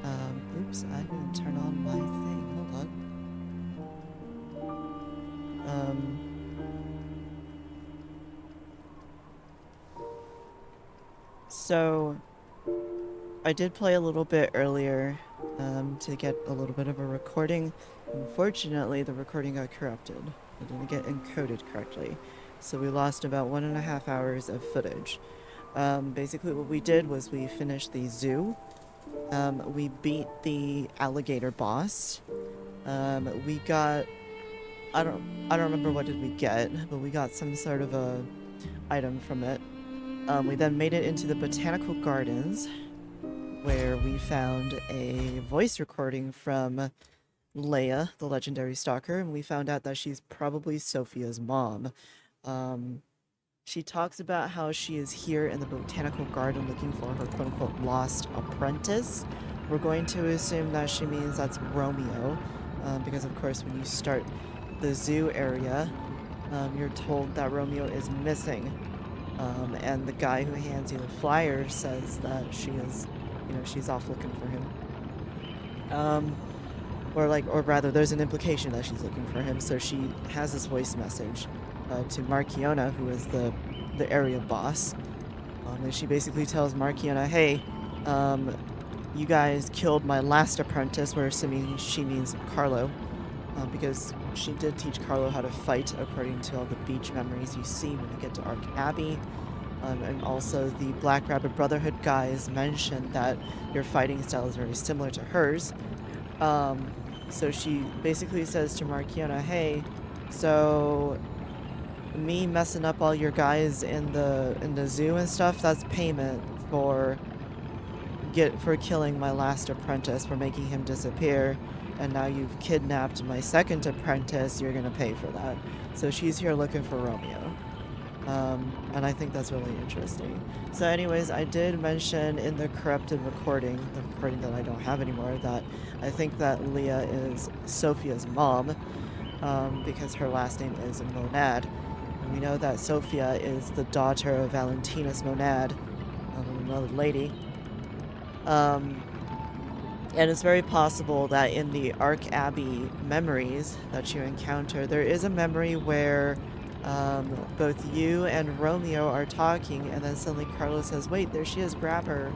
Oops, I didn't turn on my thing. Hold on. So I did play a little bit earlier, to get a little bit of a recording. Unfortunately, the recording got corrupted. It didn't get encoded correctly. So we lost about 1.5 hours of footage. Basically what we did was we finished the zoo. We beat the alligator boss. We got, I don't remember what did we get, but we got some sort of a item from it. We then made it into the botanical gardens, where we found a voice recording from Leia, the legendary stalker, and we found out that she's probably Sophia's mom. She talks about how she is here in the botanical garden looking for her quote-unquote lost apprentice. We're going to assume that she means that's Romeo, because of course when you start the zoo area, you're told that Romeo is missing. And the guy who hands you the flyer says that she is, she's off looking for him. Or rather, there's an implication that she's looking for him, so she has this voice message to Markiona, who is the area boss. And she basically tells Markiona, hey, you guys killed my last apprentice, we're assuming she means Carlo, because she did teach Carlo how to fight according to all the beach memories you see when you get to Ark Abbey. And also the Black Rabbit Brotherhood guys mentioned that your fighting style is very similar to hers. So she basically says to Markiona, hey, so me messing up all your guys in the zoo and stuff, that's payment for killing my last apprentice, for making him disappear, and now you've kidnapped my second apprentice, you're gonna pay for that. So she's here looking for Romeo. And I think that's really interesting. So anyways, I did mention in the corrupted recording, the recording that I don't have anymore, that I think that Leah is Sophia's mom, because her last name is Monad. And we know that Sophia is the daughter of Valentinus Monad, another lady. And it's very possible that in the Ark Abbey memories that you encounter, there is a memory where both you and Romeo are talking, and then suddenly Carlo says, wait, there she is, grab her.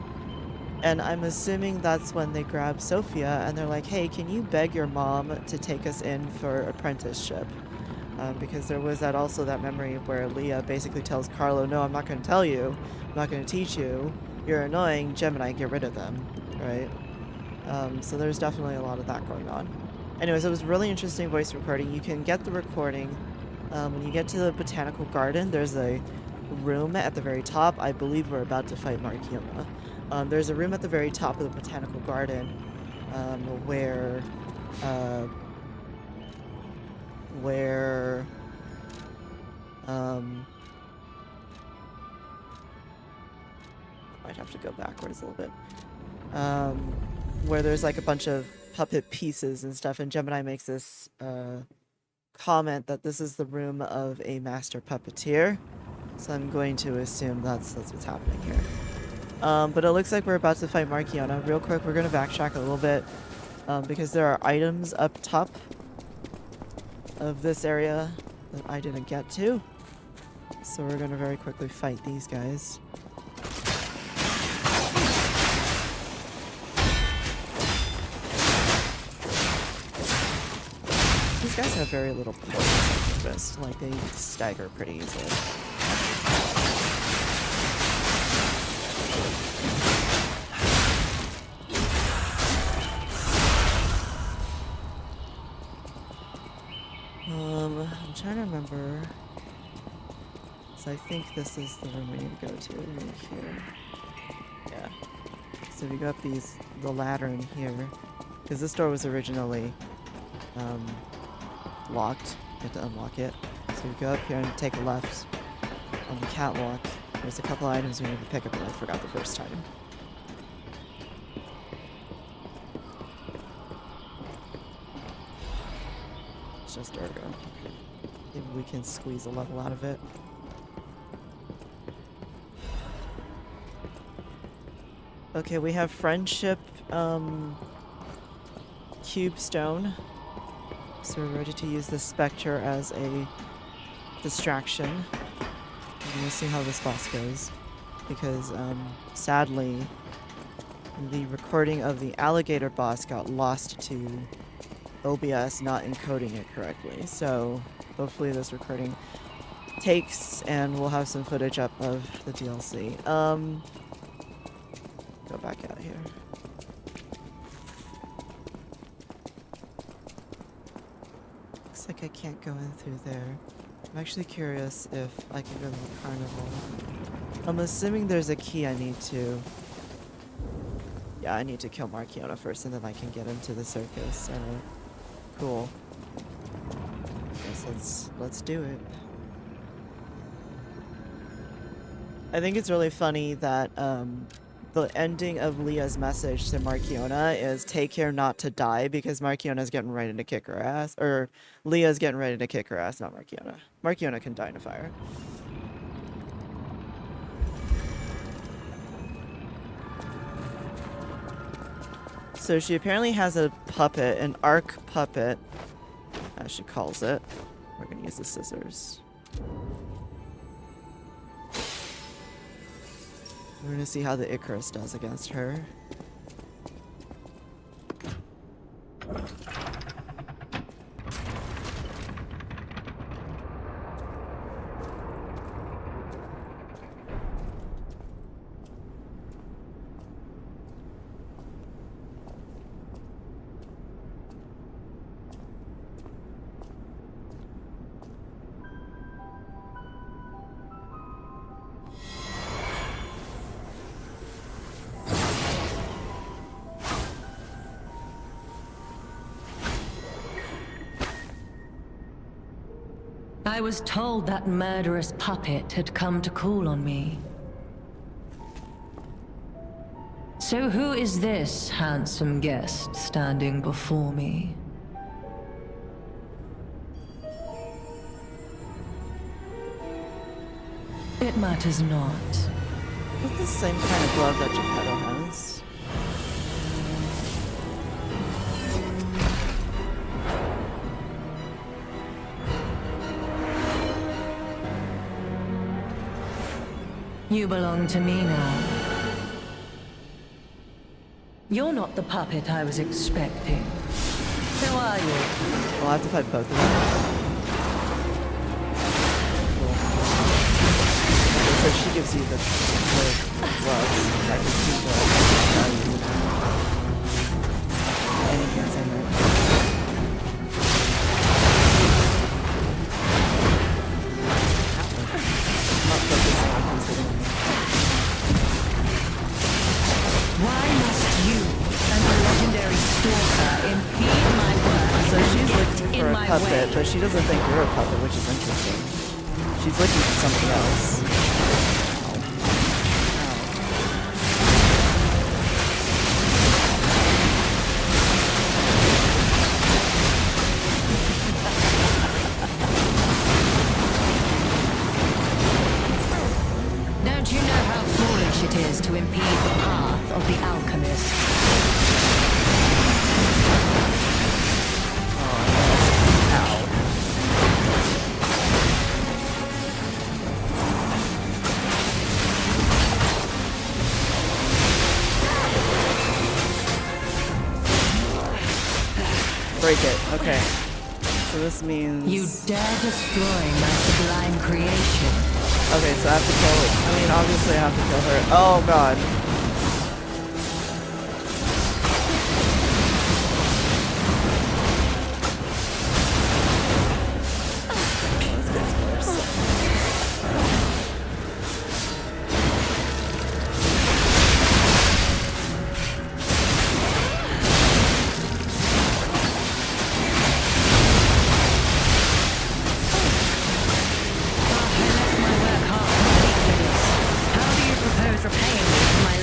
And I'm assuming that's when they grab Sophia, and they're like, hey, can you beg your mom to take us in for apprenticeship? Because there was that memory where Leah basically tells Carlo, no, I'm not going to tell you, I'm not going to teach you, you're annoying, Gemini, get rid of them, right? So there's definitely a lot of that going on. Anyways, it was really interesting voice recording. You can get the recording when you get to the botanical garden. There's a room at the very top. I believe we're about to fight Markiona. There's a room at the very top of the botanical garden where I might have to go backwards a little bit. Where there's like a bunch of puppet pieces and stuff, and Gemini makes this comment that this is the room of a master puppeteer. So I'm going to assume that's what's happening here. But it looks like we're about to fight Markiona. Real quick, we're going to backtrack a little bit because there are items up top of this area that I didn't get to. So we're going to very quickly fight these guys. These guys have very little power, like they stagger pretty easily. I'm trying to remember. So I think this is the room we need to go to right here. Yeah. So we got the ladder in here, because this door was originally locked. You have to unlock it. So we go up here and take a left on the catwalk. There's a couple items we need to pick up that I forgot the first time. It's just Ergo. Okay. Maybe we can squeeze a level out of it. Okay, we have friendship, cube stone. So we're ready to use the Spectre as a distraction. We're gonna see how this boss goes. Because, sadly, the recording of the alligator boss got lost to OBS not encoding it correctly. So hopefully this recording takes and we'll have some footage up of the DLC. Go back out here. Looks like I can't go in through there. I'm actually curious if I can go to the carnival. I'm assuming there's a key I need to... Yeah, I need to kill Markiona first and then I can get into the circus, so... Cool. Guess let's do it. I think it's really funny that, the ending of Leah's message to Markiona is take care not to die because Markiona's getting ready to kick her ass. Or Leah's getting ready to kick her ass, not Markiona. Markiona can die in a fire. So she apparently has a puppet, an arc puppet, as she calls it. We're gonna use the scissors. We're gonna see how the Icarus does against her. I was told that murderous puppet had come to call on me. So who is this handsome guest standing before me? It matters not. It's the same kind of glove that Geppetto has. You belong to me now. You're not the puppet I was expecting. Who are you? I'll have to fight both of them. Cool. So she gives you the gloves. I can see the value. And you can't say that. I'm not focusing on who's hitting me. Why must you and the legendary stalker impede my work? So she's looking for in a my puppet, way? but she doesn't think you're a puppet, which is interesting. She's looking for something else. Don't you know how foolish it is to impede the path of the alchemist? Break it. Okay. So this means... You dare destroy my sublime creation. Okay, so I have to kill... I mean, obviously I have to kill her. Oh, God. Let's get close. I left my work half complete for this. How do you propose repaying me for my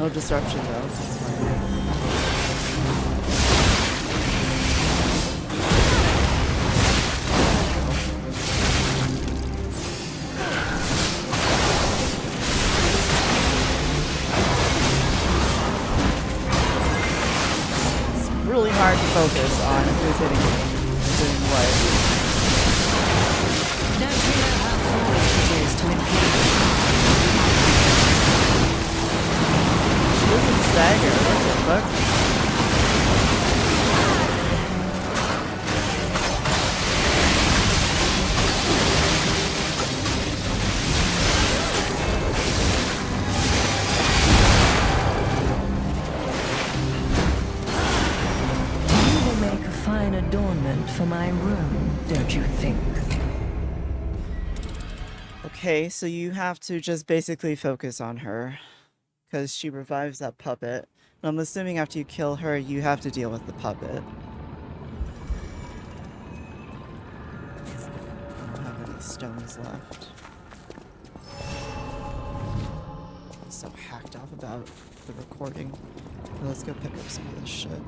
No disruption though. That's fine. Really hard to focus on who's hitting me and doing what. Don't you know how foolish it is to impede? She doesn't stagger, what the fuck? Adornment for my room, don't you think? Okay, so you have to just basically focus on her, because she revives that puppet. And I'm assuming after you kill her, you have to deal with the puppet. I don't have any stones left. I'm so hacked off about the recording. Let's go pick up some of this shit.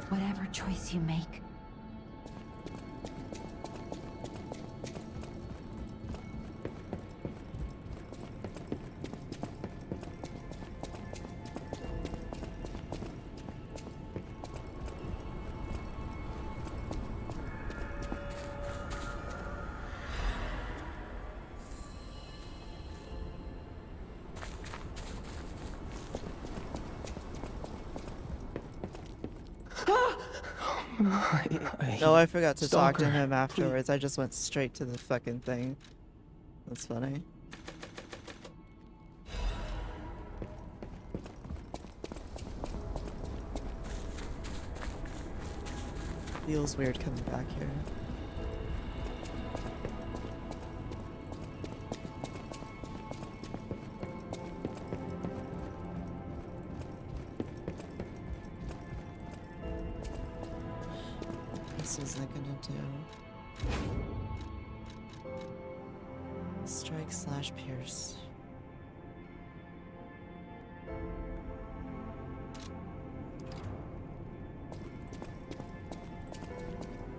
Whatever choice you make. No, I forgot to talk to Stalker, him afterwards. I just went straight to the fucking thing. That's funny. Feels weird coming back here. This isn't gonna do. Strike slash pierce.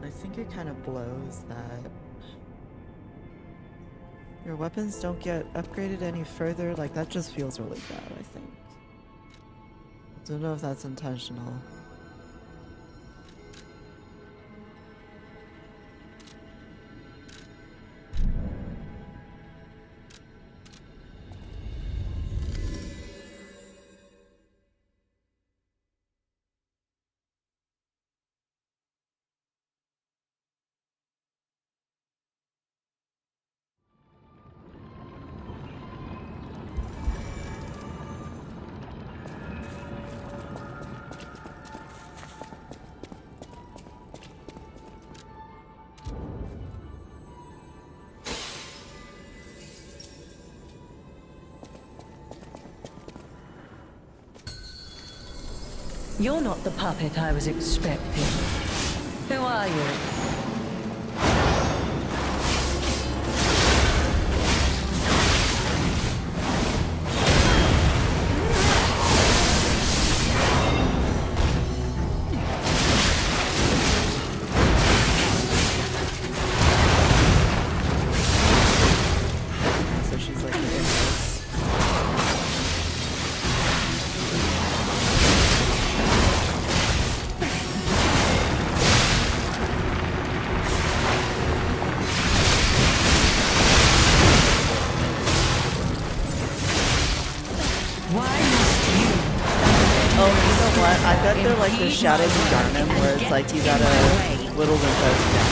I think it kind of blows that your weapons don't get upgraded any further. Like, that just feels really bad, I think. Don't know if that's intentional. You're not the puppet I was expecting. Who are you? So she's like the inverse. Oh, you know what? I bet they're like the shadows of Garmin, where it's like you gotta whittle them both down.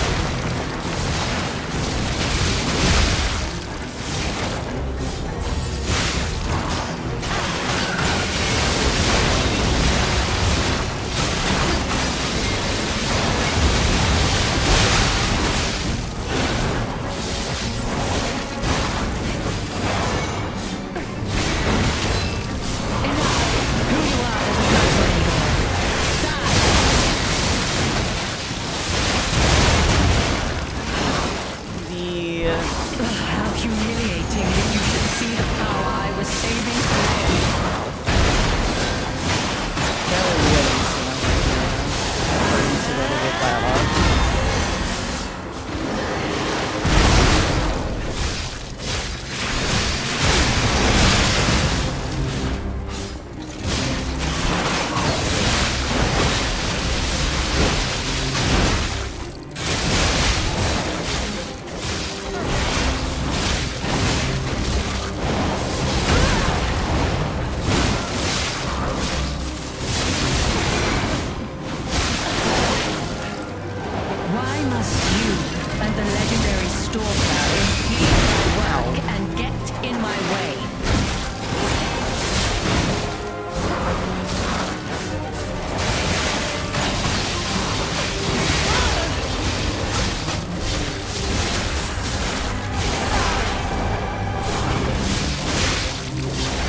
must you and the legendary Stormcloud impede my work and get in my way.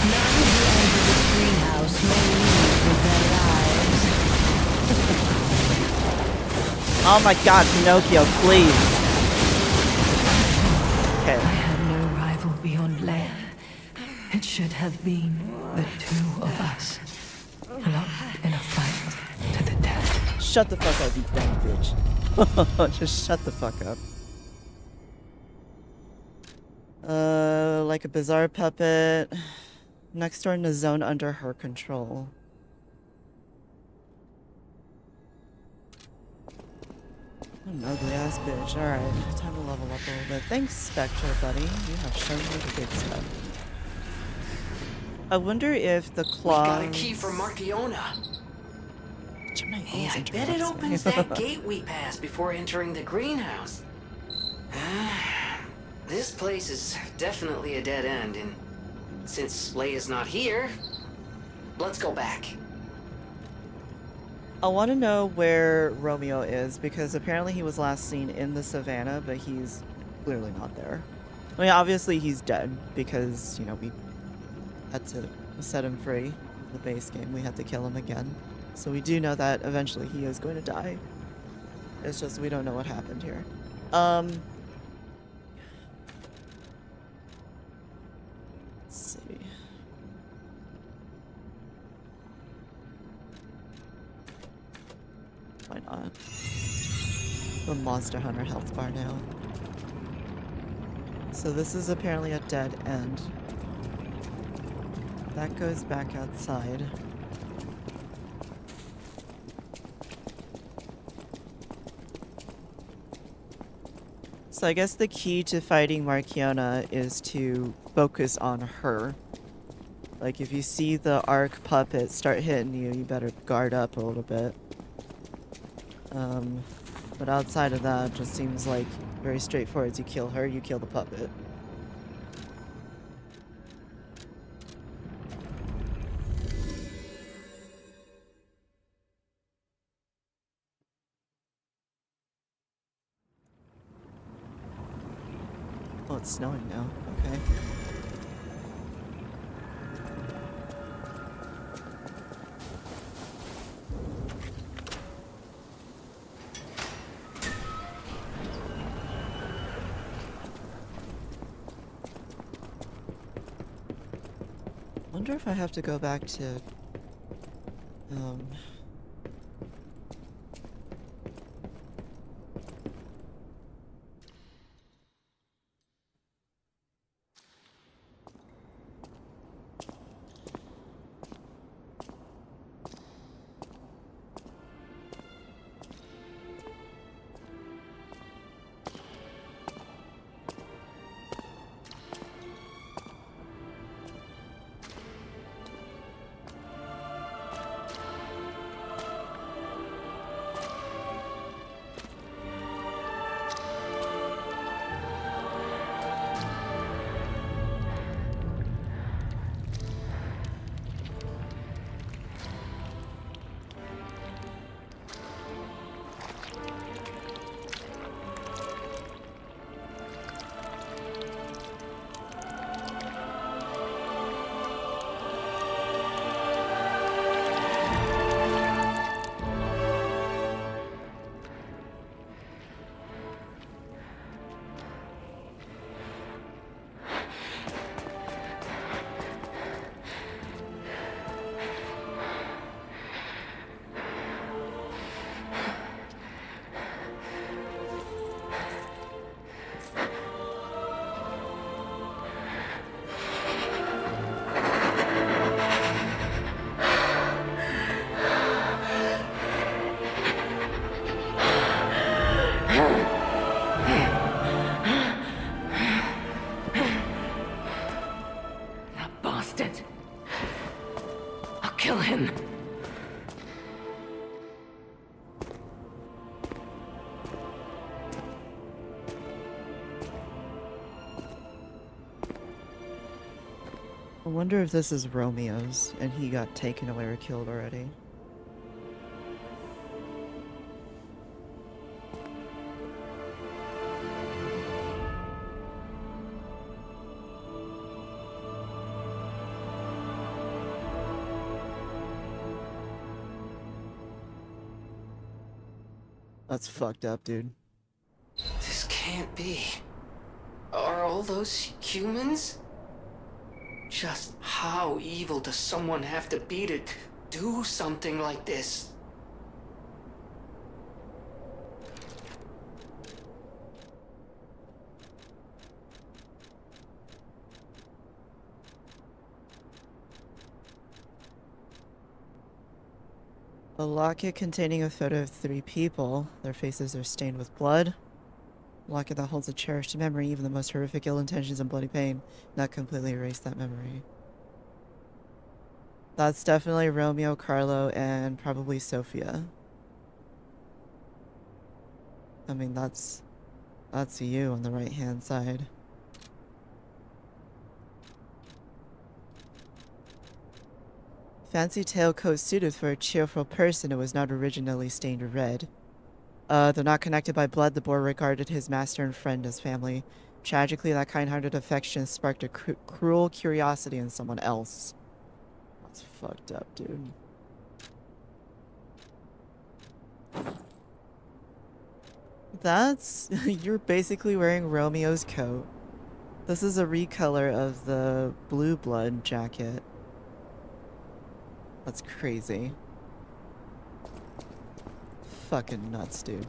None who enter this greenhouse may leave with their lives. Oh my god, Pinocchio, please. Okay. I had no rival beyond Leia. It should have been the two of us, locked in a fight to the death. Shut the fuck up, you dumb bitch. Just shut the fuck up. Like a bizarre puppet. Next door in a zone under her control. What an ugly ass bitch. Alright, time to level up a little bit. Thanks, Spectre, buddy. You have shown me the good stuff. I wonder if the claws... We got a key for Markiona. Hey, I bet it opens that gate we passed before entering the greenhouse. This place is definitely a dead end, and since Leia's not here, let's go back. I want to know where Romeo is, because apparently he was last seen in the savannah, but he's clearly not there. I mean, obviously he's dead, because, you know, we had to set him free in the base game. We had to kill him again. So we do know that eventually he is going to die. It's just we don't know what happened here. Let's see. Why not? The Monster Hunter health bar now. So this is apparently a dead end. That goes back outside. So I guess the key to fighting Markiona is to focus on her. Like if you see the arc puppet start hitting you, you better guard up a little bit. But outside of that, it just seems like very straightforward. You kill her, you kill the puppet. Oh, it's snowing now. Okay. Wonder if I have to go back to I wonder if this is Romeo's and he got taken away or killed already. That's fucked up, dude. This can't be. Are all those humans? Just how evil does someone have to be to do something like this? A locket containing a photo of 3 people. Their faces are stained with blood. A locket that holds a cherished memory, even the most horrific ill intentions and bloody pain not completely erase that memory. That's definitely Romeo, Carlo, and probably Sophia. I mean, that's you on the right-hand side. Fancy tailcoat suited for a cheerful person who was not originally stained red. Though not connected by blood, the boy regarded his master and friend as family. Tragically, that kind-hearted affection sparked a cruel curiosity in someone else. That's fucked up, dude. That's... You're basically wearing Romeo's coat. This is a recolor of the blue blood jacket. That's crazy. Fucking nuts, dude.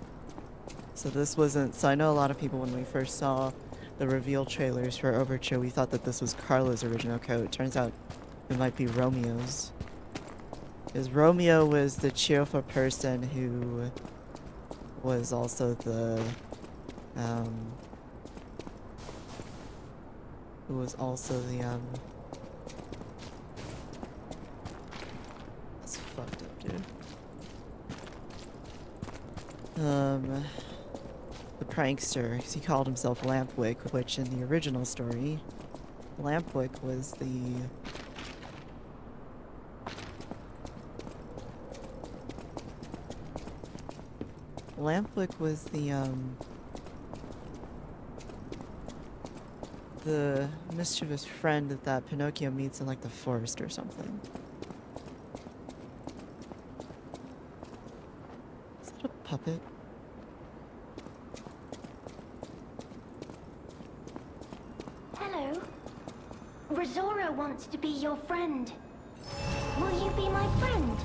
So this wasn't... So I know a lot of people, when we first saw the reveal trailers for Overture, we thought that this was Carlo's original coat. It turns out it might be Romeo's. Because Romeo was the cheerful person who was also the... who was also the, That's fucked up, dude. The prankster, 'cause he called himself Lampwick, which in the original story, Lampwick was the... Lampwick was the mischievous friend that Pinocchio meets in, like, the forest or something. Is that a puppet? Hello. Rosora wants to be your friend. Will you be my friend?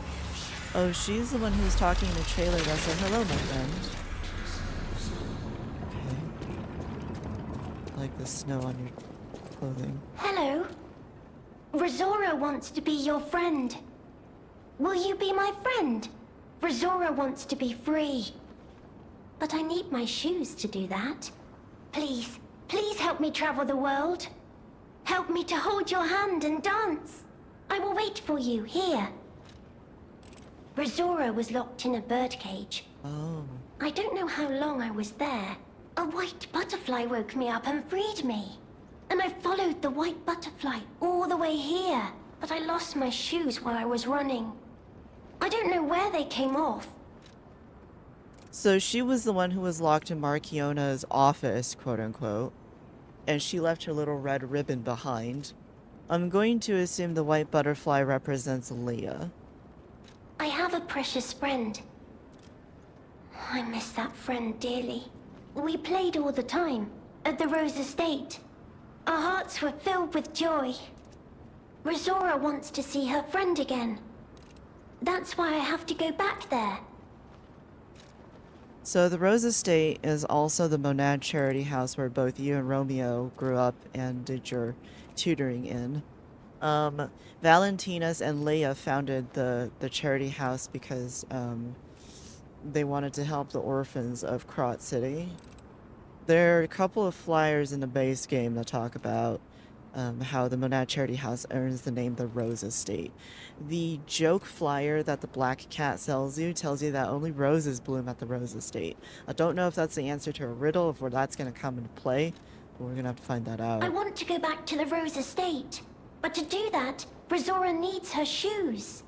Oh, she's the one who was talking in the trailer that said, "Hello, my friend." Okay. Like the snow on your clothing. Hello. Rosora wants to be your friend. Will you be my friend? Rosora wants to be free. But I need my shoes to do that. Please, please help me travel the world. Help me to hold your hand and dance. I will wait for you here. Rosora was locked in a birdcage. Oh. I don't know how long I was there. A white butterfly woke me up and freed me. And I followed the white butterfly all the way here. But I lost my shoes while I was running. I don't know where they came off. So she was the one who was locked in Markiona's office, quote unquote. And she left her little red ribbon behind. I'm going to assume the white butterfly represents Leah. I have a precious friend. I miss that friend dearly. We played all the time, at the Rose Estate. Our hearts were filled with joy. Rosora wants to see her friend again. That's why I have to go back there. So the Rose Estate is also the Monad charity house where both you and Romeo grew up and did your tutoring in. Valentinas and Leia founded the charity house because they wanted to help the orphans of Krat City. There are a couple of flyers in the base game that talk about how the Monad Charity House earns the name the Rose Estate. The joke flyer that the Black Cat sells you tells you that only roses bloom at the Rose Estate. I don't know if that's the answer to a riddle, if that's going to come into play, but we're going to have to find that out. I want to go back to the Rose Estate, But to do that, Rizora needs her shoes.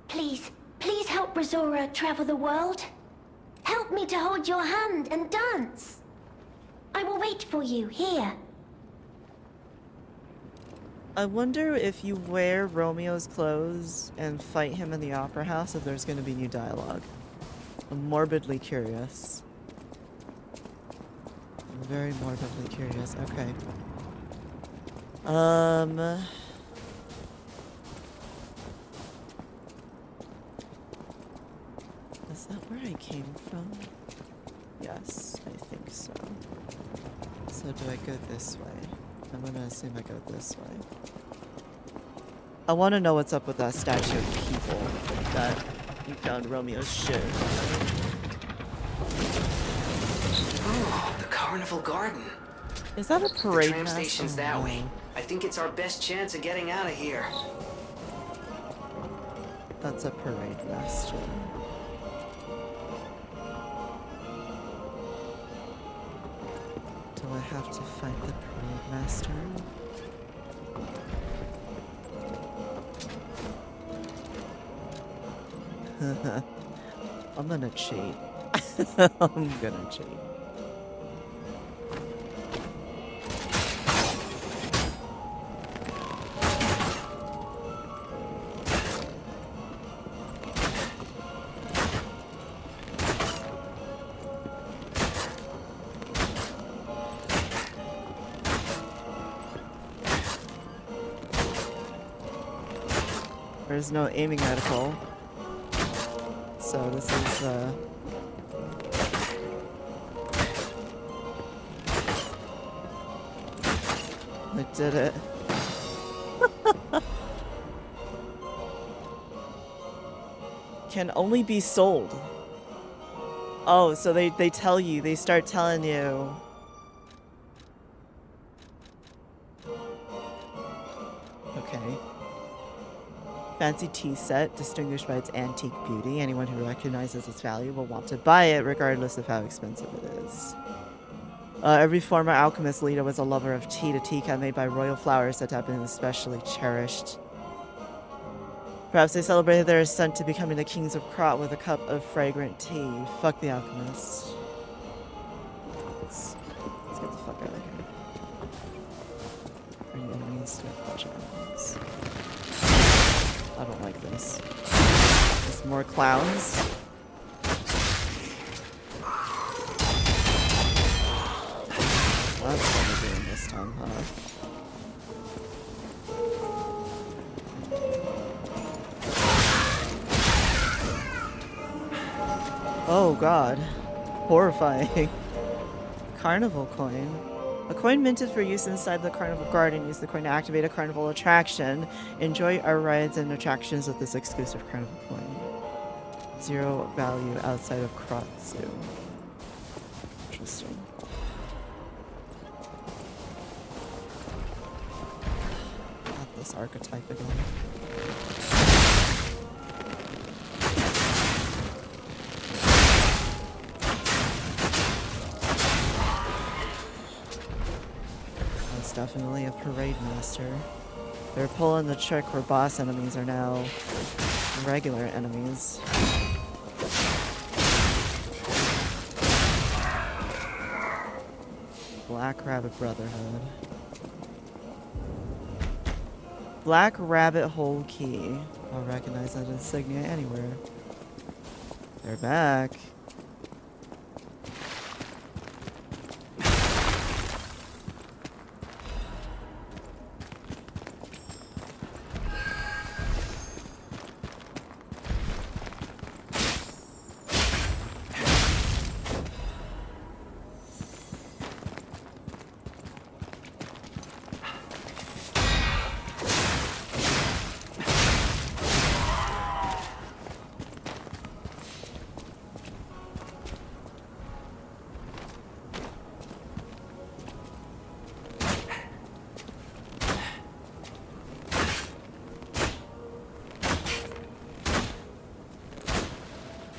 Please, please help Rizora travel the world. Help me to hold your hand and dance. I will wait for you here. I wonder if you wear Romeo's clothes and fight him in the opera house, if there's going to be new dialogue. I'm morbidly curious. I'm very morbidly curious. Okay. Is that where I came from? Yes, I think so. So do I go this way? I'm gonna assume I go this way. I want to know what's up with that statue of people that you found Romeo's shit. Oh, the Carnival Garden. Is that a The parade tram master? station's that way. I think it's our best chance of getting out of here. That's a parade master. Do I have to fight the parade master? I'm gonna cheat. I'm gonna cheat. There's no aiming reticle. So this is I did it. Can only be sold. Oh, so they tell you, they start telling you. Okay. Fancy tea set, distinguished by its antique beauty. Anyone who recognizes its value will want to buy it, regardless of how expensive it is. Every former alchemist leader was a lover of tea. The teacup made by royal flowers that have been especially cherished. Perhaps they celebrated their ascent to becoming the kings of Krat with a cup of fragrant tea. Fuck the alchemist. Let's get the fuck out of here. Any enemies? Yeah, bunch of enemies. I don't like this. There's more clowns. That's what we're doing this time, huh? Oh god. Horrifying. Carnival coin. A coin minted for use inside the carnival garden. Use the coin to activate a carnival attraction. Enjoy our rides and attractions with this exclusive carnival coin. 0 value outside of Krat Zoo. Interesting. Not this archetype again. Definitely a parade master. They're pulling the trick where boss enemies are now regular enemies. Black Rabbit Brotherhood. Black Rabbit Hole Key. I'll recognize that insignia anywhere. They're back.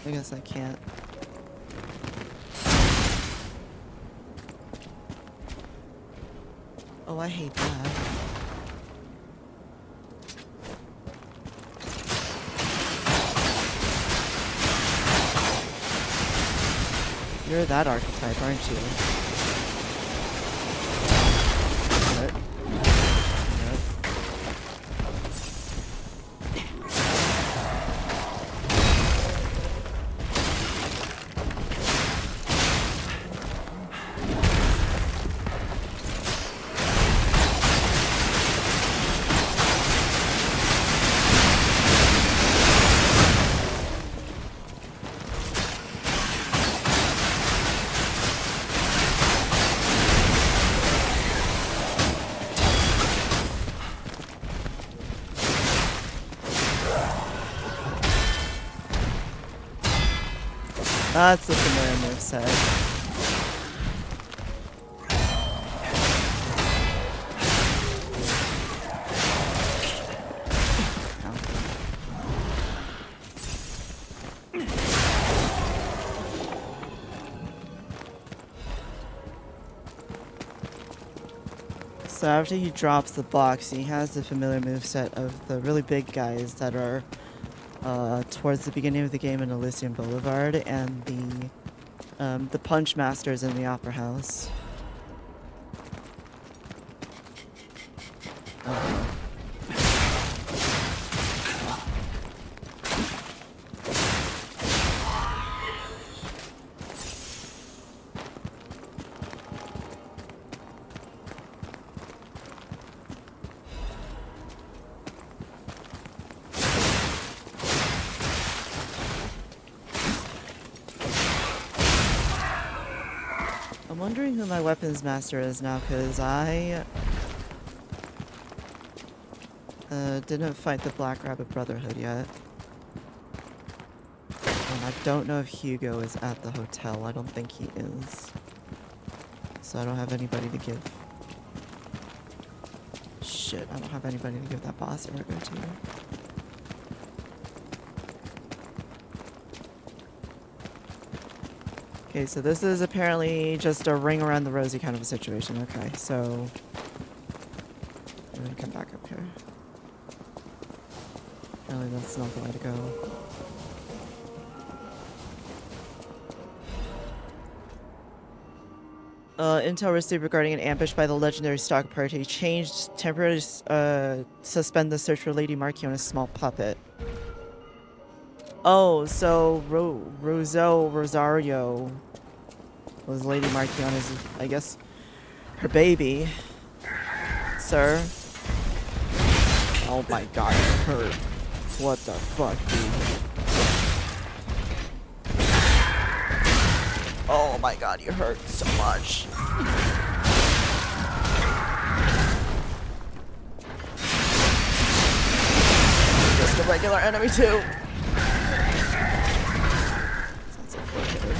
I guess I can't. Oh, I hate that. You're that archetype, aren't you? What? Nope. That's the familiar moveset. So after he drops the box, he has the familiar moveset of the really big guys that are towards the beginning of the game in Elysian Boulevard, and the punch masters in the Opera House. I'm wondering who my weapons master is now, because I didn't fight the Black Rabbit Brotherhood yet. And I don't know if Hugo is at the hotel. I don't think he is. So I don't have anybody to give. Shit, I don't have anybody to give that boss ergo to. Okay, so this is apparently just a ring around the rosy kind of a situation. Okay, so I'm gonna come back up here. Apparently that's not the way to go. Intel received regarding an ambush by the legendary stock party changed temporarily suspend the search for Lady Markiona's small puppet. Oh, so Rosario was Lady Markiona's, I guess, her baby. Sir? Oh my god, it hurt. What the fuck, dude? Oh my god, you hurt so much. Just a regular enemy too. That's a foot hitter.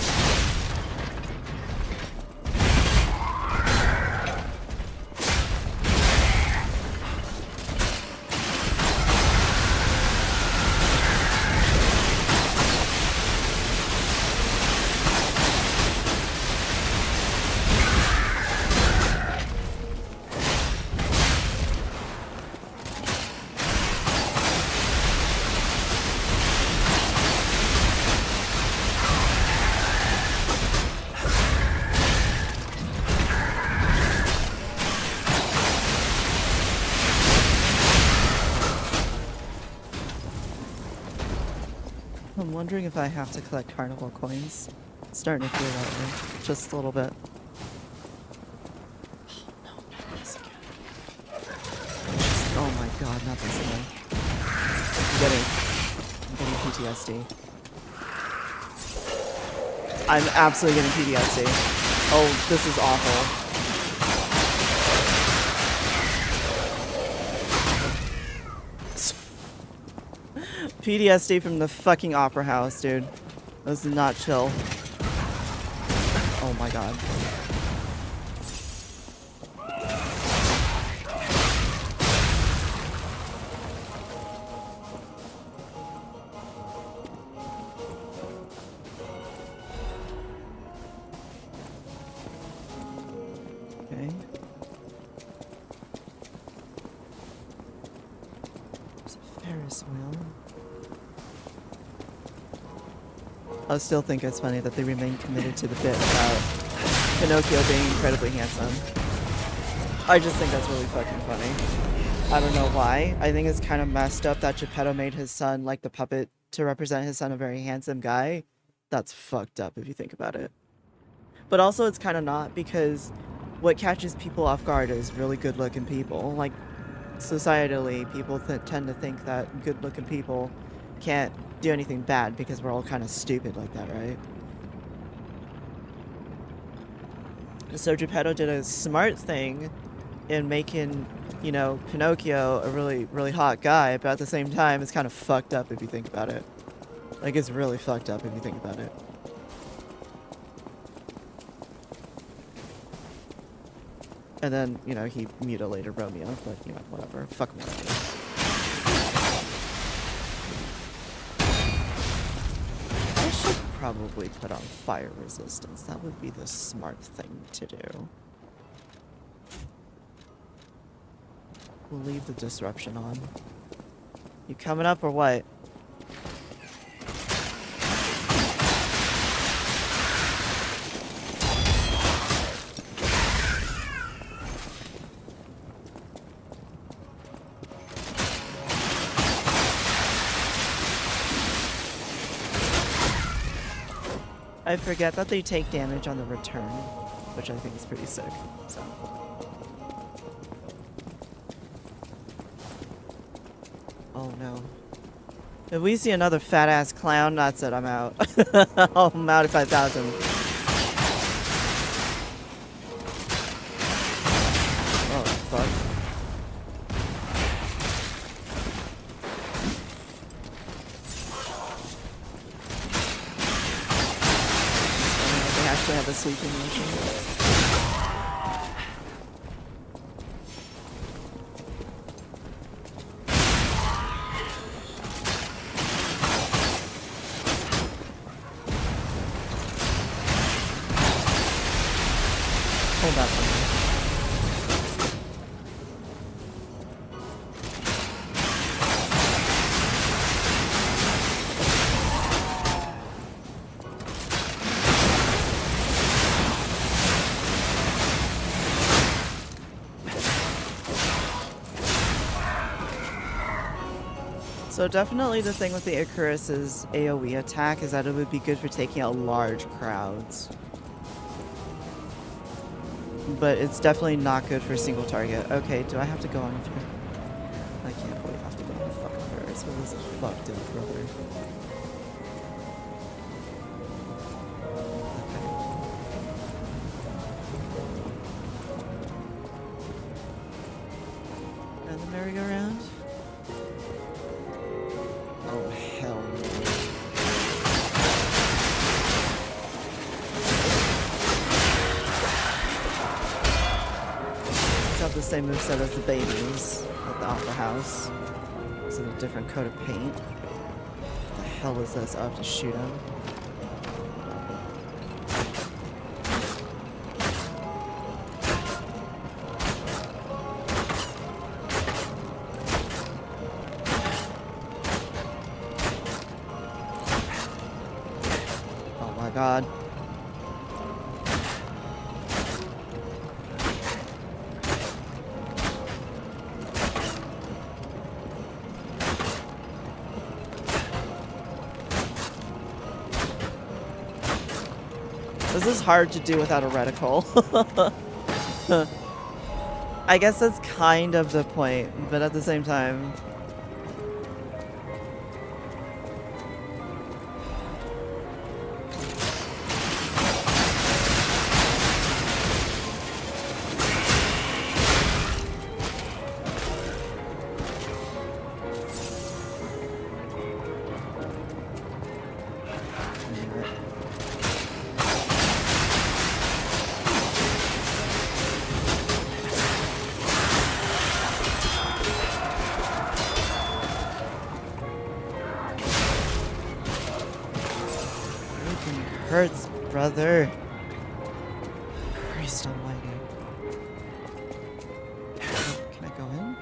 I'm wondering if I have to collect carnival coins. It's starting to feel that way. Just a little bit. Oh no, not this again. Oh my god, not this again. I'm getting PTSD. I'm absolutely getting PTSD. Oh, this is awful. PTSD from the fucking Opera House, dude. This is not chill. Oh my god. Okay. There's a Ferris wheel. I still think it's funny that they remain committed to the bit about Pinocchio being incredibly handsome. I just think that's really fucking funny. I don't know why. I think it's kind of messed up that Geppetto made his son, like the puppet, to represent his son, a very handsome guy. That's fucked up if you think about it. But also it's kind of not, because what catches people off guard is really good looking people. Like, societally, people tend to think that good looking people can't do anything bad because we're all kind of stupid like that, right? So Geppetto did a smart thing in making, you know, Pinocchio a really, really hot guy, but at the same time, it's kind of fucked up if you think about it. Like, it's really fucked up if you think about it. And then, you know, he mutilated Romeo, but, you know, whatever. Fuck him. I should probably put on fire resistance. That would be the smart thing to do. We'll leave the disruption on. You coming up or what? I forget that they take damage on the return, which I think is pretty sick, so. Oh no. If we see another fat ass clown, that's it, I'm out. I'm out at 5,000. Oh fuck. They actually have a sleeping motion. Hold up. So definitely the thing with the Icarus's AoE attack is that it would be good for taking out large crowds. But it's definitely not good for single target. Okay, do I have to go on a first? I can't believe I have to go on a fucking first. Well, this is fucked up, brother. Okay. And the merry-go-round? Oh, hell no. The same moveset as the babies at the Opera House. It's in a different coat of paint. What the hell is this? I have to shoot him. Oh my god. This is hard to do without a reticle. I guess that's kind of the point, but at the same time... hurts, brother. Christ almighty. Can I go in?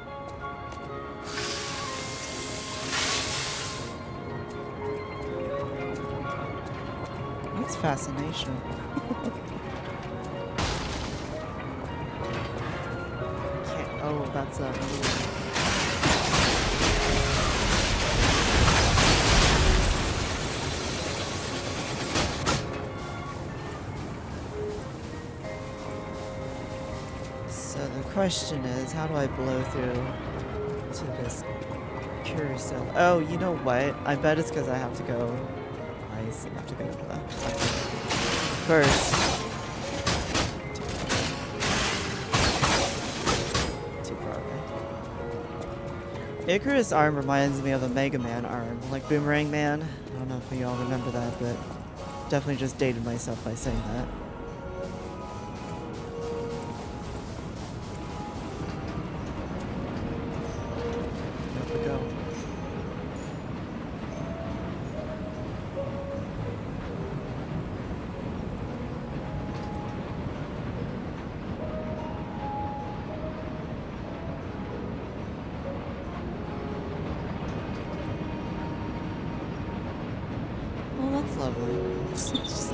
That's fascination. Okay. Oh, that's a. So the question is, how do I blow through to this carousel? Oh, you know what? I bet it's because I have to go. I have to go to the first. Too far away. Icarus' arm reminds me of a Mega Man arm, like Boomerang Man. I don't know if you all remember that, but definitely just dated myself by saying that.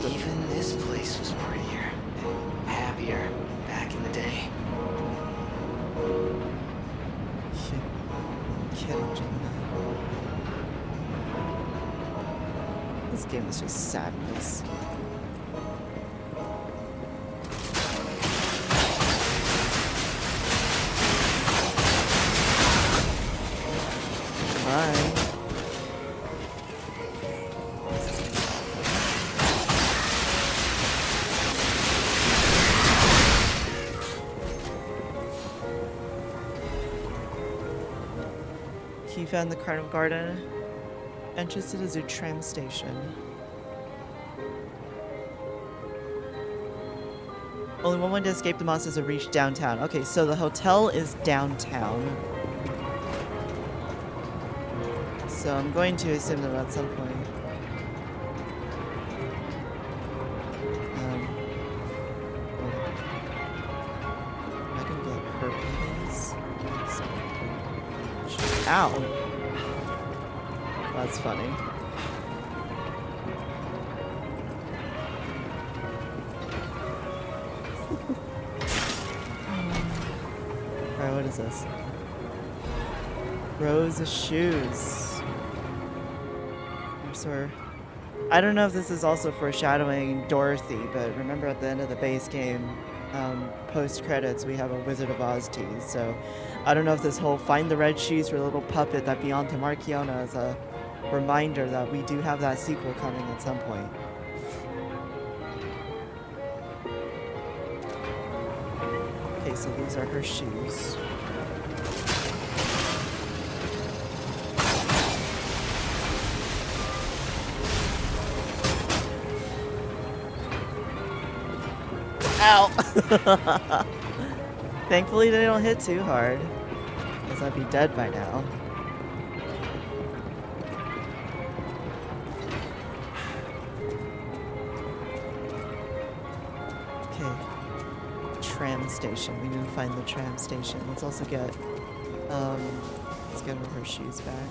Even this place was prettier and happier back in the day. Kidding, Gemini. This game is just sadness. Bye. You found the Carnival Garden. Entrance to the Zoo tram station. Only one way to escape the monsters or reach downtown. Okay, so the hotel is downtown. So I'm going to assume that at some point. I can get herpes. Ow. That's funny. Alright, what is this? Rows of shoes. So I don't know if this is also foreshadowing Dorothy, but remember at the end of the base game, post-credits, we have a Wizard of Oz tease, so I don't know if this whole find the red shoes for the little puppet that belonged to Markiona is a reminder that we do have that sequel coming at some point. Okay, so these are her shoes. Ow! Thankfully they don't hit too hard, because I'd be dead by now. Okay. Tram station. We need to find the tram station. Let's also get, let's get her shoes back.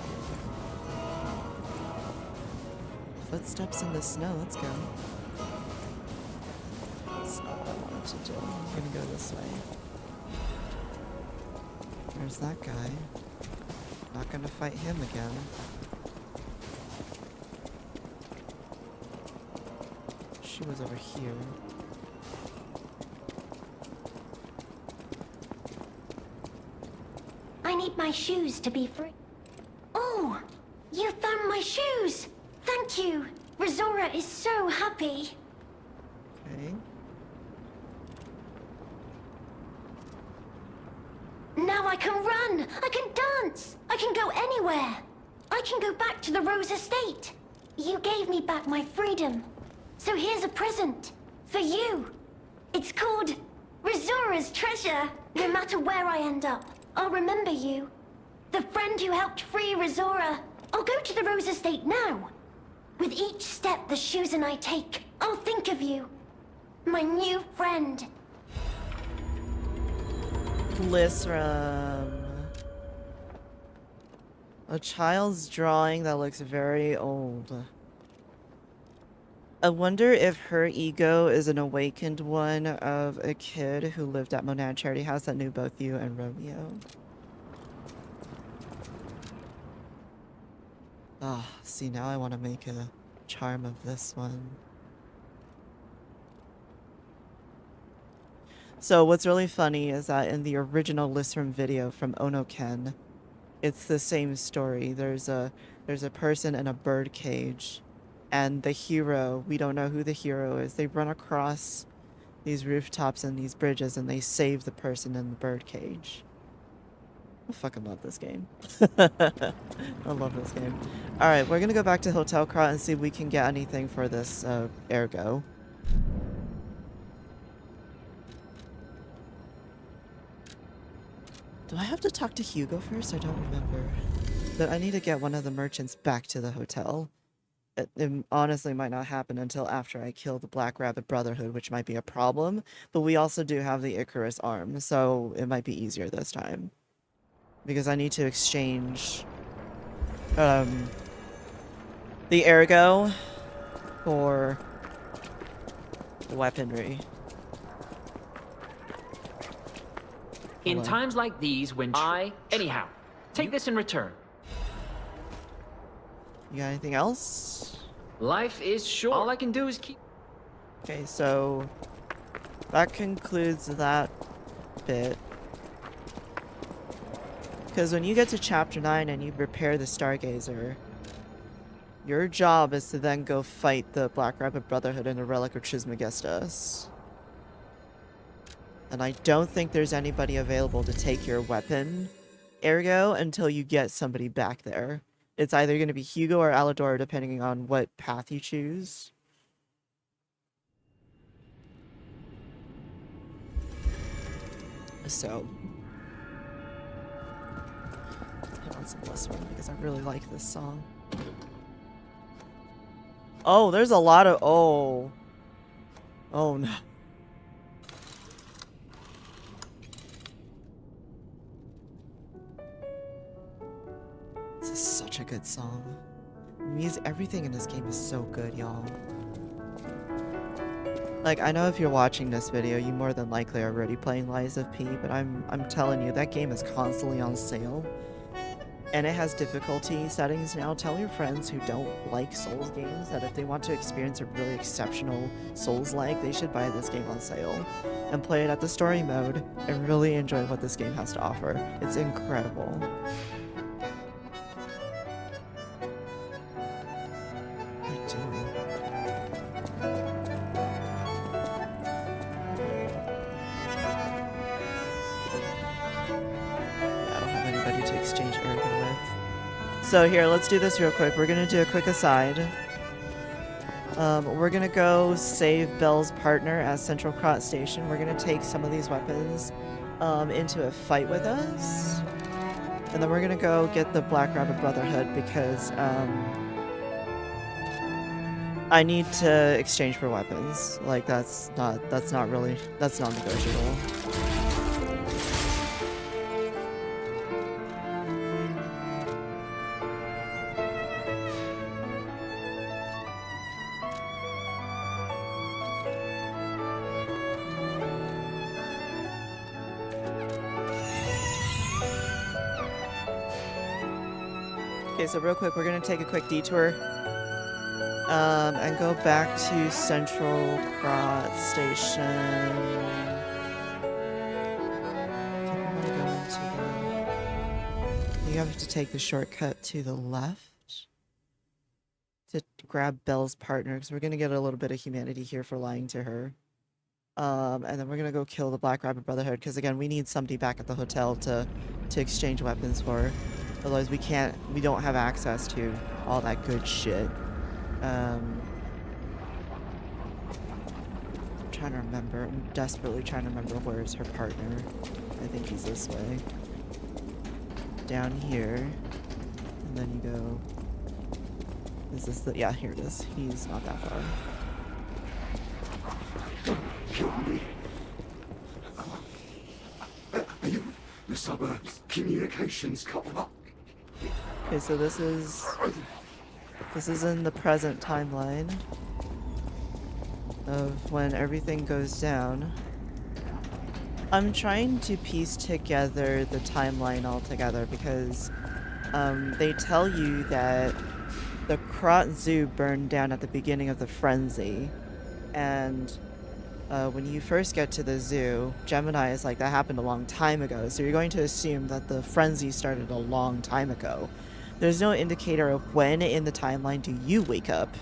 Footsteps in the snow. Let's go. That's not what I wanted to do. I'm gonna go this way. There's that guy. Not gonna fight him again. She was over here. I need my shoes to be free. Oh! You found my shoes! Thank you! Rizora is so happy. Okay. Now I can run! I can dance! I can go anywhere! I can go back to the Rose Estate! You gave me back my freedom. So here's a present. For you. It's called Rizora's Treasure. No matter where I end up, I'll remember you. The friend who helped free Rizora. I'll go to the Rose Estate now. With each step the shoes and I take, I'll think of you. My new friend. Blissrum. A child's drawing that looks very old. I wonder if her ego is an awakened one of a kid who lived at Monad Charity House that knew both you and Romeo. Ah, oh, see, now I want to make a charm of this one. So what's really funny is that in the original Listrum video from Onoken, it's the same story. There's a person in a bird cage, and the hero, we don't know who the hero is. They run across these rooftops and these bridges and they save the person in the bird cage. I fucking love this game. I love this game. Alright, we're gonna go back to Hotel Krat and see if we can get anything for this ergo. Do I have to talk to Hugo first? I don't remember. But I need to get one of the merchants back to the hotel. It honestly might not happen until after I kill the Black Rabbit Brotherhood, which might be a problem. But we also do have the Icarus arm, so it might be easier this time. Because I need to exchange the ergo for weaponry. In times like these, when anyhow, take this in return. You got anything else? Life is short. All I can do is keep... Okay, so that concludes that bit. Because when you get to Chapter 9 and you repair the Stargazer, your job is to then go fight the Black Rabbit Brotherhood in the Relic of Trismegistus. And I don't think there's anybody available to take your weapon, ergo, until you get somebody back there. It's either going to be Hugo or Alligator, depending on what path you choose. So, let's put on some Listrum because I really like this song. Oh, there's a lot of... Oh. Oh, no. This is such a good song. Music, everything in this game is so good, y'all. Like, I know if you're watching this video, you more than likely are already playing Lies of P, but I'm telling you, that game is constantly on sale. And it has difficulty settings now. Tell your friends who don't like Souls games that if they want to experience a really exceptional Souls-like, they should buy this game on sale and play it at the story mode and really enjoy what this game has to offer. It's incredible. So here, let's do this real quick. We're gonna do a quick aside. We're gonna go save Belle's partner at Central Krat Station. We're gonna take some of these weapons into a fight with us. And then we're gonna go get the Black Rabbit Brotherhood because I need to exchange for weapons. Like that's non-negotiable. Okay, so real quick, we're gonna take a quick detour and go back to Central Krat Station. I think we're gonna go into the... You have to take the shortcut to the left to grab Belle's partner, because we're gonna get a little bit of humanity here for lying to her. And then we're gonna go kill the Black Rabbit Brotherhood, because again, we need somebody back at the hotel to exchange weapons for. Otherwise we don't have access to all that good shit. I'm trying to remember. I'm desperately trying to remember where's her partner. I think he's this way. Down here. And then you go... Is this the... Yeah, here it is. He's not that far. Kill me. The suburbs. Communications cut off. Okay, so this is in the present timeline. of when everything goes down. I'm trying to piece together the timeline altogether because they tell you that the Krat Zoo burned down at the beginning of the frenzy, and when you first get to the zoo, Gemini is like, that happened a long time ago, so you're going to assume that the frenzy started a long time ago. There's no indicator of when in the timeline do you wake up.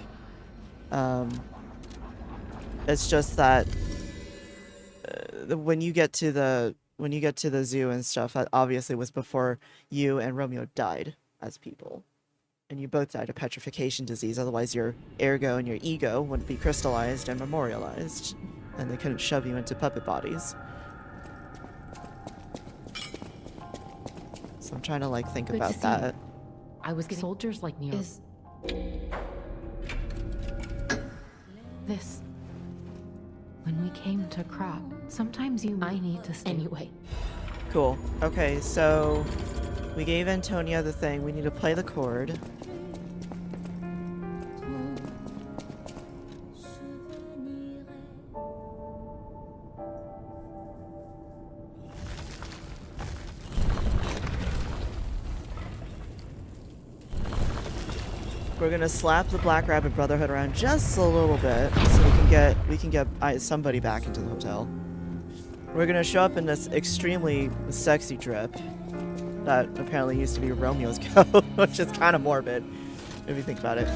It's just that when you get to the zoo and stuff, that obviously was before you and Romeo died as people. And you both died of petrification disease, otherwise your ergo and your ego wouldn't be crystallized and memorialized, and they couldn't shove you into puppet bodies. So I'm trying to like think Good to about see that. you. I was getting soldiers like me. Is this when we came to Krat? Sometimes I need to stay anyway. Cool. Okay, so we gave Antonia the thing. We need to play the chord. We're gonna slap the Black Rabbit Brotherhood around just a little bit, so we can get somebody back into the hotel. We're gonna show up in this extremely sexy drip that apparently used to be Romeo's coat, which is kind of morbid if you think about it.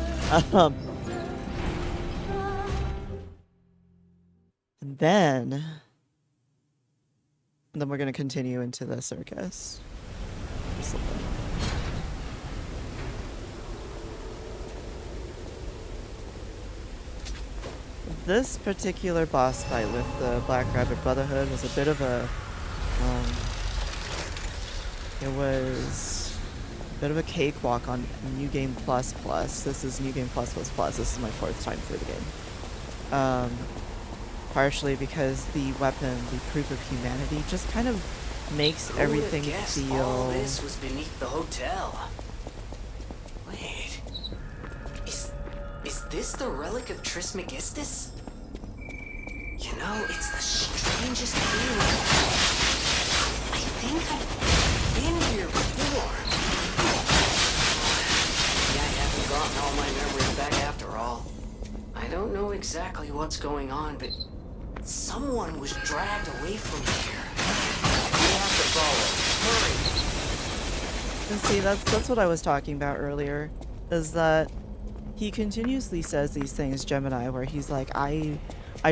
And then we're gonna continue into the circus. This particular boss fight with the Black Rabbit Brotherhood was a bit of a, it was a bit of a cakewalk on New Game Plus Plus. This is New Game Plus Plus Plus. This is my 4th time through the game. Partially because the weapon, the Proof of Humanity, just kind of makes everything feel... all this was beneath the hotel. Wait. Is this the Relic of Trismegistus? You know, it's the strangest feeling. I think I've been here before. Maybe I haven't gotten all my memories back after all. I don't know exactly what's going on, but someone was dragged away from here. We have to follow. Hurry! And see, that's what I was talking about earlier, is that he continuously says these things, Gemini, where he's like, I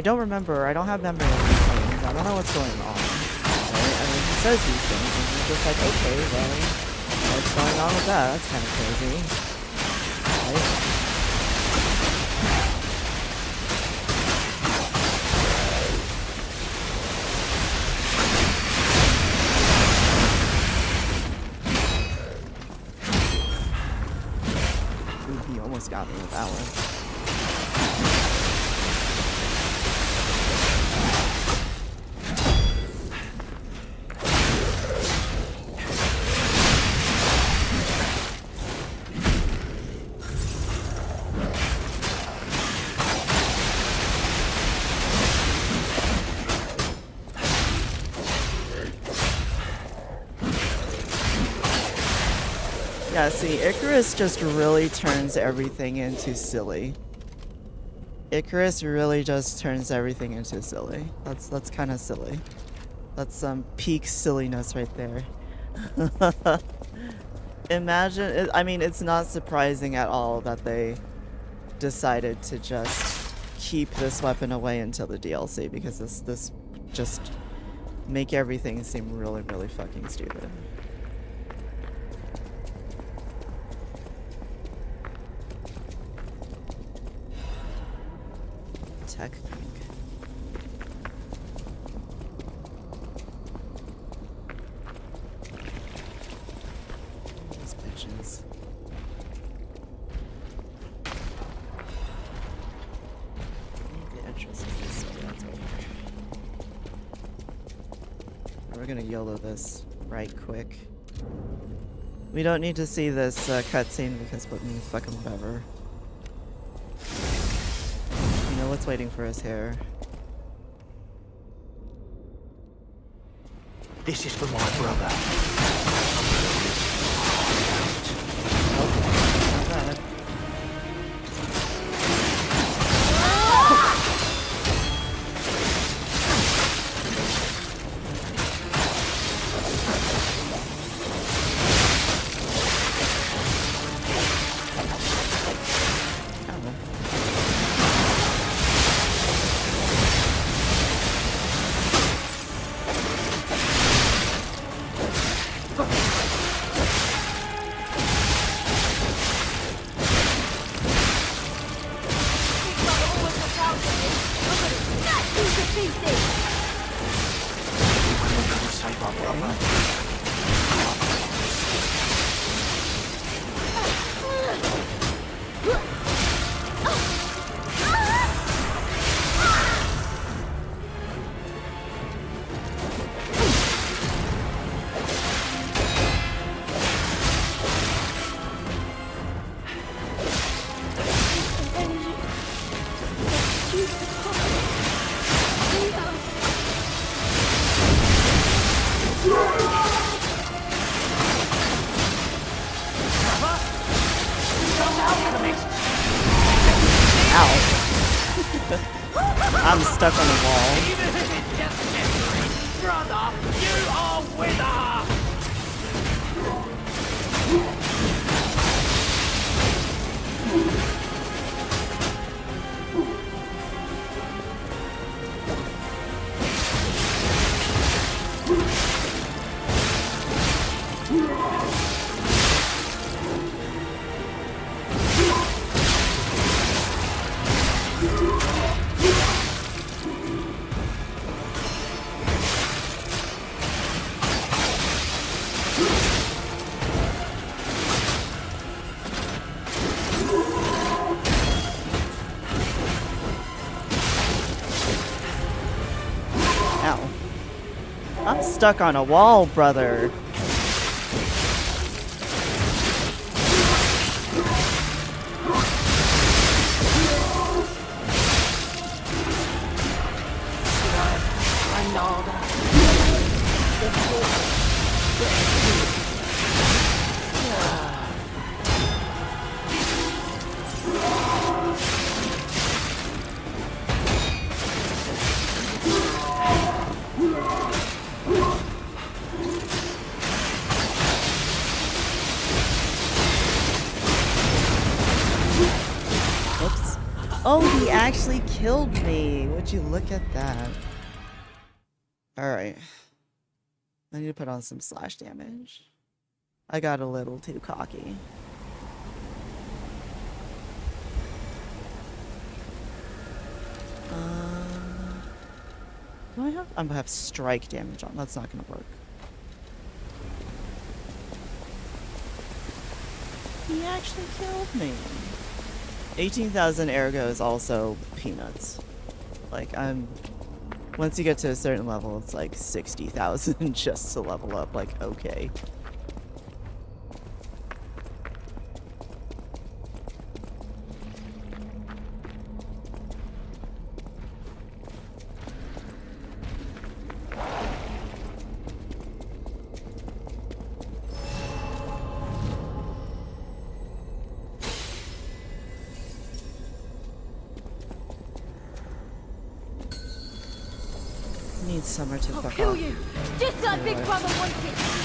don't remember, I don't have memory of these things, I don't know what's going on. Right? I mean, he says these things, and you're just like, okay, well, what's going on with that? That's kind of crazy. Right? Ooh, he almost got me with that one. Yeah, see, Icarus just really turns everything into silly. Icarus really just turns everything into silly. That's kind of silly. That's some peak silliness right there. Imagine, I mean, it's not surprising at all that they decided to just keep this weapon away until the DLC, because this just make everything seem really, really fucking stupid. Tech pink. These bitches. The entrance is this way, that's over here. We're gonna YOLO this right quick. We don't need to see this cutscene because what fucking whatever. Pilot's waiting for his hair. This is for my brother. Not bad. I'm stuck on the wall. Even if it's just temporary, brother, you are with us! Ow. I'm stuck on a wall, brother. Oh, he actually killed me. Would you look at that? Alright. I need to put on some slash damage. I got a little too cocky. Do I have? I'm gonna have strike damage on. That's not gonna work. He actually killed me. 18,000 ergo is also peanuts. Like, once you get to a certain level, it's like 60,000 just to level up. Like, okay. Need Summer to fuck Kill off. you! Just like Big Brother wanted!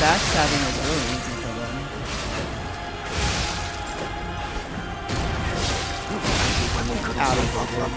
backstabbing is really easy for them. Out of here.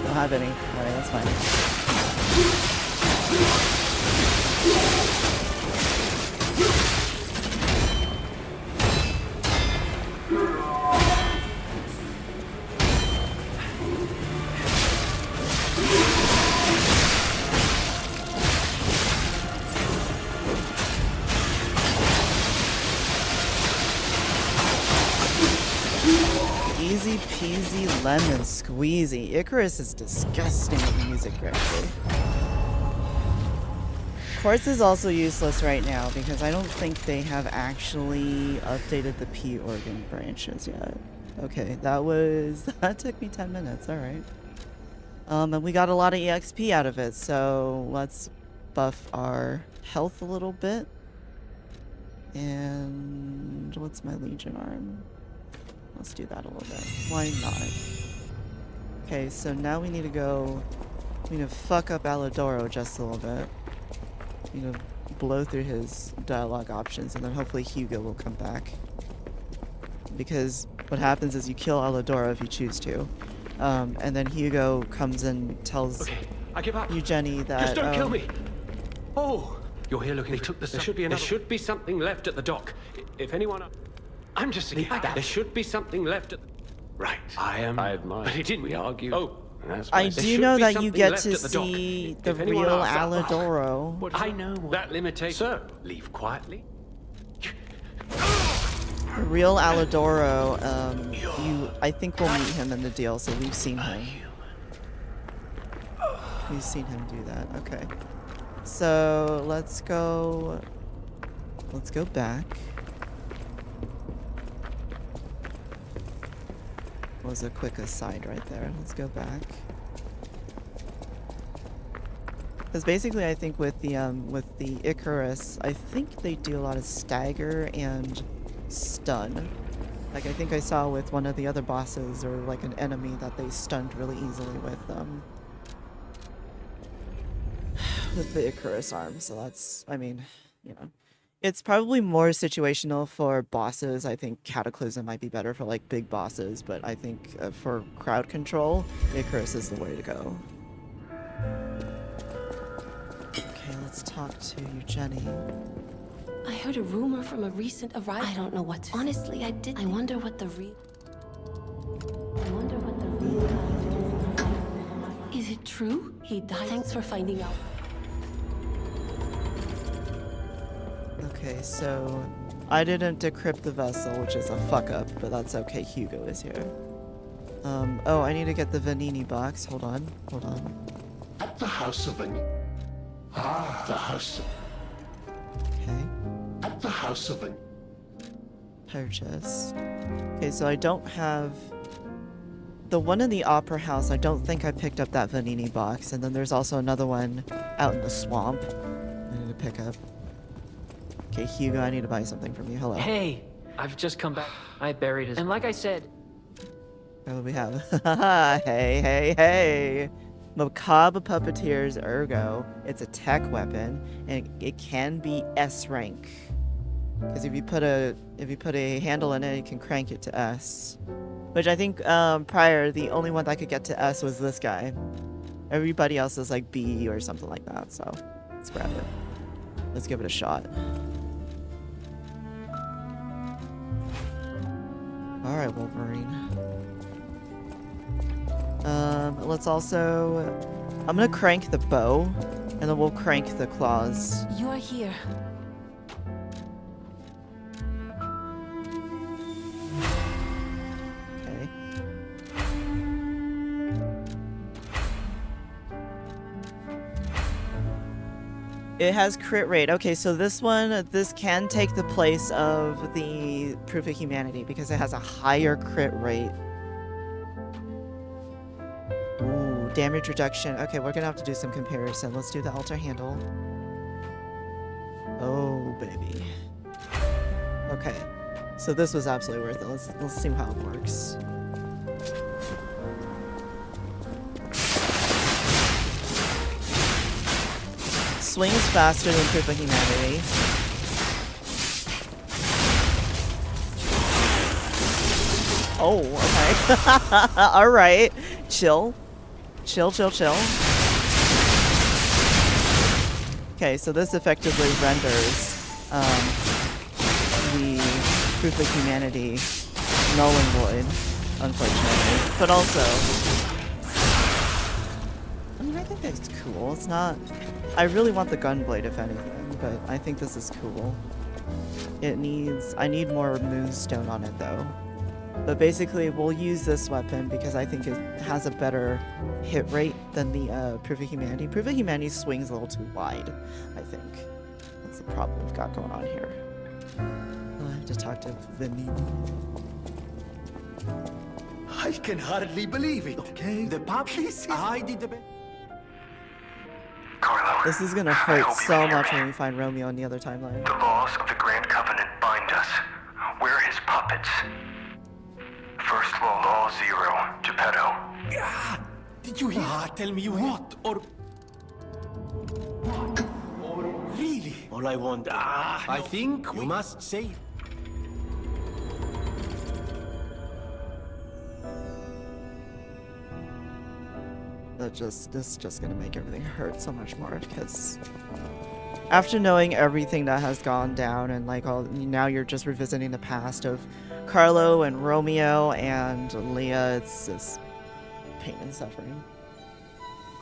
Don't have any. Alright, that's fine. Easy peasy lemon squeezy. Icarus is disgusting with music directly. Quartz is also useless right now because I don't think they have actually updated the P organ branches yet. Okay, that took me 10 minutes, alright. And we got a lot of EXP out of it, so let's buff our health a little bit. And what's my Legion arm? Let's do that a little bit. Why not? Okay, so now we need to fuck up Alidoro just a little bit. We need to blow through his dialogue options, and then hopefully Hugo will come back. Because what happens is you kill Alidoro if you choose to. And then Hugo comes and tells I give up. you, Jenny, that... Just don't kill me! Oh! You're here looking for... There should be something left at the dock. If anyone... I'm just thinking that. There should be something left at... Right. I admire. But he didn't. We argued. Oh. I do know that you get to see the real Alidoro. I know that limitation. Sir, leave quietly. The real Alidoro, I think we'll meet him in the DLC. We've seen him. We've seen him do that. Okay. So let's go back. Was a quick aside right there. Let's go back. Because basically, I think with the Icarus, I think they do a lot of stagger and stun. Like I think I saw with one of the other bosses or like an enemy that they stunned really easily with the Icarus arm. So that's, I mean, you know. It's probably more situational for bosses. I think Cataclysm might be better for like big bosses, but I think for crowd control, Icarus is the way to go. Okay, let's talk to you, Jenny. I heard a rumor from a recent arrival. I don't know what to Honestly, I did. I wonder what the real... Is it true? He died. Thanks for finding out. Okay, so I didn't decrypt the vessel, which is a fuck up, but that's okay. Hugo is here. Oh, I need to get the Vanini box. Hold on. At the house of Vanini. Ah, the house. Okay. At the house of Vanini. Purchase. Okay, so I don't have the one in the Opera House. I don't think I picked up that Vanini box, and then there's also another one out in the swamp I need to pick up. Okay, Hugo, I need to buy something from you. Hello. Hey, I've just come back. I buried his... And like I said... What do we have? Hey. Macabre Puppeteer's Ergo. It's a tech weapon, and it can be S rank. Because if you put a handle in it, you can crank it to S. Which I think prior, the only one that could get to S was this guy. Everybody else is like B or something like that, so let's grab it. Let's give it a shot. Alright, Wolverine. Let's also... I'm gonna crank the bow, and then we'll crank the claws. You are here. It has crit rate. Okay, so this can take the place of the Proof of Humanity because it has a higher crit rate. Ooh, damage reduction. Okay, we're gonna have to do some comparison. Let's do the altar handle. Oh, baby. Okay, so this was absolutely worth it. Let's see how it works. Swings faster than Proof of Humanity. Oh, okay. Alright. Chill. Chill. Okay, so this effectively renders the Proof of Humanity null and void, unfortunately. But also, I mean, I think it's cool. It's not... I really want the gunblade, if anything, but I think this is cool. It needs... I need more moonstone on it, though. But basically, we'll use this weapon because I think it has a better hit rate than the Proof of Humanity. Proof of Humanity swings a little too wide, I think. That's the problem we've got going on here. I have to talk to Vinny. I can hardly believe it. Okay, the puppies. I did the best. Carlo, this is gonna hurt so much when we find Romeo on the other timeline. The laws of the Grand Covenant bind us. We're his puppets. First law 0, Geppetto. Did you hear? Tell me what or really? All I want. I think we must say. This is just gonna make everything hurt so much more because after knowing everything that has gone down and like all now you're just revisiting the past of Carlo and Romeo and Leah, it's just pain and suffering.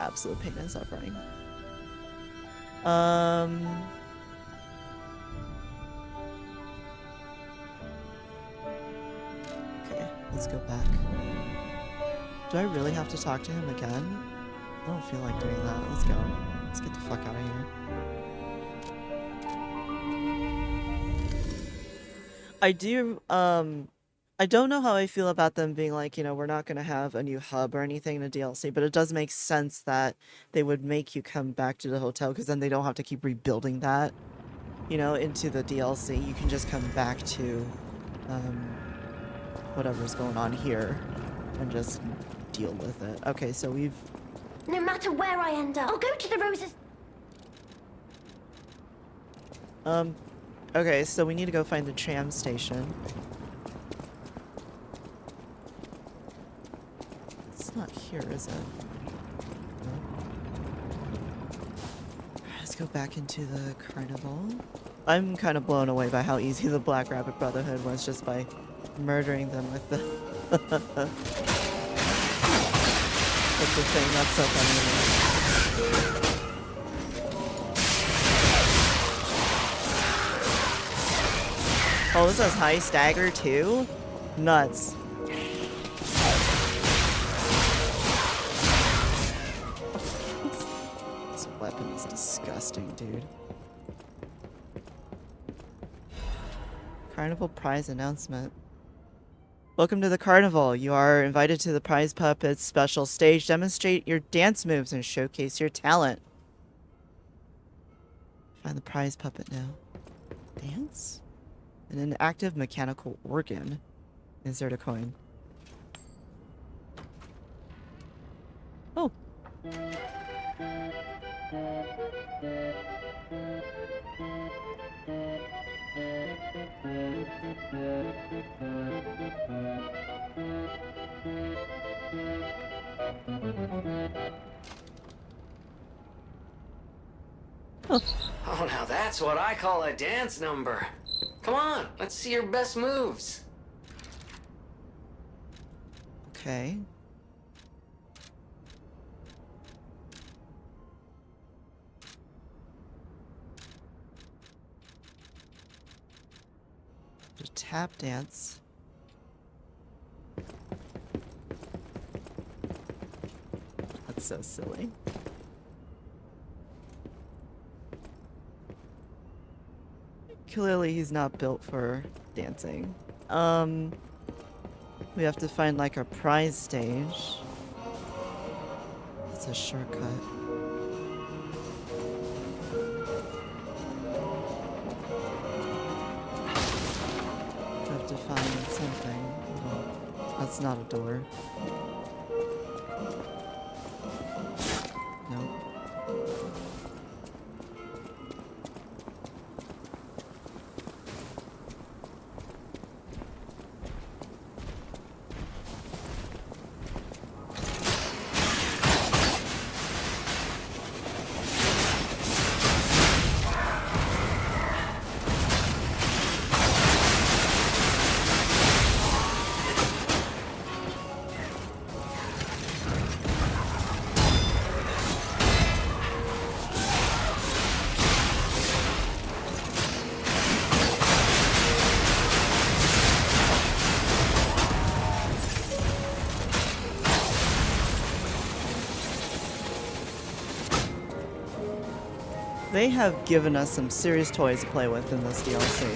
Absolute pain and suffering. Okay, let's go back. Do I really have to talk to him again? I don't feel like doing that. Let's go. Let's get the fuck out of here. I don't know how I feel about them being like, you know, we're not going to have a new hub or anything in the DLC, but it does make sense that they would make you come back to the hotel because then they don't have to keep rebuilding that, you know, into the DLC. You can just come back to whatever's going on here and just deal with it. Okay, so we've... No matter where I end up, I'll go to the roses. Okay, so we need to go find the tram station. It's not here, is it? No. Let's go back into the carnival. I'm kind of blown away by how easy the Black Rabbit Brotherhood was just by murdering them with the... with the thing. That's so funny. Oh, this has high stagger too? Nuts. This weapon is disgusting, dude. Carnival prize announcement. Welcome to the carnival. You are invited to the Prize Puppets special stage. Demonstrate your dance moves and showcase your talent. Find the prize puppet now. Dance? And an active mechanical organ. Insert a coin. Oh. Oh, now that's what I call a dance number. Come on, let's see your best moves. Okay. The tap dance. That's so silly. Clearly he's not built for dancing. We have to find like a prize stage. It's a shortcut. We have to find something. Oh, that's not a door. Nope. They have given us some serious toys to play with in this DLC.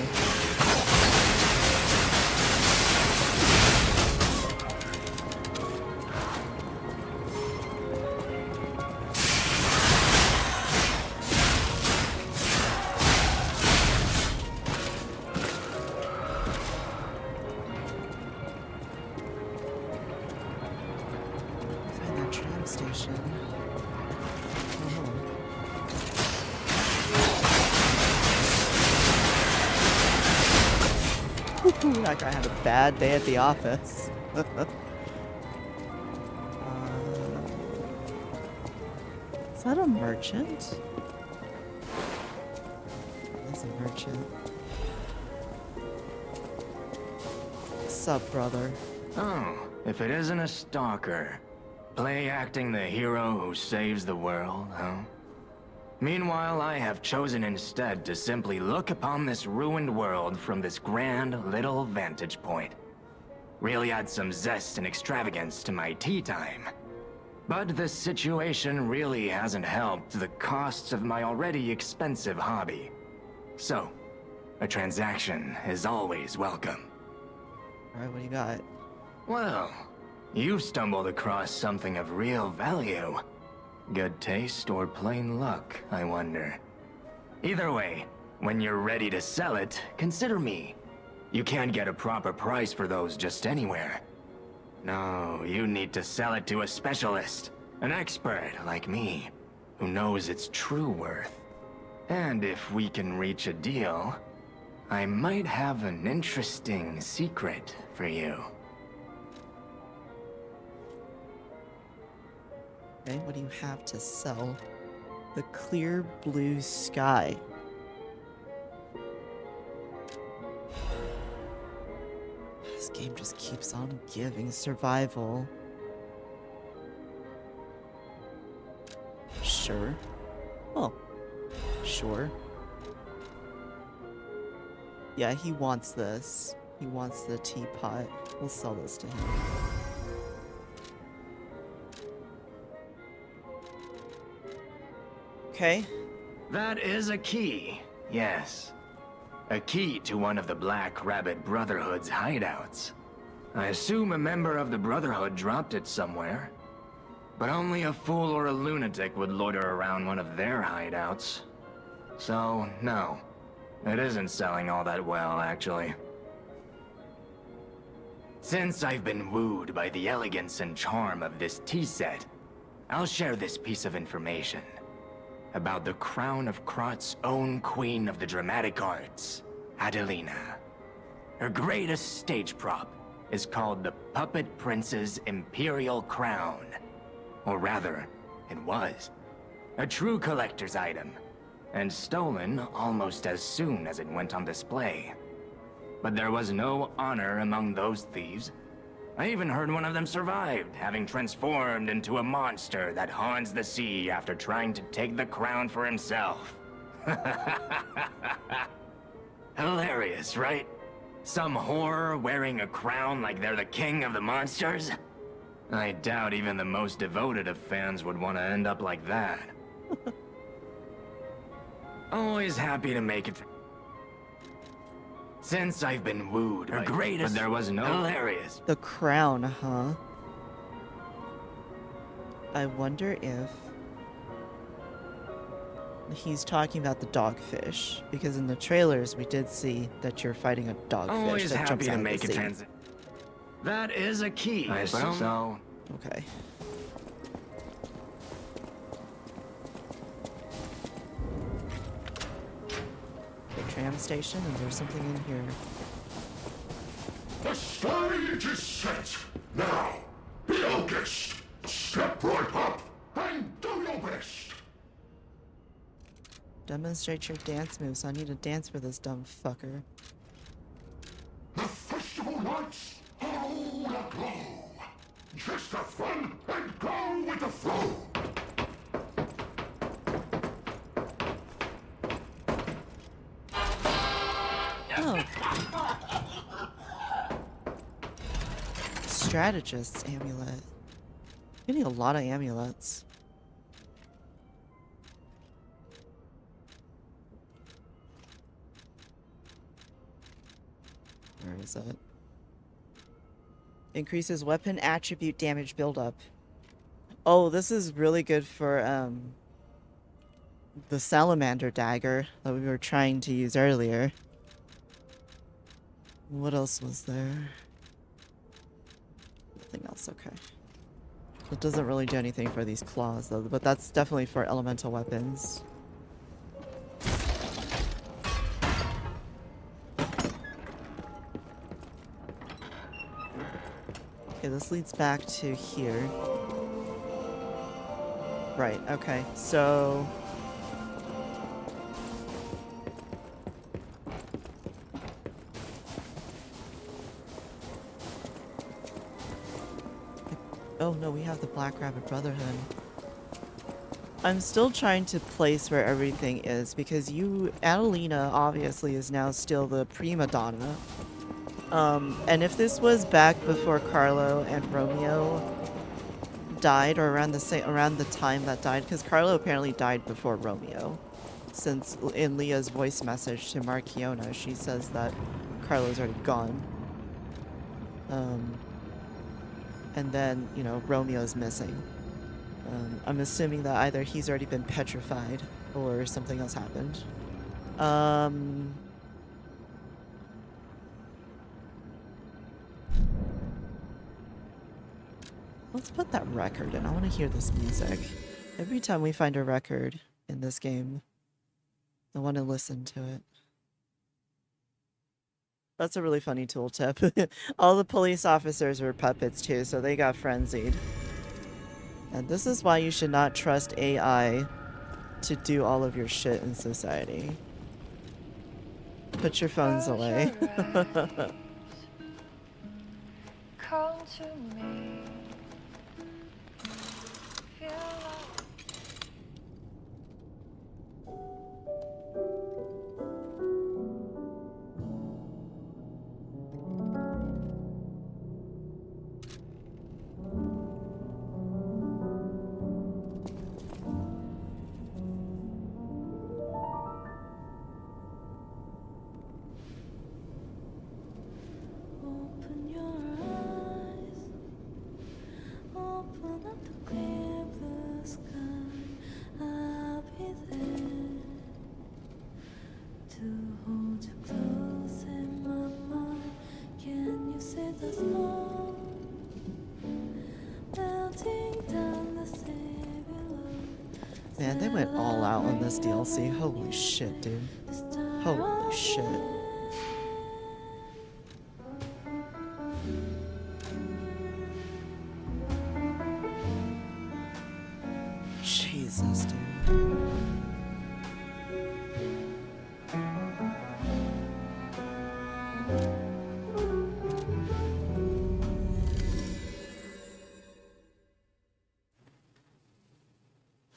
Find that tram station. That guy had a bad day at the office. Is that a merchant? That's a merchant. Sup, brother? Oh, if it isn't a stalker. Play acting the hero who saves the world, huh? Meanwhile, I have chosen instead to simply look upon this ruined world from this grand little vantage point. Really add some zest and extravagance to my tea time. But this situation really hasn't helped the costs of my already expensive hobby. So, a transaction is always welcome. Alright, what do you got? Well, you've stumbled across something of real value. Good taste or plain luck, I wonder. Either way, when you're ready to sell it, consider me. You can't get a proper price for those just anywhere. No, you need to sell it to a specialist, an expert like me, who knows its true worth. And if we can reach a deal, I might have an interesting secret for you. Okay, what do you have to sell? The clear blue sky. This game just keeps on giving survival. Sure. Oh. Sure. Yeah, he wants this. He wants the teapot. We'll sell this to him. Okay. That is a key, yes. A key to one of the Black Rabbit Brotherhood's hideouts. I assume a member of the Brotherhood dropped it somewhere. But only a fool or a lunatic would loiter around one of their hideouts. So, no. It isn't selling all that well, actually. Since I've been wooed by the elegance and charm of this tea set, I'll share this piece of information. About the crown of Krat's own queen of the dramatic arts, Adelina. Her greatest stage prop is called the Puppet Prince's Imperial Crown. Or rather, it was. A true collector's item, and stolen almost as soon as it went on display. But there was no honor among those thieves. I even heard one of them survived, having transformed into a monster that haunts the sea after trying to take the crown for himself. Hilarious, right? Some horror wearing a crown like they're the king of the monsters? I doubt even the most devoted of fans would want to end up like that. Always happy to make it. Since I've been wooed by greatest, but there was no hilarious. The crown, huh? I wonder if he's talking about the dogfish, because in the trailers we did see that you're fighting a dogfish Always that jumps happy out to of make the a sea. transit. That is a key. I assume so. Okay. The tram station, and there's something in here. The stage is set. Now, be our guest. Step right up and do your best. Demonstrate your dance moves. I need to dance for this dumb fucker. The festival lights are all aglow. Just have fun and go with the flow. Oh. Strategist's amulet. Getting a lot of amulets. Where is it? Increases weapon attribute damage buildup. Oh, this is really good for the salamander dagger that we were trying to use earlier. What else was there? Nothing else, okay. It doesn't really do anything for these claws though, but that's definitely for elemental weapons. Okay, this leads back to here. Right, okay, so... Oh no, we have the Black Rabbit Brotherhood. I'm still trying to place where everything is because Adelina obviously is now still the prima donna. And if this was back before Carlo and Romeo died, or around the time that died, because Carlo apparently died before Romeo, since in Leah's voice message to Markiona, she says that Carlo's already gone. And then, you know, Romeo's missing. I'm assuming that either he's already been petrified or something else happened. Let's put that record in. I want to hear this music. Every time we find a record in this game, I want to listen to it. That's a really funny tooltip. All the police officers were puppets too, so they got frenzied. And this is why you should not trust AI to do all of your shit in society. Put your phones away. Come to me. Feel Man, they went all out on this DLC. Holy shit, dude. Holy shit. Jesus, dude.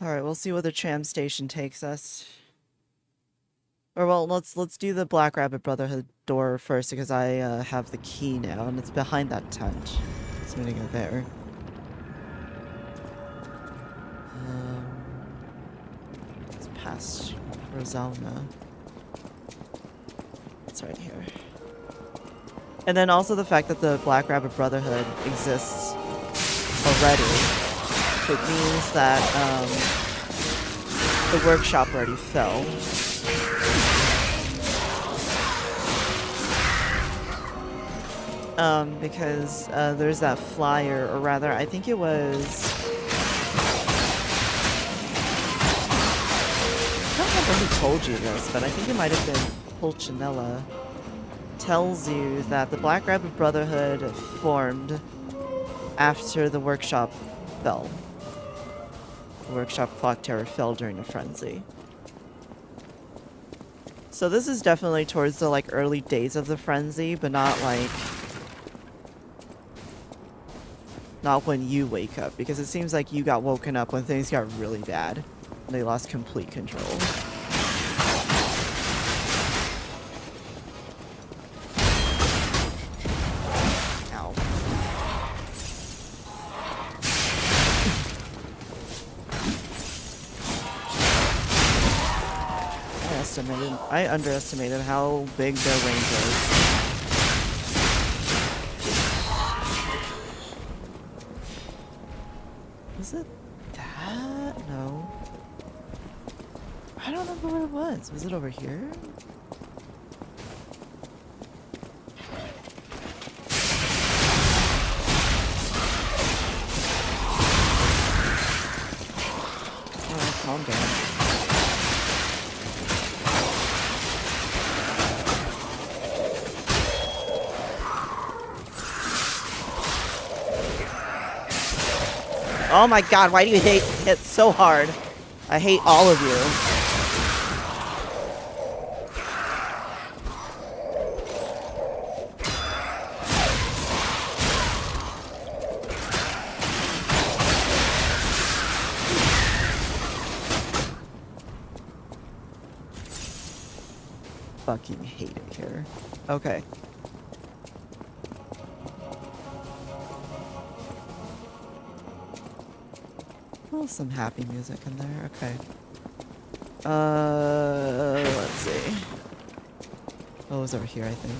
Alright, we'll see where the tram station takes us. Or well, let's do the Black Rabbit Brotherhood door first because I have the key now and it's behind that tent. So I'm gonna go there. It's past Rosalna. It's right here. And then also the fact that the Black Rabbit Brotherhood exists already. It means that the workshop already fell. Because there's that flyer, or rather, I think it was... I don't remember who told you this, but I think it might have been Pulcinella. Tells you that the Black Rabbit Brotherhood formed after the workshop fell. The workshop clock tower fell during a frenzy. So this is definitely towards the like early days of the frenzy, but not like... not when you wake up, because it seems like you got woken up when things got really bad. And they lost complete control. Ow. I underestimated how big their range is. Was it that? No. I don't remember where it was. Was it over here? Alright, calm down. Oh my god, why do you hit so hard? I hate all of you. Fucking hate it here. Okay. Oh, some happy music in there. Okay. Let's see. Oh, it was over here, I think.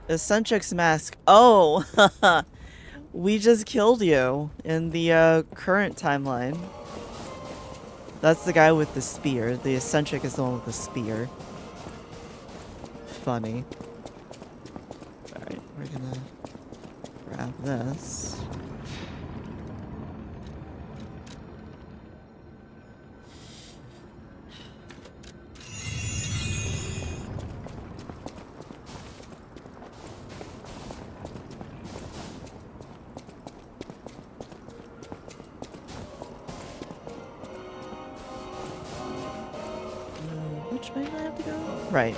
Eccentric's mask. Oh, we just killed you in the current timeline. That's the guy with the spear. The eccentric is the one with the spear. Funny. Alright, we're gonna grab this. Which way do I have to go? Right.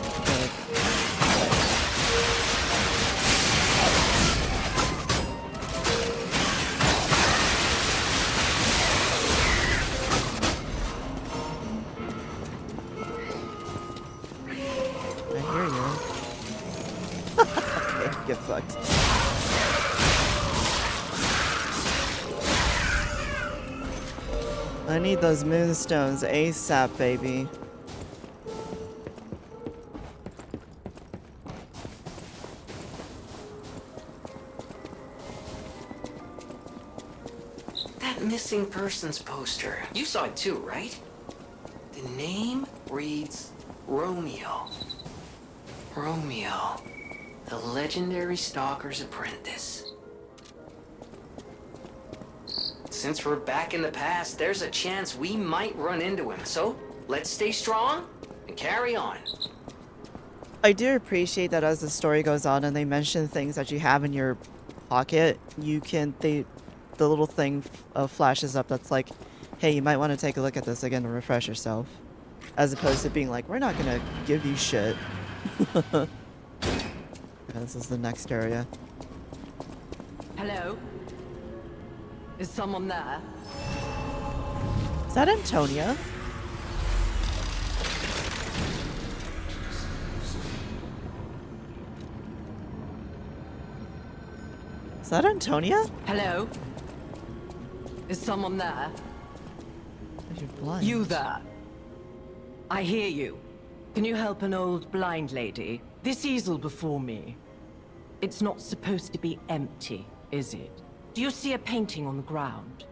I hear you. Okay, get fucked. I need those moonstones ASAP, baby. Missing persons poster. You saw it too, right? The name reads Romeo. Romeo, the legendary stalker's apprentice. Since we're back in the past, there's a chance we might run into him. So let's stay strong and carry on. I do appreciate that as the story goes on and they mention things that you have in your pocket, you can, the little thing flashes up that's like, hey, you might want to take a look at this again to refresh yourself. As opposed to being like, we're not gonna give you shit. This is the next area. Hello? Is someone there? Is that Antonia? Is that Antonia? Hello? Is someone there? You're blind. You there? I hear you. Can you help an old blind lady? This easel before me. It's not supposed to be empty, is it? Do you see a painting on the ground?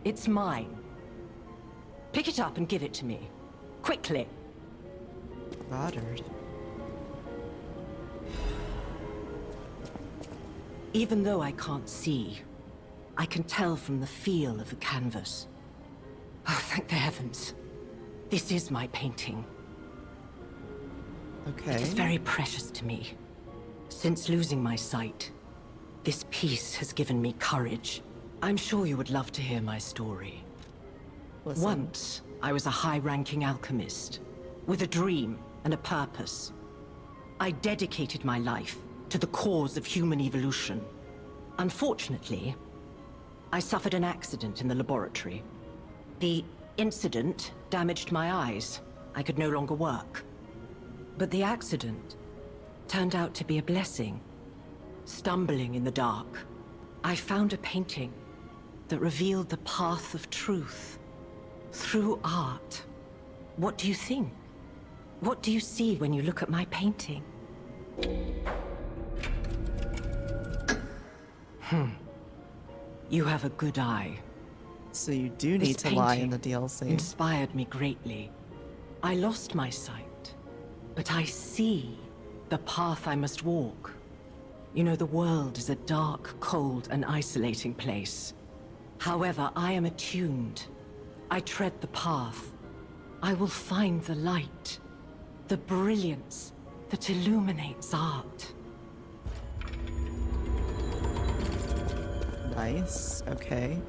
It's mine. Pick it up and give it to me. Quickly. Goddard. Even though I can't see, I can tell from the feel of the canvas. Oh, thank the heavens. This is my painting. Okay. It is very precious to me. Since losing my sight, this piece has given me courage. I'm sure you would love to hear my story. Listen. Once, I was a high-ranking alchemist, with a dream and a purpose. I dedicated my life to the cause of human evolution. Unfortunately, I suffered an accident in the laboratory. The incident damaged my eyes. I could no longer work. But the accident turned out to be a blessing. Stumbling in the dark, I found a painting that revealed the path of truth through art. What do you think? What do you see when you look at my painting? You have a good eye. So you do need to lie in the DLC. Inspired me greatly. I lost my sight, but I see the path I must walk. You know, the world is a dark, cold, and isolating place. However, I am attuned. I tread the path. I will find the light, the brilliance that illuminates art. Nice. Okay.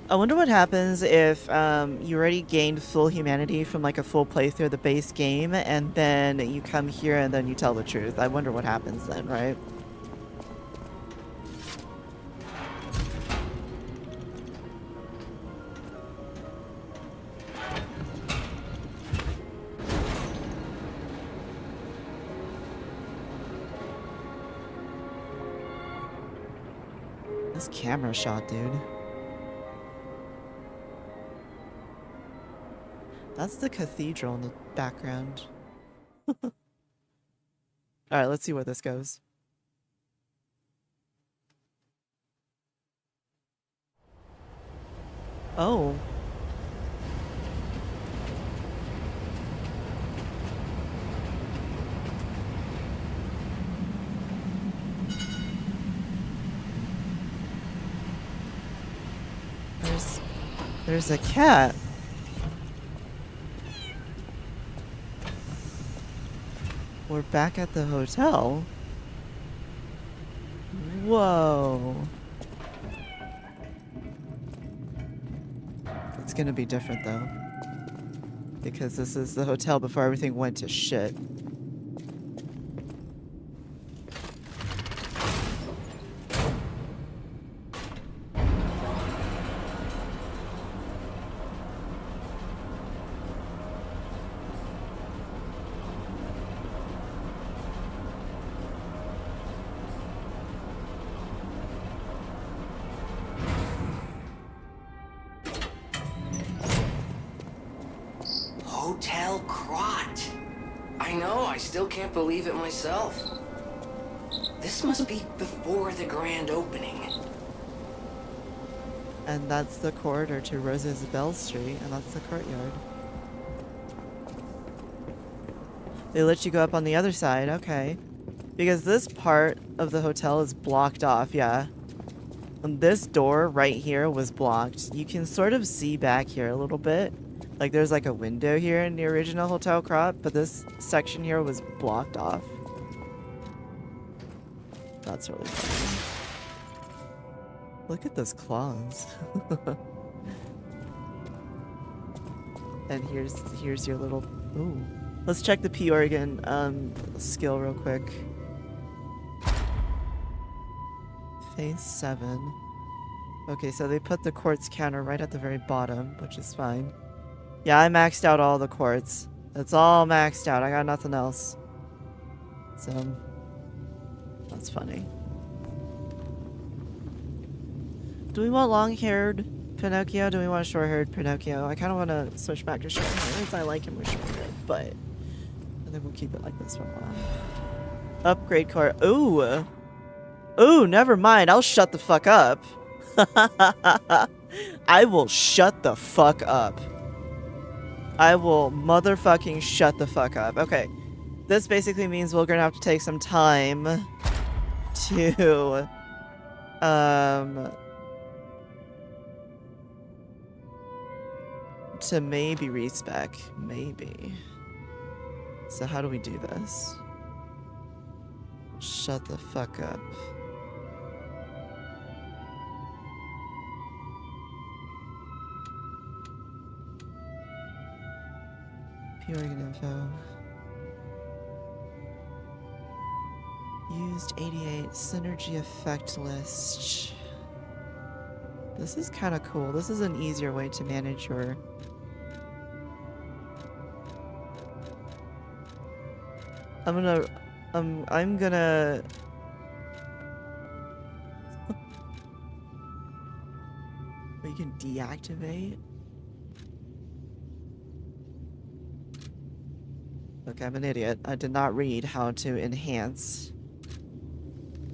I wonder what happens if you already gained full humanity from like a full playthrough of the base game, and then you come here and then you tell the truth. I wonder what happens then, right? This camera shot, dude. That's the cathedral in the background. Alright, let's see where this goes. Oh. There's a cat. We're back at the hotel. Whoa. It's gonna be different though. Because this is the hotel before everything went to shit. Hotel Krat. I know, I still can't believe it myself. This must be before the grand opening. And that's the corridor to Rosa's Bell Street, and that's the courtyard. They let you go up on the other side, okay. Because this part of the hotel is blocked off, yeah. And this door right here was blocked. You can sort of see back here a little bit. Like there's like a window here in the original Hotel Krat, but this section here was blocked off. That's really funny. Look at those claws. And here's your little... Ooh. Let's check the P organ skill real quick. Phase 7. Okay, so they put the quartz counter right at the very bottom, which is fine. Yeah, I maxed out all the quartz. It's all maxed out. I got nothing else. So, that's funny. Do we want long-haired Pinocchio? Do we want short-haired Pinocchio? I kind of want to switch back to short-haired since I like him with short-haired, but I think we'll keep it like this for a while. Upgrade core. Ooh. Ooh, never mind. I'll shut the fuck up. I will shut the fuck up. I will motherfucking shut the fuck up. Okay. This basically means we're gonna have to take some time to maybe respec. Maybe. So how do we do this? Shut the fuck up. P-Organ info. Used 88 synergy effect list. This is kind of cool. This is an easier way to manage your... I'm gonna... We can deactivate? Okay, I'm an idiot. I did not read how to enhance.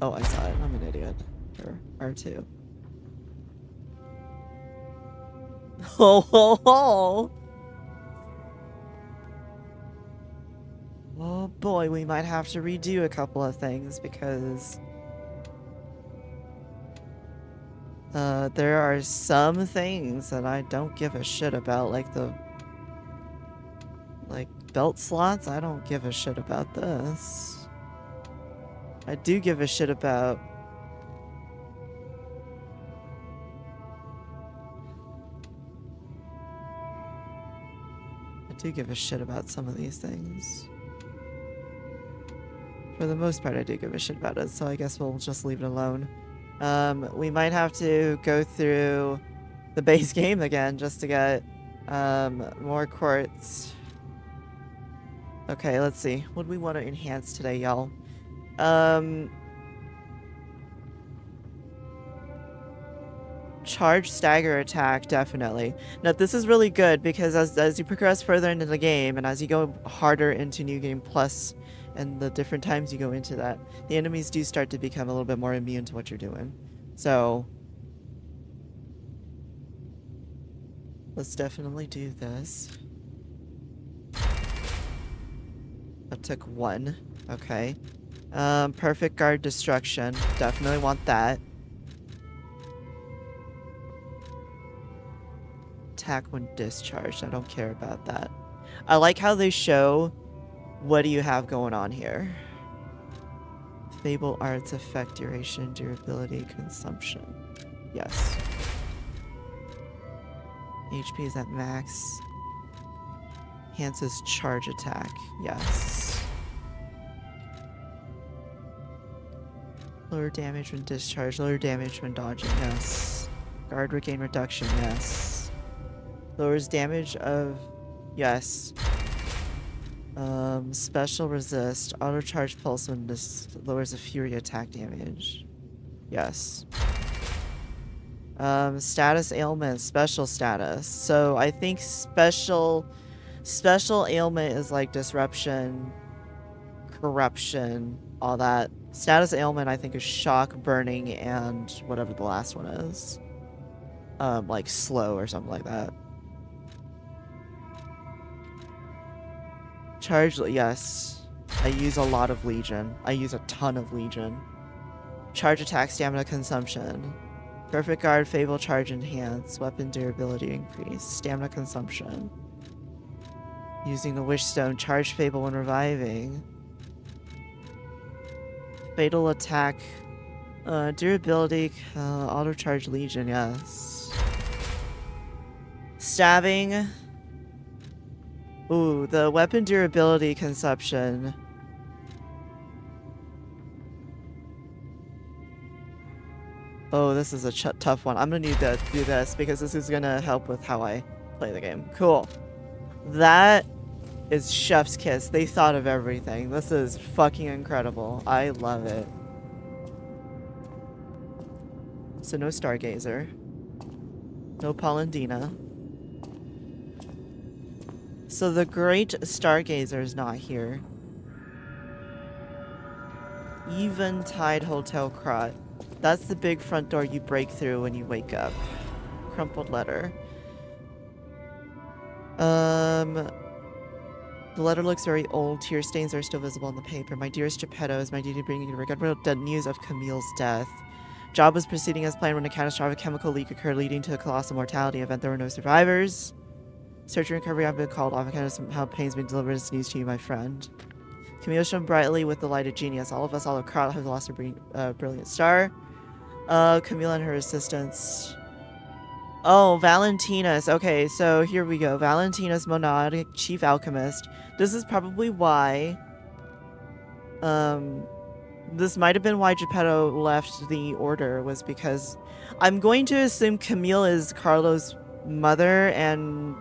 Oh, I saw it. I'm an idiot. Here, R2. Ho ho ho! Oh boy, we might have to redo a couple of things because there are some things that I don't give a shit about, like the belt slots. I don't give a shit about this. I do give a shit about some of these things. For the most part, I do give a shit about it, so I guess we'll just leave it alone. We might have to go through the base game again just to get more quartz. Okay, let's see. What do we want to enhance today, y'all? Charge stagger attack, definitely. Now, this is really good because as you progress further into the game and as you go harder into New Game Plus and the different times you go into that, the enemies do start to become a little bit more immune to what you're doing. So, let's definitely do this. That took one. Okay. Perfect guard destruction. Definitely want that. Attack when discharged. I don't care about that. I like how they show what do you have going on here. Fable arts effect duration, durability, consumption. Yes. HP is at max. Enhances charge attack. Yes. Lower damage when discharged. Lower damage when dodging. Yes. Guard regain reduction. Yes. Lowers damage of... Yes. Special resist. Auto charge pulse when this lowers a fury attack damage. Yes. Status ailment. Special status. So I think special ailment is like disruption, corruption, all that. Status ailment I think is shock, burning, and whatever the last one is. Like slow or something like that. Charge, yes. I use a lot of Legion. I use a ton of Legion. Charge attack, stamina consumption. Perfect guard, fable charge enhance. Weapon durability increase. Stamina consumption. Using the wish stone, charge fable when reviving. Fatal attack. Durability, auto charge Legion, yes. Stabbing. Ooh, the weapon durability consumption. Oh, this is a tough one. I'm gonna need to do this because this is gonna help with how I play the game. Cool. That is chef's kiss. They thought of everything. This is fucking incredible. I love it. So no Stargazer. No Polendina. So the Great Stargazer is not here. Eventide Hotel Krat. That's the big front door you break through when you wake up. Crumpled letter. The letter looks very old. Tear stains are still visible on the paper. My dearest Geppetto, is my duty to bring you regretful news of Camille's death. Job was proceeding as planned when a catastrophic chemical leak occurred, leading to a colossal mortality event. There were no survivors. Search and recovery have been called off. Kind of somehow pains being delivered as news to you, my friend. Camille shone brightly with the light of genius. All of us, all of Krat, have lost a brilliant star. Camille and her assistants. Oh, Valentinus. Okay, so here we go. Valentinus Monad, chief alchemist. This is probably why... this might have been why Geppetto left the order, was because... I'm going to assume Camille is Carlo's mother, and...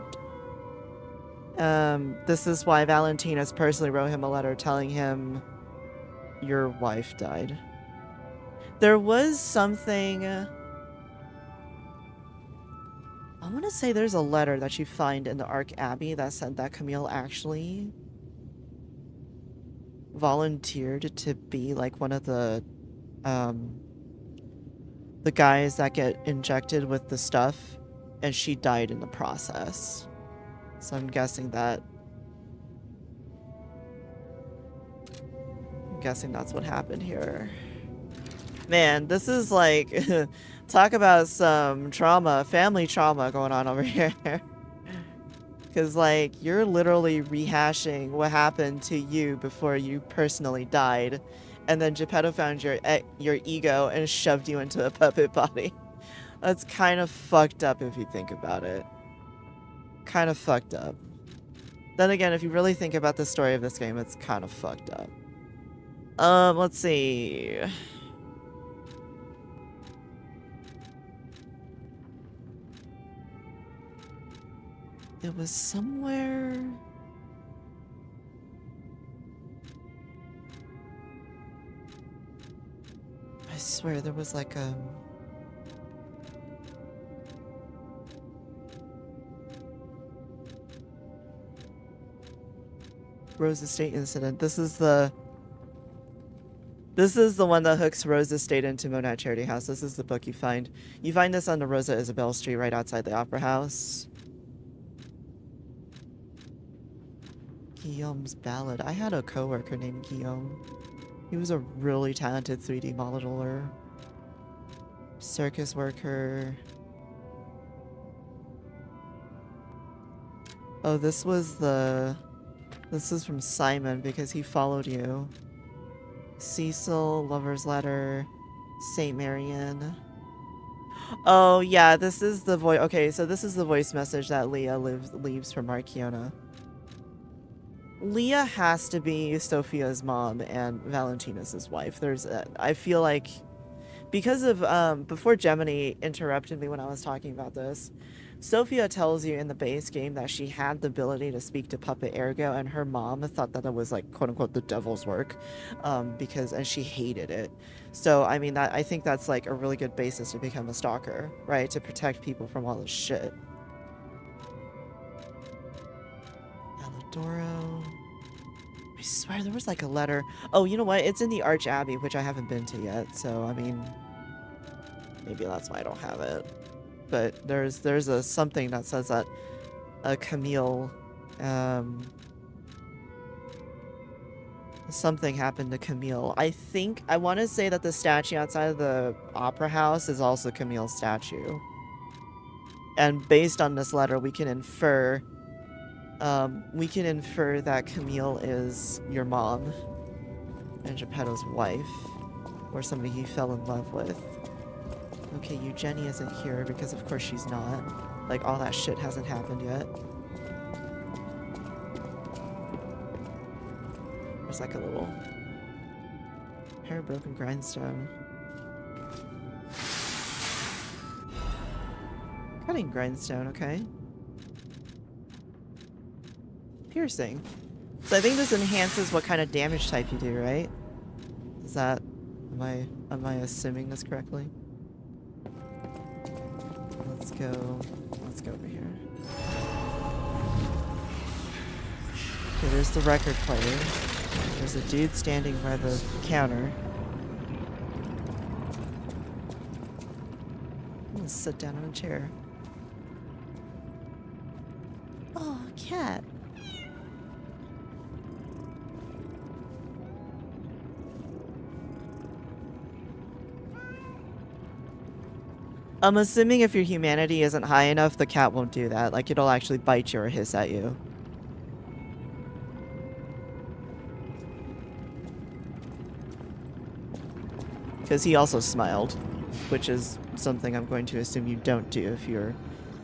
this is why Valentinus personally wrote him a letter telling him your wife died. There was something... I want to say there's a letter that you find in the Ark Abbey that said that Camille actually volunteered to be like one of the guys that get injected with the stuff, and she died in the process. So I'm guessing that's what happened here. Man, this is like talk about some trauma, family trauma going on over here. Because, like, you're literally rehashing what happened to you before you personally died. And then Geppetto found your ego and shoved you into a puppet body. That's kind of fucked up if you think about it. Kind of fucked up. Then again, if you really think about the story of this game, it's kind of fucked up. Let's see... It was somewhere... I swear there was like a... Rose Estate incident. This is the one that hooks Rose Estate into Monad Charity House. This is the book you find. You find this on the Rosa Isabel Street right outside the Opera House. Guillaume's Ballad. I had a coworker named Guillaume. He was a really talented 3D modeler. Circus worker. Oh, this is from Simon because he followed you. Cecil, Lover's Letter, St. Marian. Oh, yeah, this is the voice. Okay, so this is the voice message that Leah leaves from Markiona. Leah has to be Sophia's mom and Valentinus's wife. I feel like, because of, before Gemini interrupted me when I was talking about this, Sophia tells you in the base game that she had the ability to speak to Puppet Ergo, and her mom thought that it was like, quote unquote, the devil's work, and she hated it. So, I mean, I think that's like a really good basis to become a stalker, right? To protect people from all this shit. Alidoro. I swear there was like a letter. Oh, you know what? It's in the Arch Abbey, which I haven't been to yet. So, I mean, maybe that's why I don't have it. But there's a something that says that Camille, something happened to Camille. I want to say that the statue outside of the Opera House is also Camille's statue. And based on this letter, we can infer that Camille is your mom and Geppetto's wife, or somebody he fell in love with. Okay, Eugenie isn't here because of course she's not. Like, all that shit hasn't happened yet. There's like a little hair broken grindstone. Cutting grindstone, okay. Piercing. So I think this enhances what kind of damage type you do, right? Is that... Am I assuming this correctly? Let's go over here. Okay, there's the record player. There's a dude standing by the counter. I'm gonna sit down on a chair. Oh, cat. I'm assuming if your humanity isn't high enough, the cat won't do that. Like, it'll actually bite you or hiss at you. Because he also smiled, which is something I'm going to assume you don't do if you're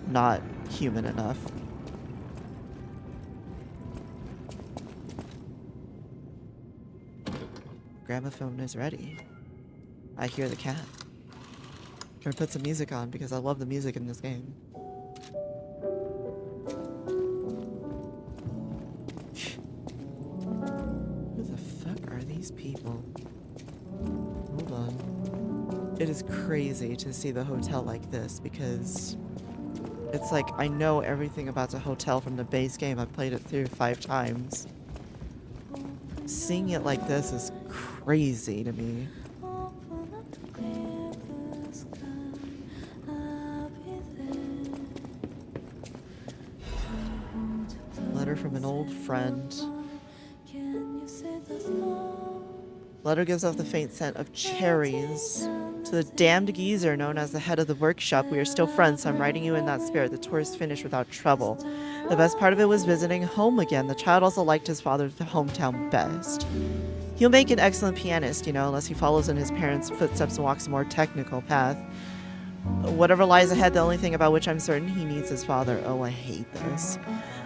not human enough. Gramophone is ready. I hear the cat. Or put some music on because I love the music in this game. Who the fuck are these people? Hold on. It is crazy to see the hotel like this because it's like I know everything about the hotel from the base game. I've played it through 5 times. Seeing it like this is crazy to me. Letter from an old friend. Letter gives off the faint scent of cherries. To the damned geezer known as the head of the workshop, we are still friends, so I'm writing you in that spirit. The tour is finished without trouble. The best part of it was visiting home again. The child also liked his father's hometown best. He'll make an excellent pianist, you know, unless he follows in his parents' footsteps and walks a more technical path. Whatever lies ahead, the only thing about which I'm certain, he needs his father. Oh, I hate this.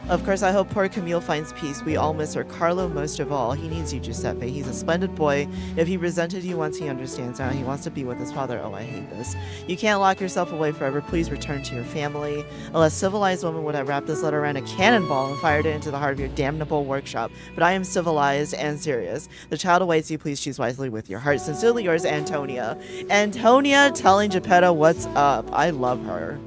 Of course, I hope poor Camille finds peace. We all miss her. Carlo most of all. He needs you, Giuseppe. He's a splendid boy. If he resented you once, he understands now. He wants to be with his father. Oh, I hate this. You can't lock yourself away forever. Please return to your family. A less civilized woman would have wrapped this letter around a cannonball and fired it into the heart of your damnable workshop. But I am civilized and serious. The child awaits you. Please choose wisely with your heart. Sincerely yours, Antonia. Antonia telling Geppetto what's up. I love her.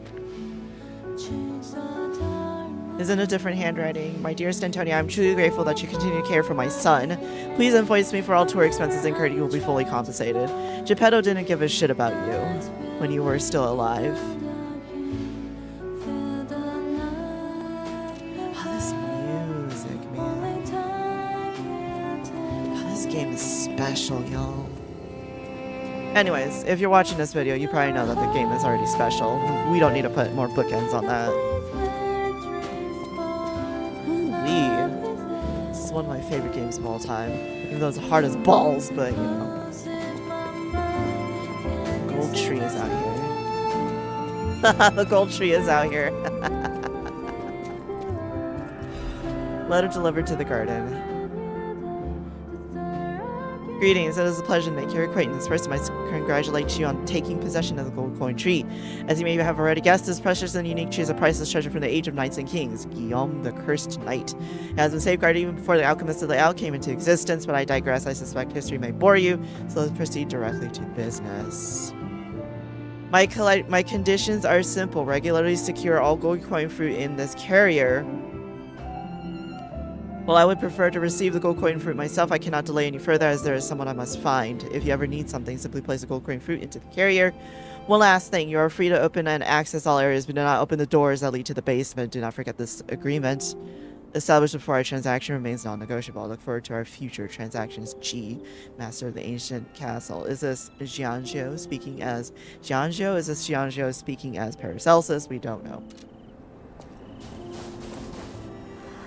Is in a different handwriting. My dearest Antonia, I'm truly grateful that you continue to care for my son. Please invoice me for all tour expenses incurred. You will be fully compensated. Geppetto didn't give a shit about you when you were still alive. Oh, this music, man. Oh, this game is special, y'all. Anyways, if you're watching this video, you probably know that the game is already special. We don't need to put more bookends on that. This is one of my favorite games of all time. Even though it's hard as balls, but you know. Gold tree is out here. The gold tree is out here. Letter delivered to the garden. Greetings, it is a pleasure to make your acquaintance. First, I must congratulate you on taking possession of the gold coin tree. As you may have already guessed, this precious and unique tree is a priceless treasure from the age of knights and kings. Guillaume the Cursed Knight. It has been safeguarded even before the alchemists of the Owl came into existence, but I digress. I suspect history may bore you, so let's proceed directly to business. My conditions are simple. Regularly secure all gold coin fruit in this carrier. While I would prefer to receive the gold coin fruit myself, I cannot delay any further as there is someone I must find. If you ever need something, simply place a gold coin fruit into the carrier. One last thing, you are free to open and access all areas, but do not open the doors that lead to the basement. Do not forget this agreement. Established before our transaction remains non-negotiable. I look forward to our future transactions. G, Master of the Ancient Castle. Is this Giangio speaking as Giangio? Is this Giangio speaking as Paracelsus? We don't know.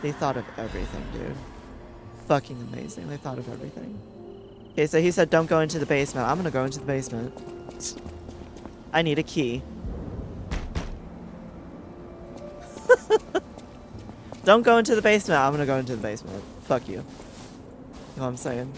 They thought of everything, dude. Fucking amazing. They thought of everything. Okay, so he said don't go into the basement. I'm gonna go into the basement. I need a key. Don't go into the basement. I'm gonna go into the basement. Fuck you. You know what I'm saying?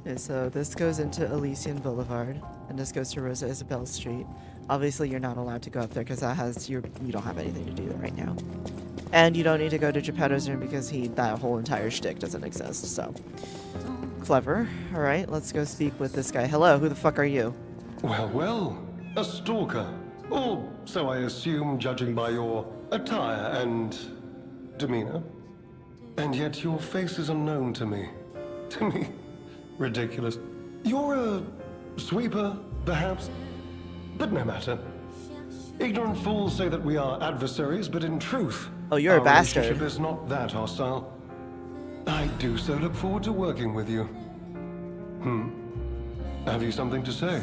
Okay, so this goes into Elysian Boulevard, and this goes to Rosa Isabel Street. Obviously, you're not allowed to go up there because that has you don't have anything to do there right now. And you don't need to go to Geppetto's room because that whole entire shtick doesn't exist, so. Clever. Alright, let's go speak with this guy. Hello, who the fuck are you? Well, well, a stalker. Or so I assume, judging by your attire and demeanor. And yet your face is unknown to me. To me. Ridiculous. You're a sweeper, perhaps? But no matter. Ignorant fools say that we are adversaries, but in truth, oh, you're a bastard. Our relationship is not that hostile. I do so look forward to working with you. Have you something to say?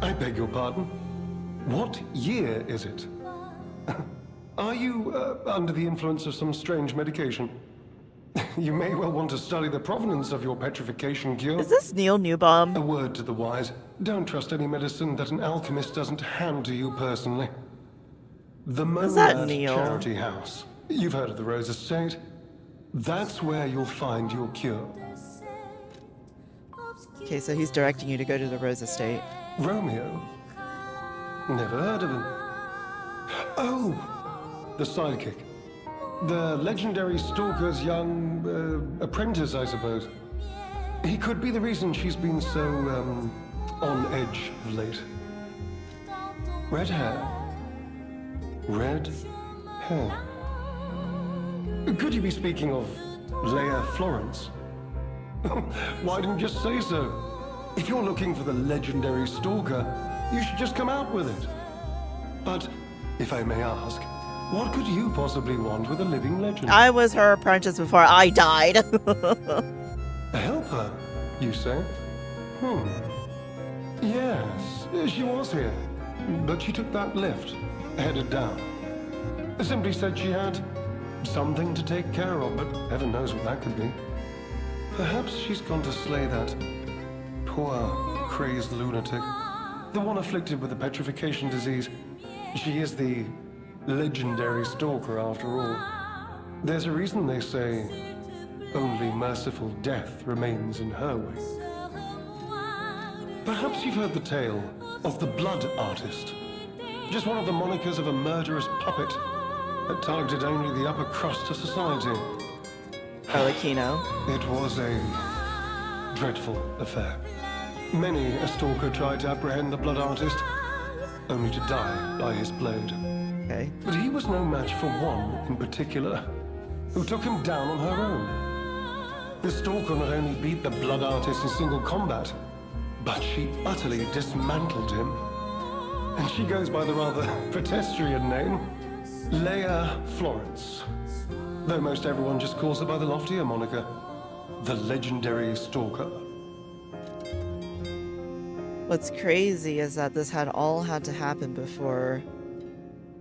I beg your pardon? What year is it? Are you under the influence of some strange medication? You may well want to study the provenance of your petrification cure. Is this Neil Newbaum? A word to the wise. Don't trust any medicine that an alchemist doesn't hand to you personally. The Monad Charity House. You've heard of the Rose Estate? That's where you'll find your cure. Okay, so he's directing you to go to the Rose Estate. Romeo? Never heard of him. Oh! The sidekick. The legendary stalker's young apprentice, I suppose. He could be the reason she's been so, on edge of late. Red hair. Red hair. Could you be speaking of Leia Florence? Why didn't you just say so? If you're looking for the legendary stalker, you should just come out with it. But, if I may ask, what could you possibly want with a living legend? I was her apprentice before I died. Help her, you say? Yes, she was here. But she took that lift, headed down. Simply said she had something to take care of, but heaven knows what that could be. Perhaps she's gone to slay that poor, crazed lunatic. The one afflicted with the petrification disease. She is the legendary stalker after all. There's a reason they say only merciful death remains in her way. Perhaps you've heard the tale of the Blood Artist. Just one of the monikers of a murderous puppet that targeted only the upper crust of society. Markiona. It was a dreadful affair. Many a stalker tried to apprehend the Blood Artist, only to die by his blade. Okay. But he was no match for one in particular, who took him down on her own. The stalker not only beat the Blood Artist in single combat, but she utterly dismantled him. And she goes by the rather pedestrian name, Leia Florence. Though most everyone just calls her by the loftier moniker, the legendary stalker. What's crazy is that this all had to happen before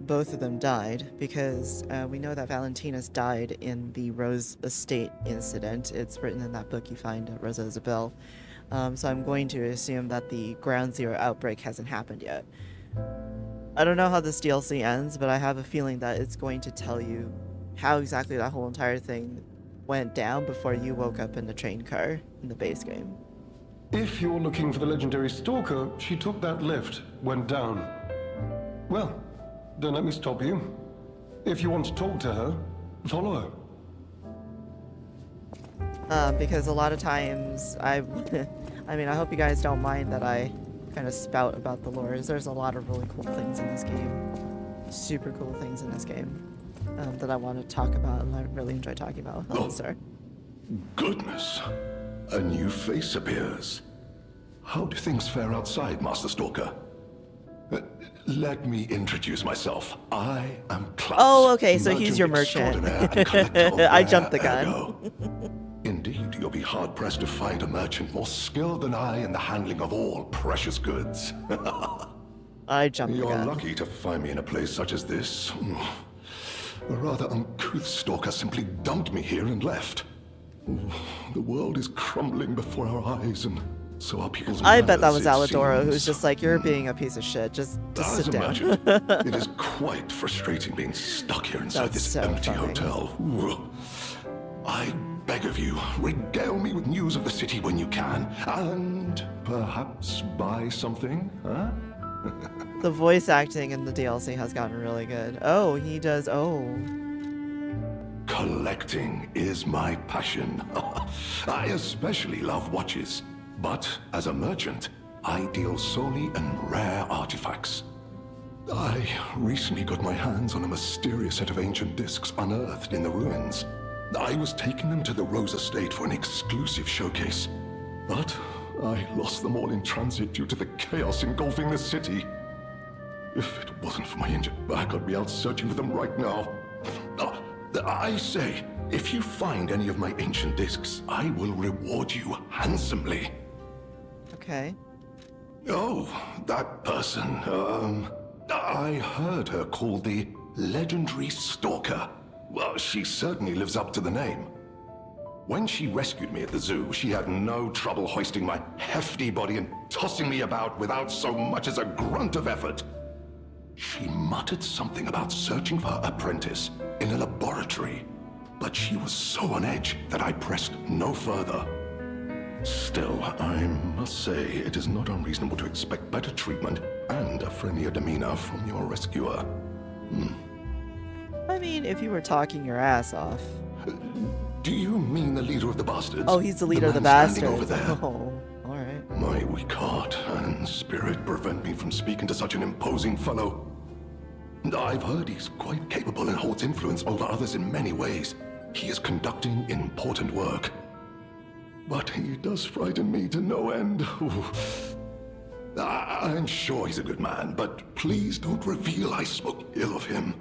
both of them died, because we know that Valentina's died in the Rose Estate incident. It's written in that book you find at Rosa Isabel. So I'm going to assume that the Ground Zero outbreak hasn't happened yet. I don't know how this DLC ends, but I have a feeling that it's going to tell you how exactly that whole entire thing went down before you woke up in the train car in the base game. If you're looking for the legendary stalker, she took that lift, went down. Well, don't let me stop you. If you want to talk to her, follow her. Because a lot of times I mean, I hope you guys don't mind that I kind of spout about the lore. There's a lot of really cool things in this game. Super cool things in this game that I want to talk about and I really enjoy talking about. Hello, sir. Goodness. A new face appears. How do things fare outside, Master Stalker? Let me introduce myself. I am Klaus. Oh, okay, so he's your merchant. I jumped the gun. Indeed, you'll be hard-pressed to find a merchant more skilled than I in the handling of all precious goods. I jumped the gun. You're lucky to find me in a place such as this. A rather uncouth stalker simply dumped me here and left. The world is crumbling before our eyes, and so are people's I bet that was manners, Zelator, who's just like, you're being a piece of shit. Just sit down. It is quite frustrating being stuck here inside this empty hotel. I beg of you, regale me with news of the city when you can, and perhaps buy something, huh? The voice acting in the DLC has gotten really good. Oh, he does. Oh. Collecting is my passion. I especially love watches, but as a merchant, I deal solely in rare artifacts. I recently got my hands on a mysterious set of ancient discs unearthed in the ruins. I was taking them to the Rose Estate for an exclusive showcase, but I lost them all in transit due to the chaos engulfing the city. If it wasn't for my injured back, I'd be out searching for them right now. I say, if you find any of my ancient discs, I will reward you handsomely. Okay. Oh, that person, I heard her called the legendary Stalker. Well, she certainly lives up to the name. When she rescued me at the zoo, she had no trouble hoisting my hefty body and tossing me about without so much as a grunt of effort. She muttered something about searching for her apprentice in a laboratory, but she was so on edge that I pressed no further. Still, I must say it is not unreasonable to expect better treatment and a friendlier demeanor from your rescuer. I mean, if you were talking your ass off. Do you mean the leader of the bastards? Oh, he's the leader of the man bastards. standing over there. Oh, all right. My weak heart and spirit prevent me from speaking to such an imposing fellow. And I've heard he's quite capable and holds influence over others in many ways. He is conducting important work. But he does frighten me to no end. I'm sure he's a good man, but please don't reveal I spoke ill of him.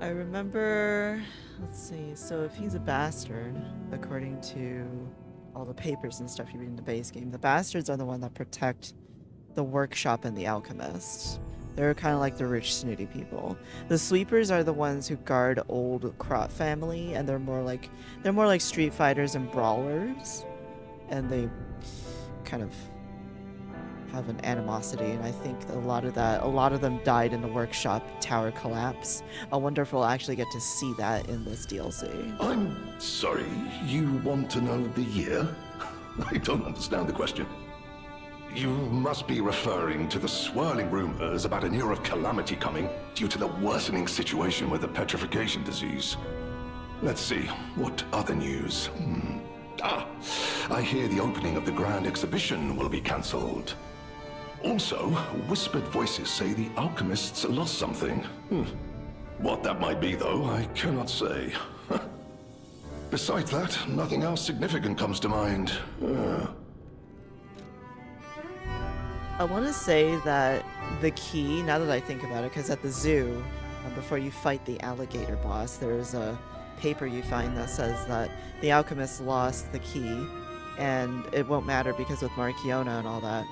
I remember, let's see, so if he's a bastard, according to all the papers and stuff you read in the base game, the bastards are the one that protect the workshop and the alchemist. They're kind of like the rich, snooty people. The sweepers are the ones who guard old Krat family, and they're more like street fighters and brawlers, and they kind of have an animosity. And I think a lot of them died in the workshop tower collapse. I wonder if we'll actually get to see that in this DLC. I'm sorry, you want to know the year? I don't understand the question. You must be referring to the swirling rumors about an era of calamity coming due to the worsening situation with the petrification disease. Let's see, what other news? I hear the opening of the grand exhibition will be cancelled. Also, whispered voices say the alchemists lost something. What that might be, though, I cannot say. Besides that, nothing else significant comes to mind. I want to say that the key, now that I think about it, because at the zoo, before you fight the alligator boss, there's a paper you find that says that the alchemist lost the key, and it won't matter because with Markiona and all that,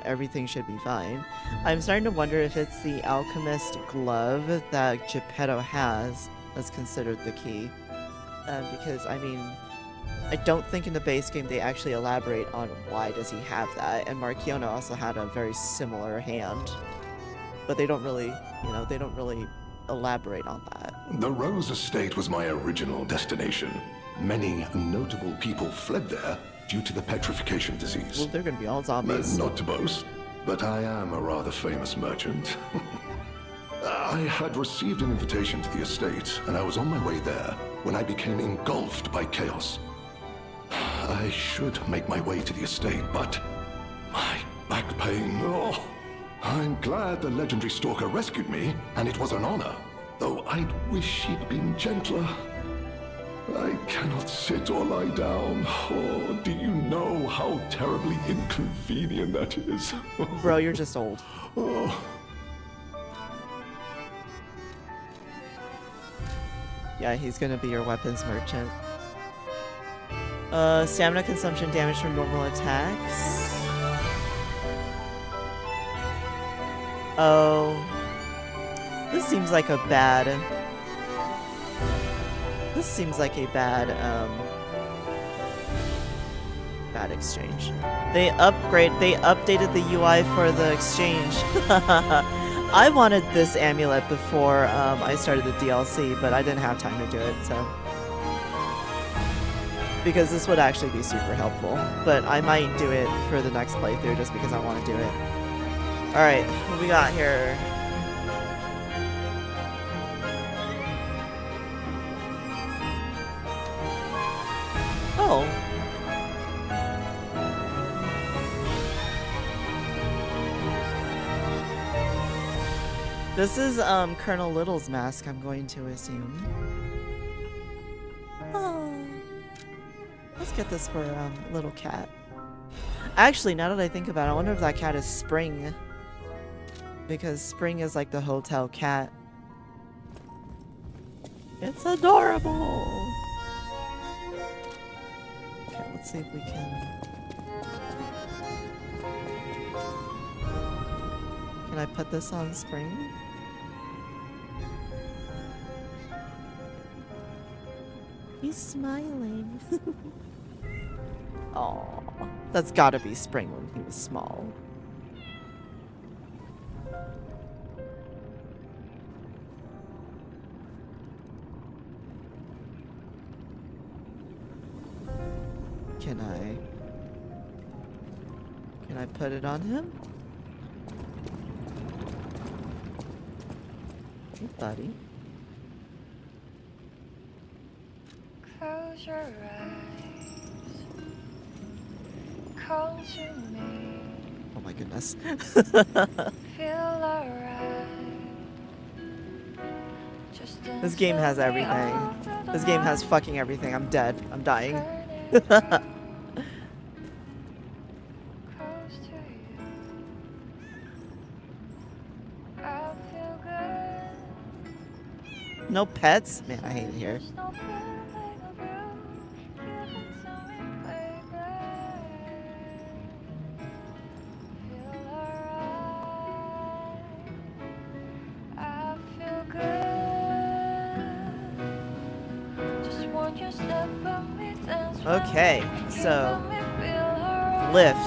everything should be fine. I'm starting to wonder if it's the alchemist glove that Geppetto has that's considered the key, because, I mean, I don't think in the base game they actually elaborate on why does he have that, and Markiona also had a very similar hand, but they don't really, elaborate on that. The Rose Estate was my original destination. Many notable people fled there due to the petrification disease. Well, they're gonna be all zombies. Not to boast, but I am a rather famous merchant. I had received an invitation to the estate, and I was on my way there when I became engulfed by chaos. I should make my way to the estate, but my back pain, I'm glad the legendary stalker rescued me, and it was an honor, though I'd wish he'd been gentler. I cannot sit or lie down. Oh, do you know how terribly inconvenient that is? Bro, you're just old. Yeah, he's gonna be your weapons merchant. Stamina consumption damage from normal attacks. Oh. This seems like a bad... This seems like a bad exchange. They updated the UI for the exchange. I wanted this amulet before I started the DLC, but I didn't have time to do it, so. Because this would actually be super helpful. But I might do it for the next playthrough just because I want to do it. Alright, what we got here? Oh. This is Colonel Little's mask, I'm going to assume. Oh. Let's get this for little cat. Actually, now that I think about it, I wonder if that cat is Spring. Because Spring is like the hotel cat. It's adorable! Okay, let's see if we can... Can I put this on Spring? He's smiling. Aww. That's gotta be Spring when he was small. Can I put it on him? Hey, buddy. Close your eyes. Come to me. Oh my goodness. Feel alright. This game has everything. This game has fucking everything. I'm dead. I'm dying. No pets? Man, I hate it here. Okay, so lift.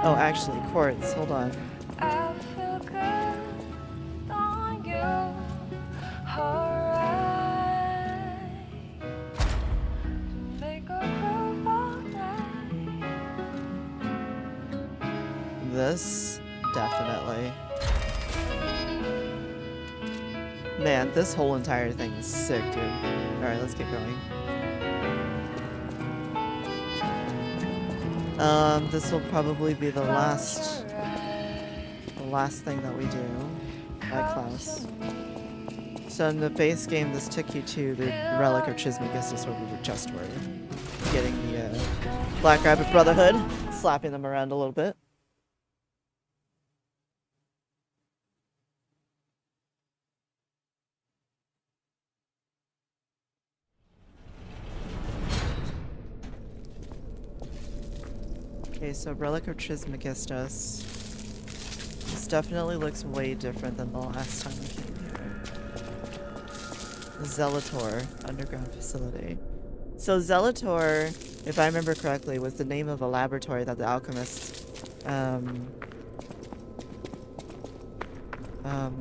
Oh, actually, quartz. Hold on. This definitely. Man, this whole entire thing is sick, dude. Alright, let's keep going. This will probably be the last thing that we do by class. So in the base game, this took you to the Relic of Trismegistus, where we just were getting the Black Rabbit Brotherhood, slapping them around a little bit. Okay, so Relic of Trismegistus. This definitely looks way different than the last time we came here. Zelator, underground facility. So Zelator, if I remember correctly, was the name of a laboratory that the alchemists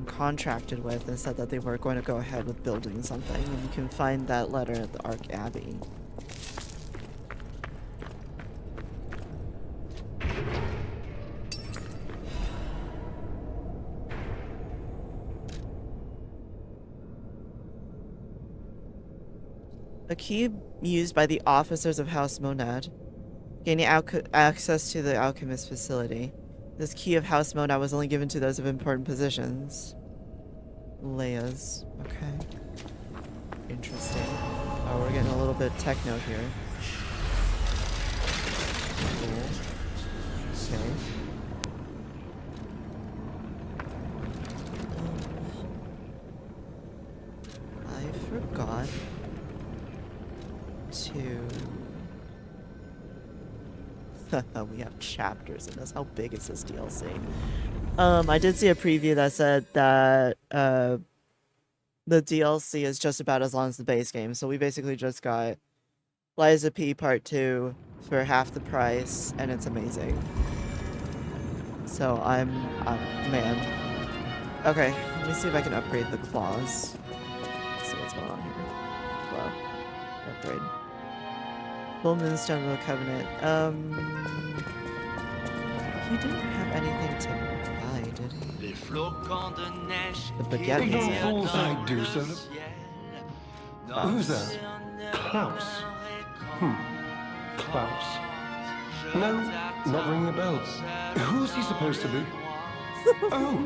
contracted with and said that they were going to go ahead with building something. And you can find that letter at the Ark Abbey. A key used by the officers of House Monad, gaining access to the alchemist facility. This key of House Monad was only given to those of important positions. Leia's. Okay. Interesting. Oh, we're getting a little bit techno here. Cool. Okay. I forgot to... we have chapters in this. How big is this DLC? I did see a preview that said that the DLC is just about as long as the base game. So we basically just got Liza P Part 2 for half the price, and it's amazing. So I'm man. Okay, let me see if I can upgrade the claws. Let's see what's going on here. Claw. Upgrade. Full Moonstone of the Covenant. He didn't have anything to buy, did he? The baguette was Ignorant it. fools I do, sir. Who's that? Klaus. Klaus. No, not ringing a bell. Who's he supposed to be? Oh,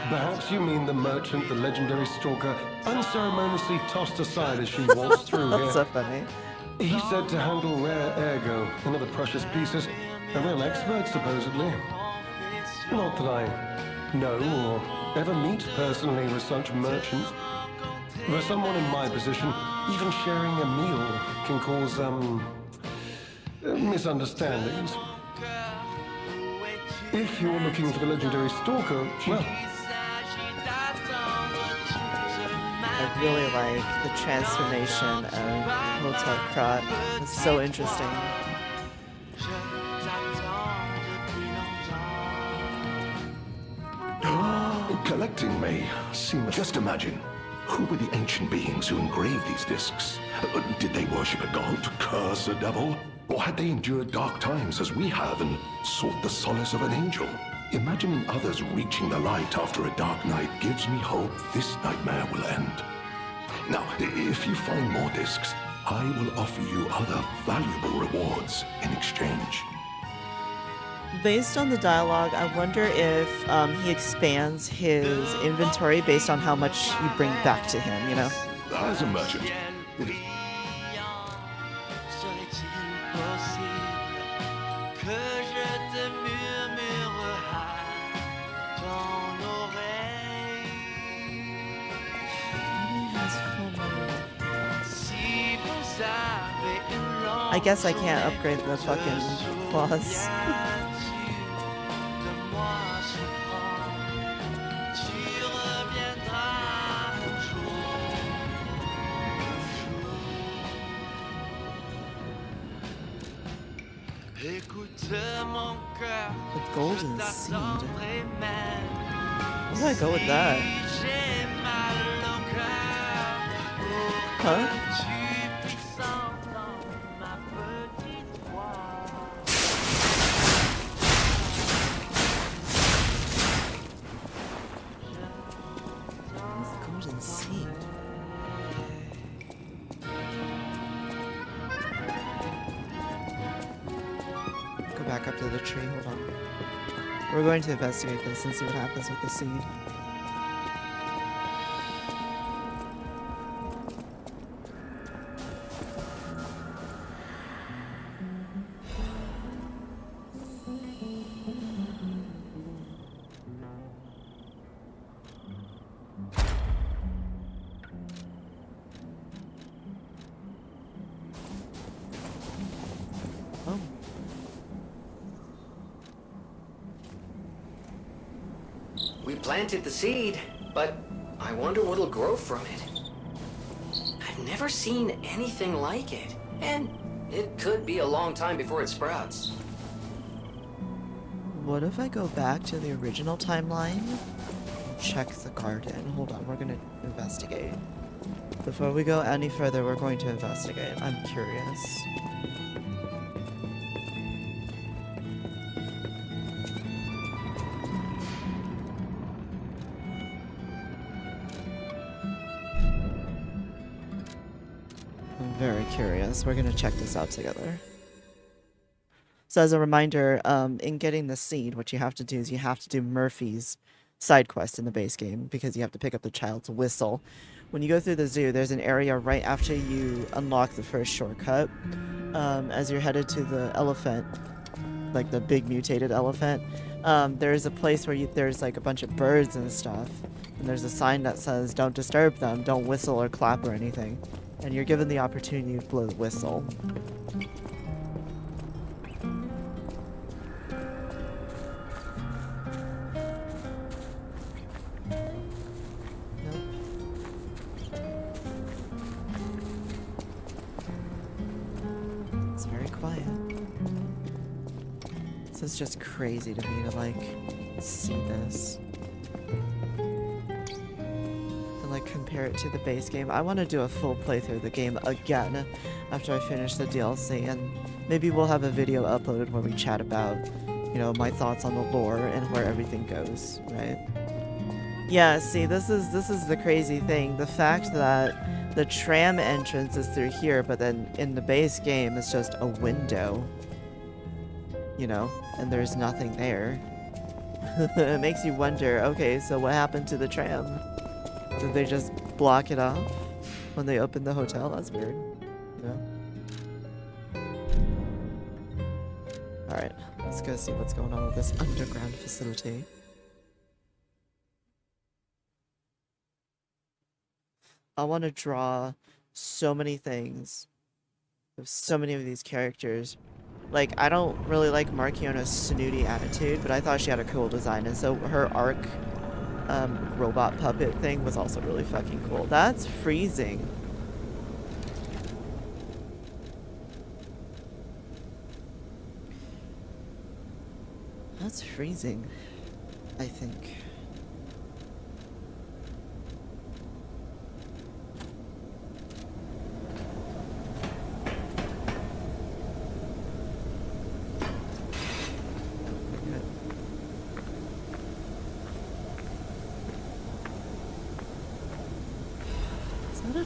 perhaps you mean the merchant the legendary stalker unceremoniously tossed aside as she waltzed through here. That's so funny. He's said to handle rare ergo and other precious pieces. A real expert, supposedly. Not that I know or ever meet personally with such merchants. For someone in my position, even sharing a meal can cause, misunderstandings. If you're looking for the legendary stalker, well... I really like the transformation of Hotel Krat. It's so interesting. Collecting may seem... Just imagine, who were the ancient beings who engraved these discs? Did they worship a god to curse a devil? Or had they endured dark times as we have and sought the solace of an angel? Imagining others reaching the light after a dark night gives me hope this nightmare will end. Now, if you find more discs, I will offer you other valuable rewards in exchange. Based on the dialogue, I wonder if he expands his inventory based on how much you bring back to him, you know? As a merchant, it is... I guess I can't upgrade the fucking claws. The golden seed. Where do I go with that? Huh? Golden seed. Go back up to the tree, hold on. We're going to investigate this and see what happens with the seed. We planted the seed, but I wonder what'll grow from it. I've never seen anything like it, and it could be a long time before it sprouts. What if I go back to the original timeline? Check the garden. Hold on, we're gonna investigate. Before we go any further, we're going to investigate. I'm curious. I'm very curious. We're gonna check this out together. So as a reminder, in getting the seed, what you have to do is you have to do Murphy's side quest in the base game because you have to pick up the child's whistle. When you go through the zoo, there's an area right after you unlock the first shortcut. As you're headed to the elephant, like the big mutated elephant, there's a place where there's like a bunch of birds and stuff. And there's a sign that says, don't disturb them, don't whistle or clap or anything. And you're given the opportunity to blow the whistle. It's very quiet. This is just crazy to me to like see this. compare it to the base game. I want to do a full playthrough of the game again after I finish the DLC, and maybe we'll have a video uploaded where we chat about, you know, my thoughts on the lore and where everything goes, right? Yeah, see, this is the crazy thing. The fact that the tram entrance is through here, but then in the base game it's just a window, you know, and there's nothing there. It makes you wonder, okay, so what happened to the tram? Did they just block it off when they opened the hotel? That's weird, you know? Alright, let's go see what's going on with this underground facility. I want to draw so many things of so many of these characters. Like, I don't really like Markiona's snooty attitude, but I thought she had a cool design, and so her arc robot puppet thing was also really fucking cool. That's freezing. That's freezing, I think.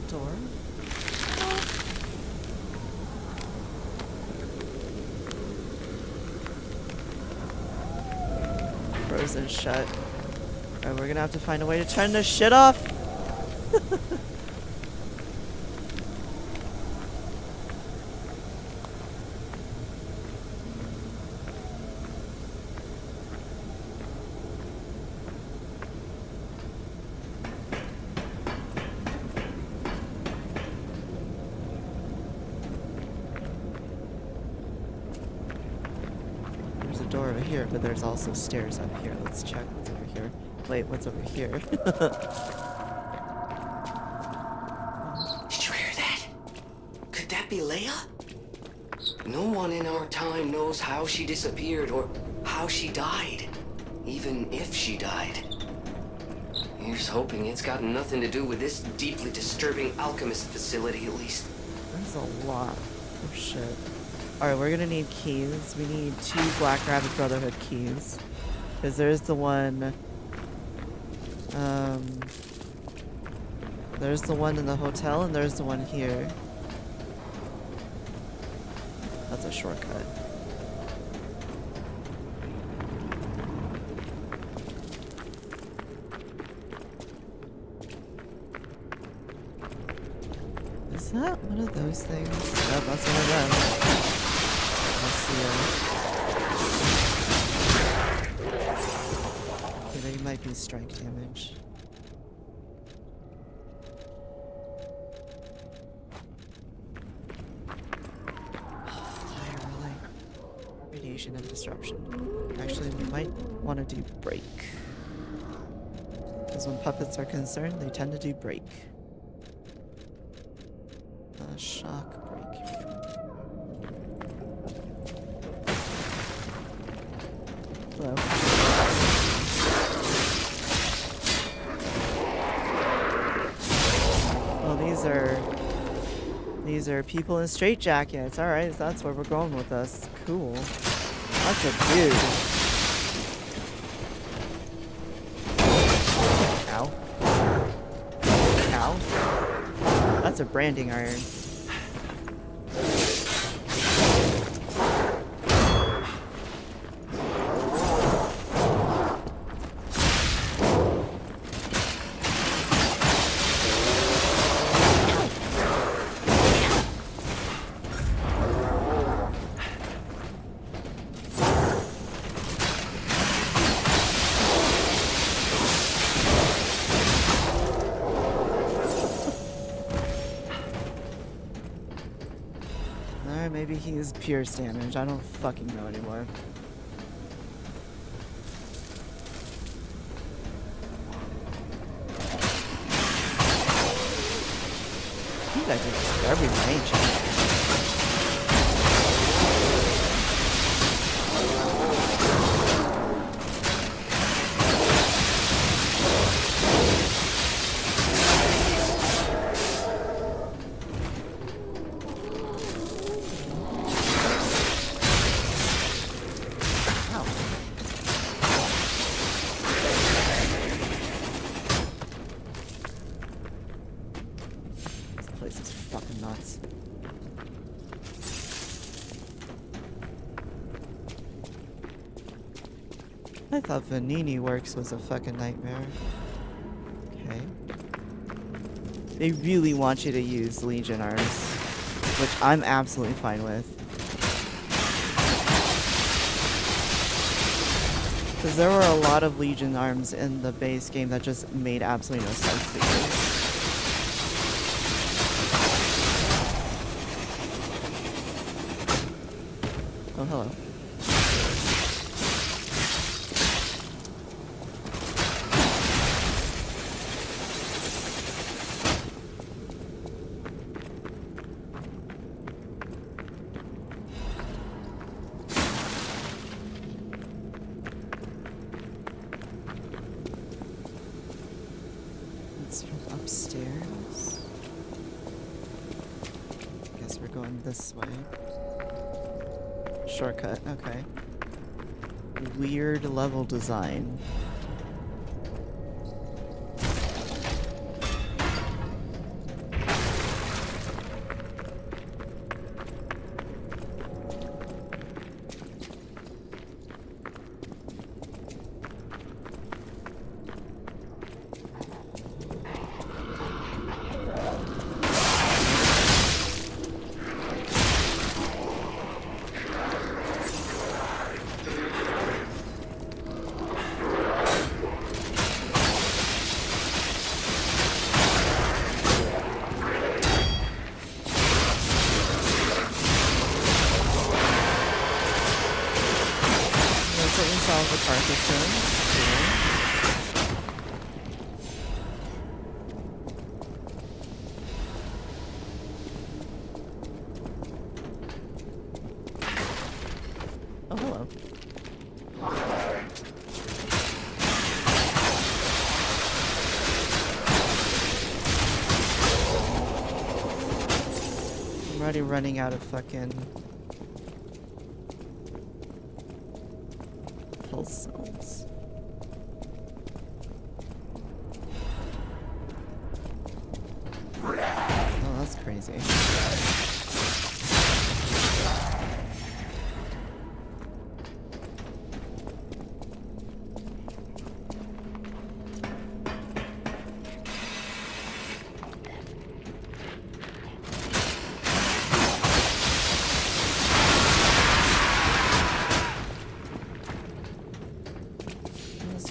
Door. Frozen shut. Alright, we're gonna have to find a way to turn this shit off. But there's also stairs up here. Let's check what's over here. Wait, what's over here? Did you hear that? Could that be Leia? No one in our time knows how she disappeared or how she died. Even if she died. Here's hoping it's got nothing to do with this deeply disturbing alchemist facility, at least. There's a lot of shit. Alright, we're gonna need keys. We need 2 Black Rabbit Brotherhood keys. Because there's the one... there's the one in the hotel, and there's the one here. That's a shortcut. Is that one of those things? Oh, that's one of them. Okay, they might be strike damage. Fire relay. Radiation and disruption. Actually, we might want to do break. Because when puppets are concerned, they tend to do break. Shock break. Hello. Well, these are people in straitjackets. All right, that's where we're going with this. Cool. That's a dude. Ow. Ow. That's a branding iron. Maybe he is pierce damage. I don't fucking know anymore. You guys are just everywhere, ain't you? I thought Vanini Works was a fucking nightmare. Okay. They really want you to use Legion arms, which I'm absolutely fine with. Because there were a lot of Legion arms in the base game that just made absolutely no sense to use. Oh, hello. This way. Shortcut, okay. Weird level design. Oh, hello. I'm already running out of fucking pulse cells. Oh, that's crazy.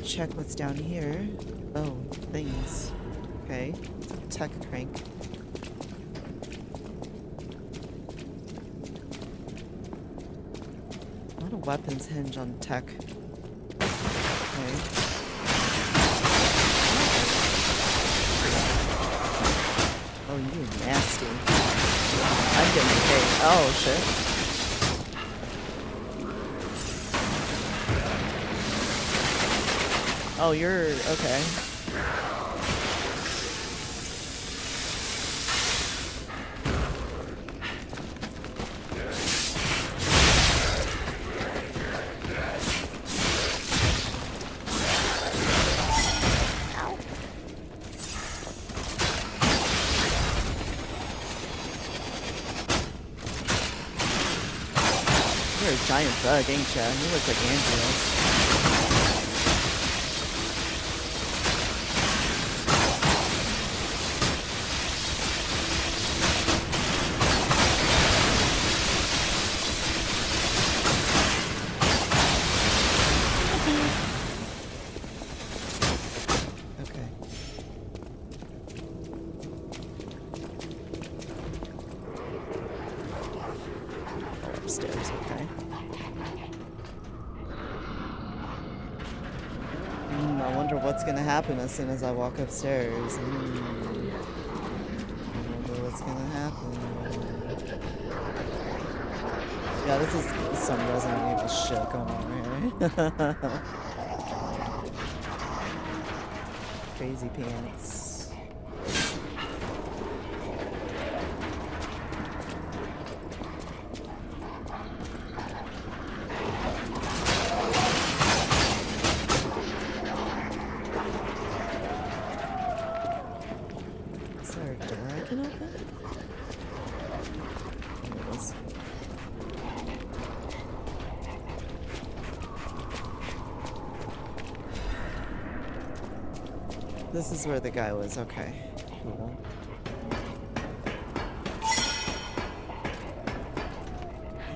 Check what's down here. Oh, things. Okay. Tech crank. A lot of weapons hinge on tech. Okay. Oh, you nasty. I'm getting paid. Oh, shit. Oh, you're okay. You're a giant bug, ain't ya? You look like Andreas. As soon as I walk upstairs. I wonder what's gonna happen. Yeah, this is some Resident Evil shit going on here. Crazy pants. This is where the guy was. Okay. Cool.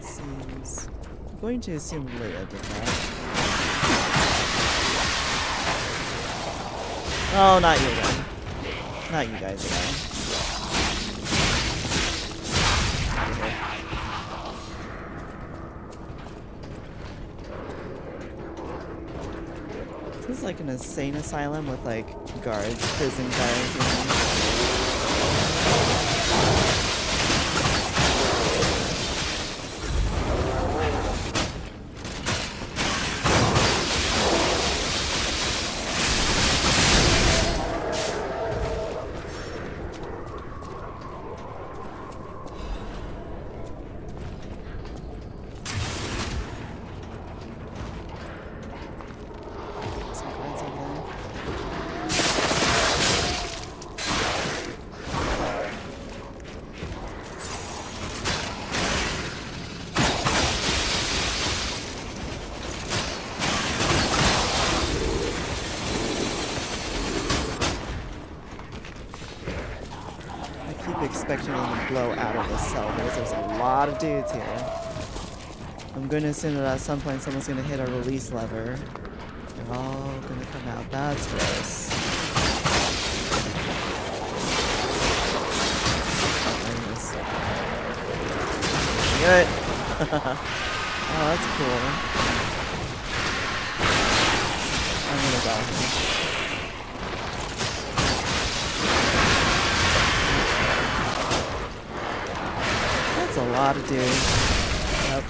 This is... I'm going to assume Leia did that. Oh, not you again. Not you guys again. This is like an insane asylum with like guards, prison guards, you know? Expecting them to blow out of the cell because there's a lot of dudes here. I'm going to assume that at some point someone's going to hit a release lever. They're all going to come out. That's gross. Good. Oh, that's cool. I'm going to go. A lot of dudes. Yep.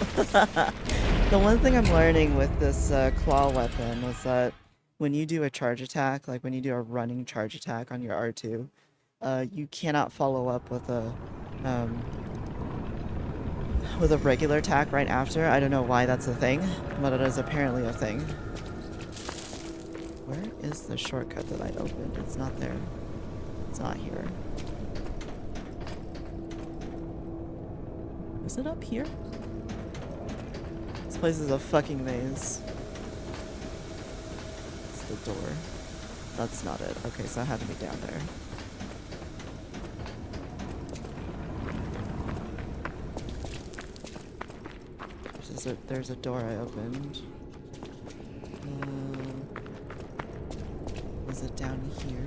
The one thing I'm learning with this claw weapon is that when you do a charge attack, like when you do a running charge attack on your R2, you cannot follow up with a regular attack right after. I don't know why that's a thing, but it is apparently a thing. Where is the shortcut that I opened? It's not there. It's not here. Is it up here? This place is a fucking maze. It's the door. That's not it. Okay, so I had to be down there. There's a door I opened. Was it down here?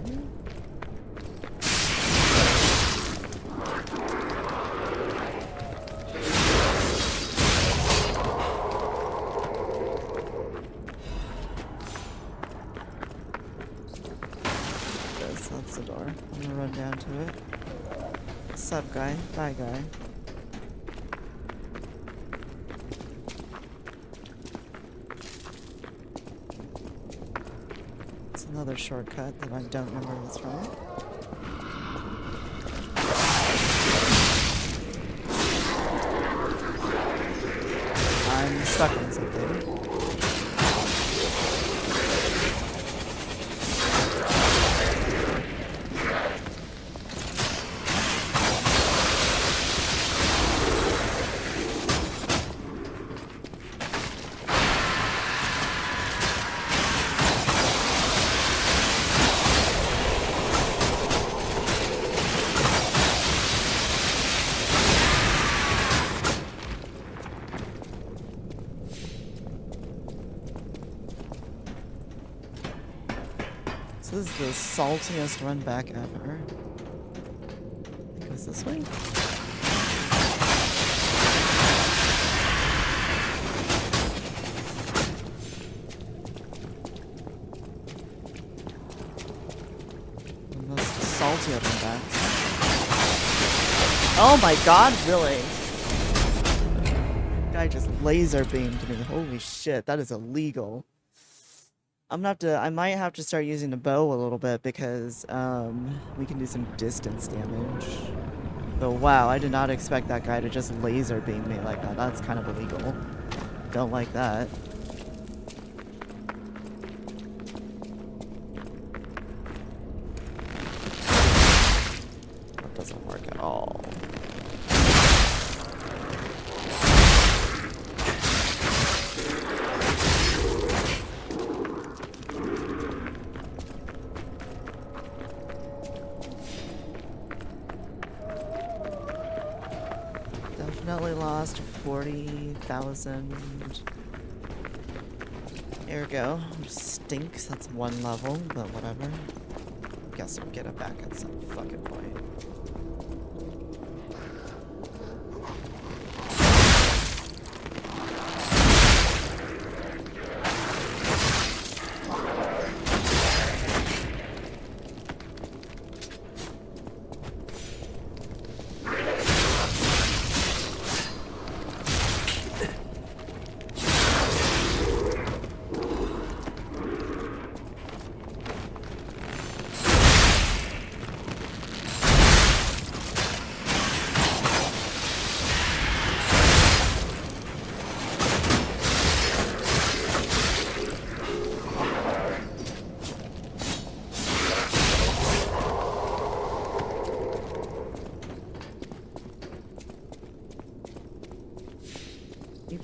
That's the door. I'm gonna run down to it. What's up, guy? Bye, guy. It's another shortcut that I don't know where it's from. I'm stuck on something. This is the saltiest run back ever. It goes this way. The most salty run back. Oh my god, really? Guy just laser beamed me. Holy shit, that is illegal. I might have to start using the bow a little bit because we can do some distance damage. But wow, I did not expect that guy to just laser beam me like that. That's kind of illegal. Don't like that. That doesn't work at all. unfortunately lost 40,000. Ergo, which stinks. That's one level, but whatever. Guess we'll get it back at some fucking point.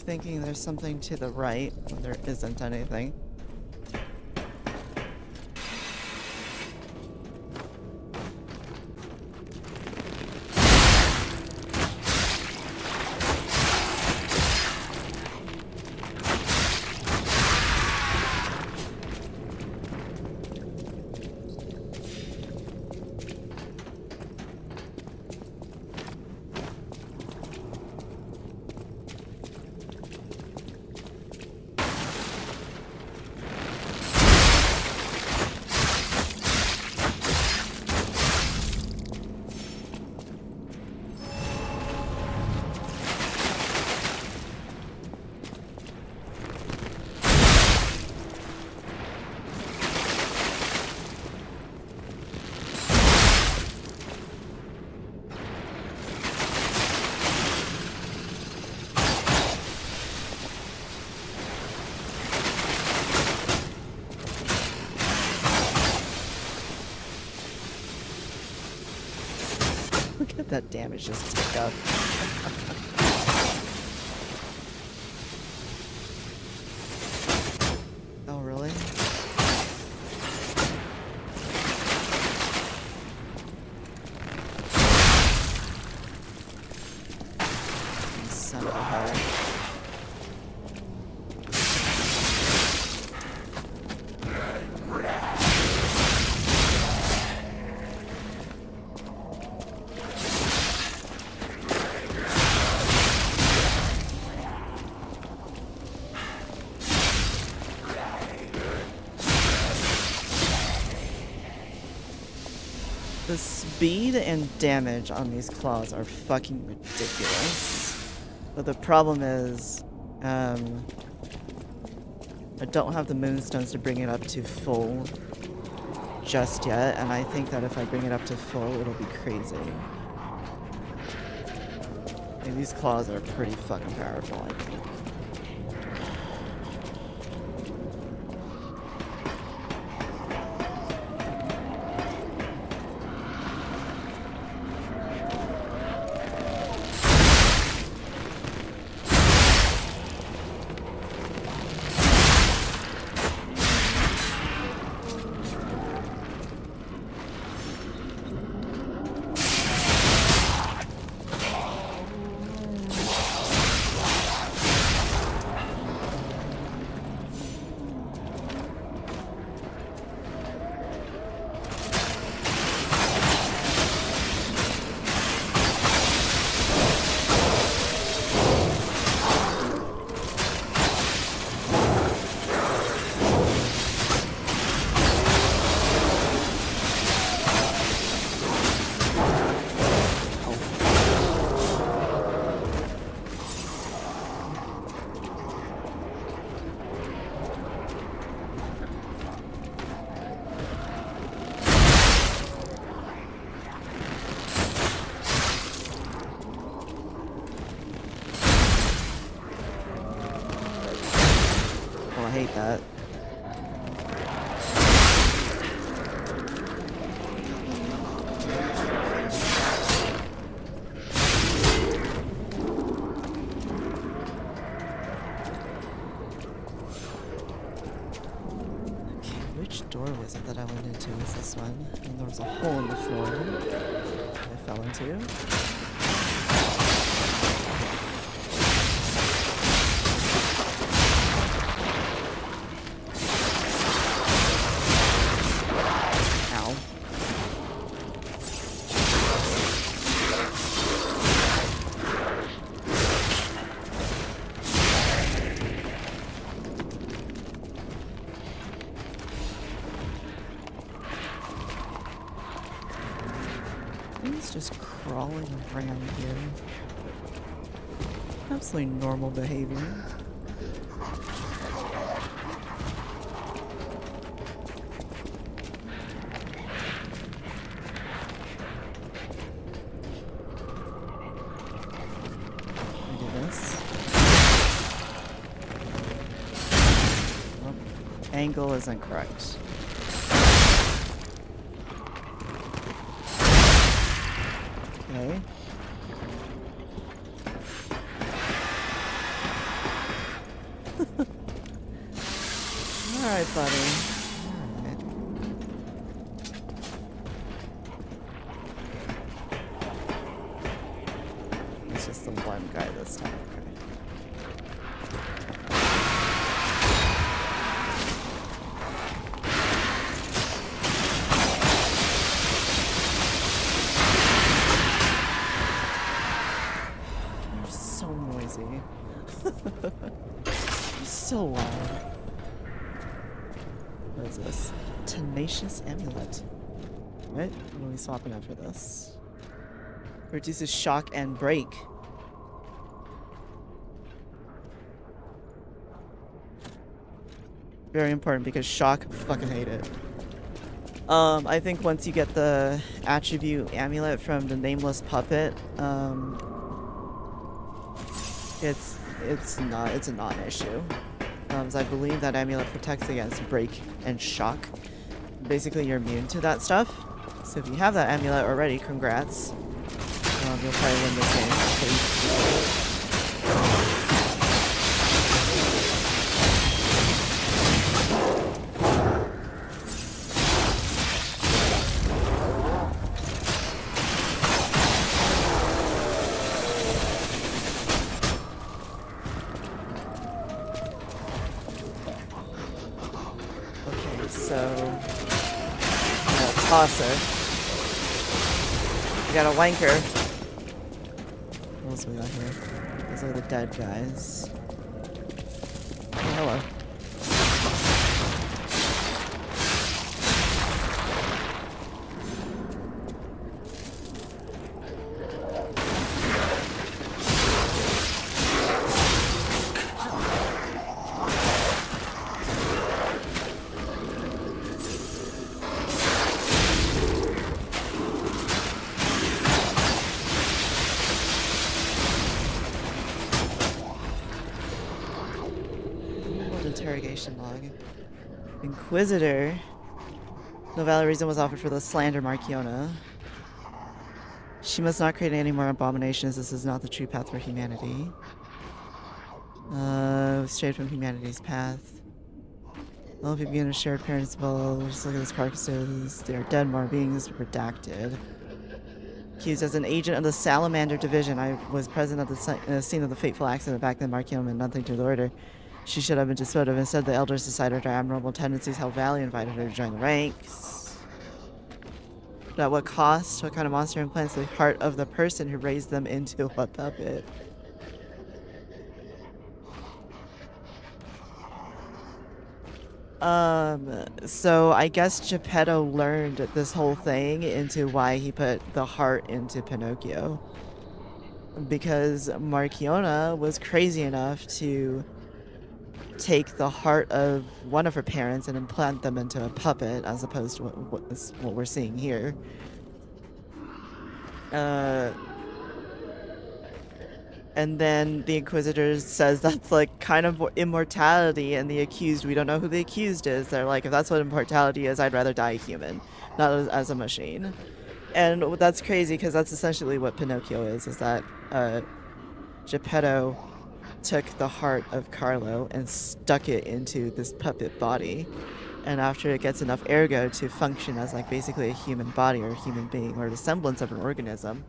Thinking there's something to the right when there isn't anything. Look at that damage just tick up. Oh, really? Son of a hoe. The speed and damage on these claws are fucking ridiculous. But the problem is, I don't have the moonstones to bring it up to full just yet, and I think that if I bring it up to full, it'll be crazy. And these claws are pretty fucking powerful, I think. hate that. Which door was it that I went into? Was this one? And there was a hole in the floor that I fell into. It's just crawling around here. Absolutely normal behavior. Angle isn't correct. Okay. Alright, buddy. Alright. It's just the one guy this time. So loud. What is this? Tenacious amulet. What? What are we swapping out for this? Reduces shock and break. Very important because shock, fucking hate it. I think once you get the attribute amulet from the nameless puppet, it's a non-issue. So I believe that amulet protects against break and shock. Basically, you're immune to that stuff. So if you have that amulet already, congrats. You'll probably win this game. Tosser. We got a wanker. What else we got here? Those are the dead guys. Oh, hello. Interrogation log. Inquisitor. No valid reason was offered for the slander Markiona. She must not create any more abominations. This is not the true path for humanity. Strayed from humanity's path. Well, if you begin a shared principle, just look at these carcasses. They are dead, more beings redacted. Accused as an agent of the Salamander Division. I was present at the scene of the fateful accident back then. Markiona meant nothing to the order. She should have been disposed of. Instead, the elders decided her admirable tendencies, how Valley invited her to join the ranks. But at what cost? What kind of monster implants the heart of the person who raised them into a puppet? So I guess Geppetto learned this whole thing into why he put the heart into Pinocchio. Because Markiona was crazy enough to take the heart of one of her parents and implant them into a puppet, as opposed to what we're seeing here. And then the Inquisitor says that's like kind of immortality, and the accused, we don't know who the accused is. They're like, if that's what immortality is, I'd rather die a human, not as a machine. And that's crazy because that's essentially what Pinocchio is that Geppetto took the heart of Carlo and stuck it into this puppet body, and after it gets enough ergo to function as like basically a human body or a human being or the semblance of an organism,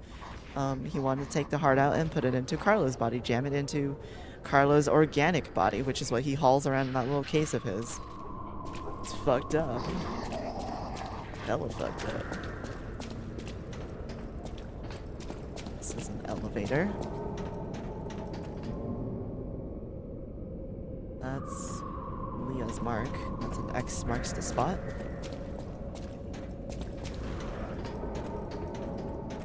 he wanted to take the heart out and put it into Carlo's body, jam it into Carlo's organic body, which is what he hauls around in that little case of his. It's fucked up. Hella fucked up. This is an elevator. That's Leah's mark. That's an X marks the spot.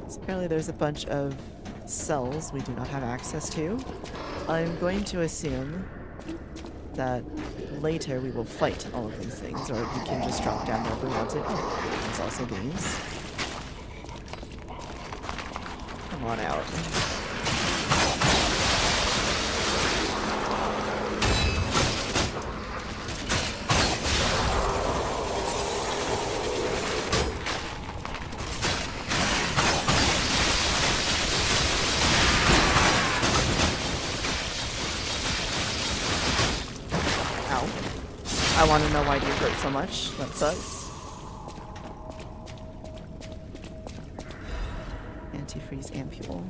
So Apparently there's a bunch of cells we do not have access to. I'm going to assume that later we will fight all of these things, or we can just drop down wherever we want to. Oh, there's also these. Come on out. I want to know why do you hurt so much. That sucks. Antifreeze ampule.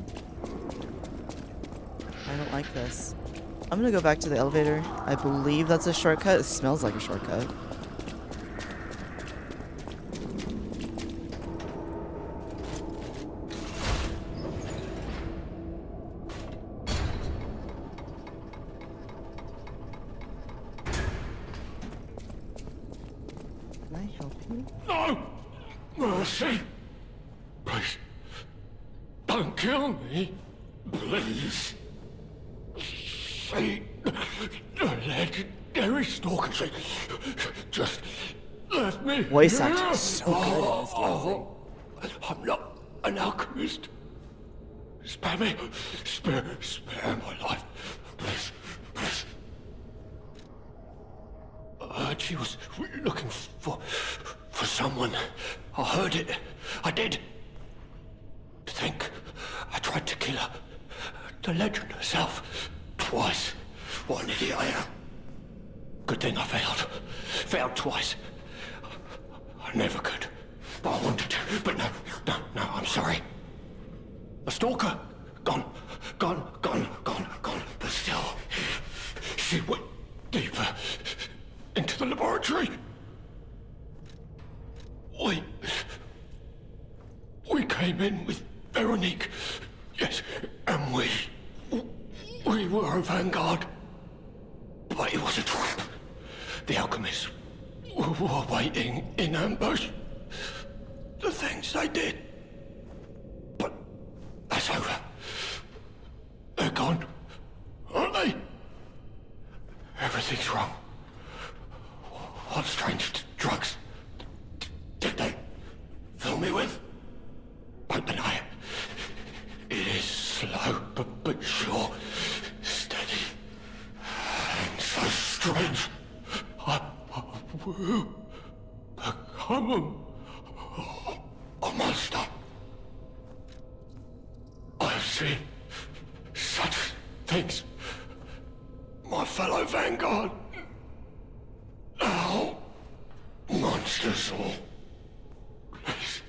I don't like this. I'm gonna go back to the elevator. I believe that's a shortcut. It smells like a shortcut. Mercy! Please, don't kill me. Please. See, the legendary stalker. Just let me. Voice acting so good. I'm not an alchemist. Spare me. Spare my life. Please, please. I heard she was looking for someone. I heard it. I did. To think I tried to kill her. The legend herself. Twice. What an idiot I am. Good thing I failed. Failed twice. I never could. But I wanted to. But no, I'm sorry. A stalker. Gone. But still, she went deeper into the laboratory. We came in with Veronique, yes, and we were a vanguard, but it was a trap. The alchemists were waiting in ambush. The things they did, but that's over. They're gone, aren't they? Everything's wrong. What strange drugs did they fill me with? Don't deny it. It is slow, but sure, steady, and so strange. I will become a monster. I have seen such things. My fellow vanguard. Now, monsters all. Please,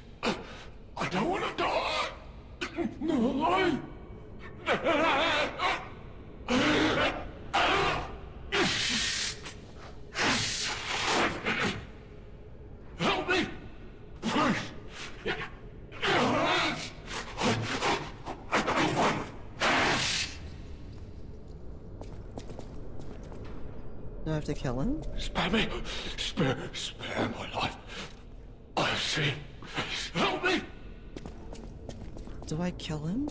I don't want to die. No, help me, please. Do I have to kill him? Spare me. Spare my life. I have seen. Please help me. Do I kill him?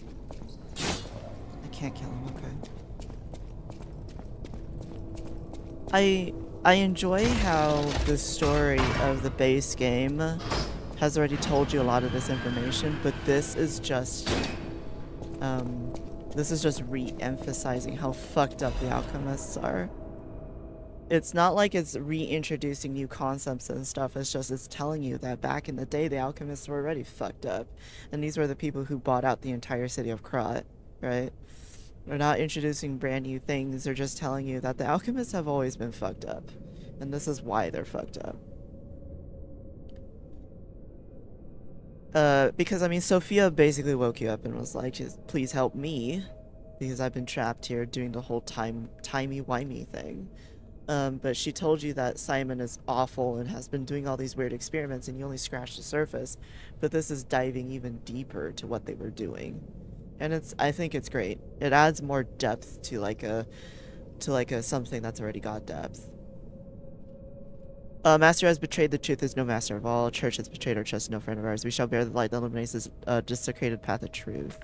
I can't kill him, okay. I enjoy how the story of the base game has already told you a lot of this information, but this is just re-emphasizing how fucked up the alchemists are. It's not like it's reintroducing new concepts and stuff, it's telling you that back in the day the alchemists were already fucked up. And these were the people who bought out the entire city of Krat, right? They're not introducing brand new things, they're just telling you that the alchemists have always been fucked up. And this is why they're fucked up. Because, I mean, Sophia basically woke you up and was like, please help me, because I've been trapped here doing the whole timey-wimey thing. But she told you that Simon is awful and has been doing all these weird experiments and you only scratched the surface. But this is diving even deeper to what they were doing. And I think it's great. It adds more depth to like a something that's already got depth. Master has betrayed the truth, is no master of all. Church has betrayed our trust, no friend of ours. We shall bear the light that illuminates this desecrated path of truth.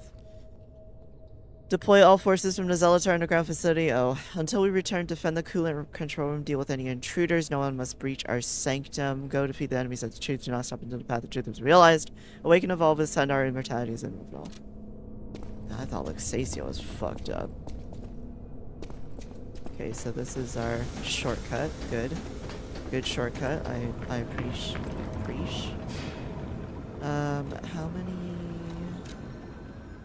Deploy all forces from the Zelator underground facility. Oh, until we return, defend the coolant control room, deal with any intruders. No one must breach our sanctum. Go defeat the enemies of the truth. Do not stop until the path of truth is realized. Awaken, evolve, ascend, our immortality is immovable. I thought Luxacio was fucked up. Okay, so this is our shortcut. Good. Good shortcut. I appreciate. How many?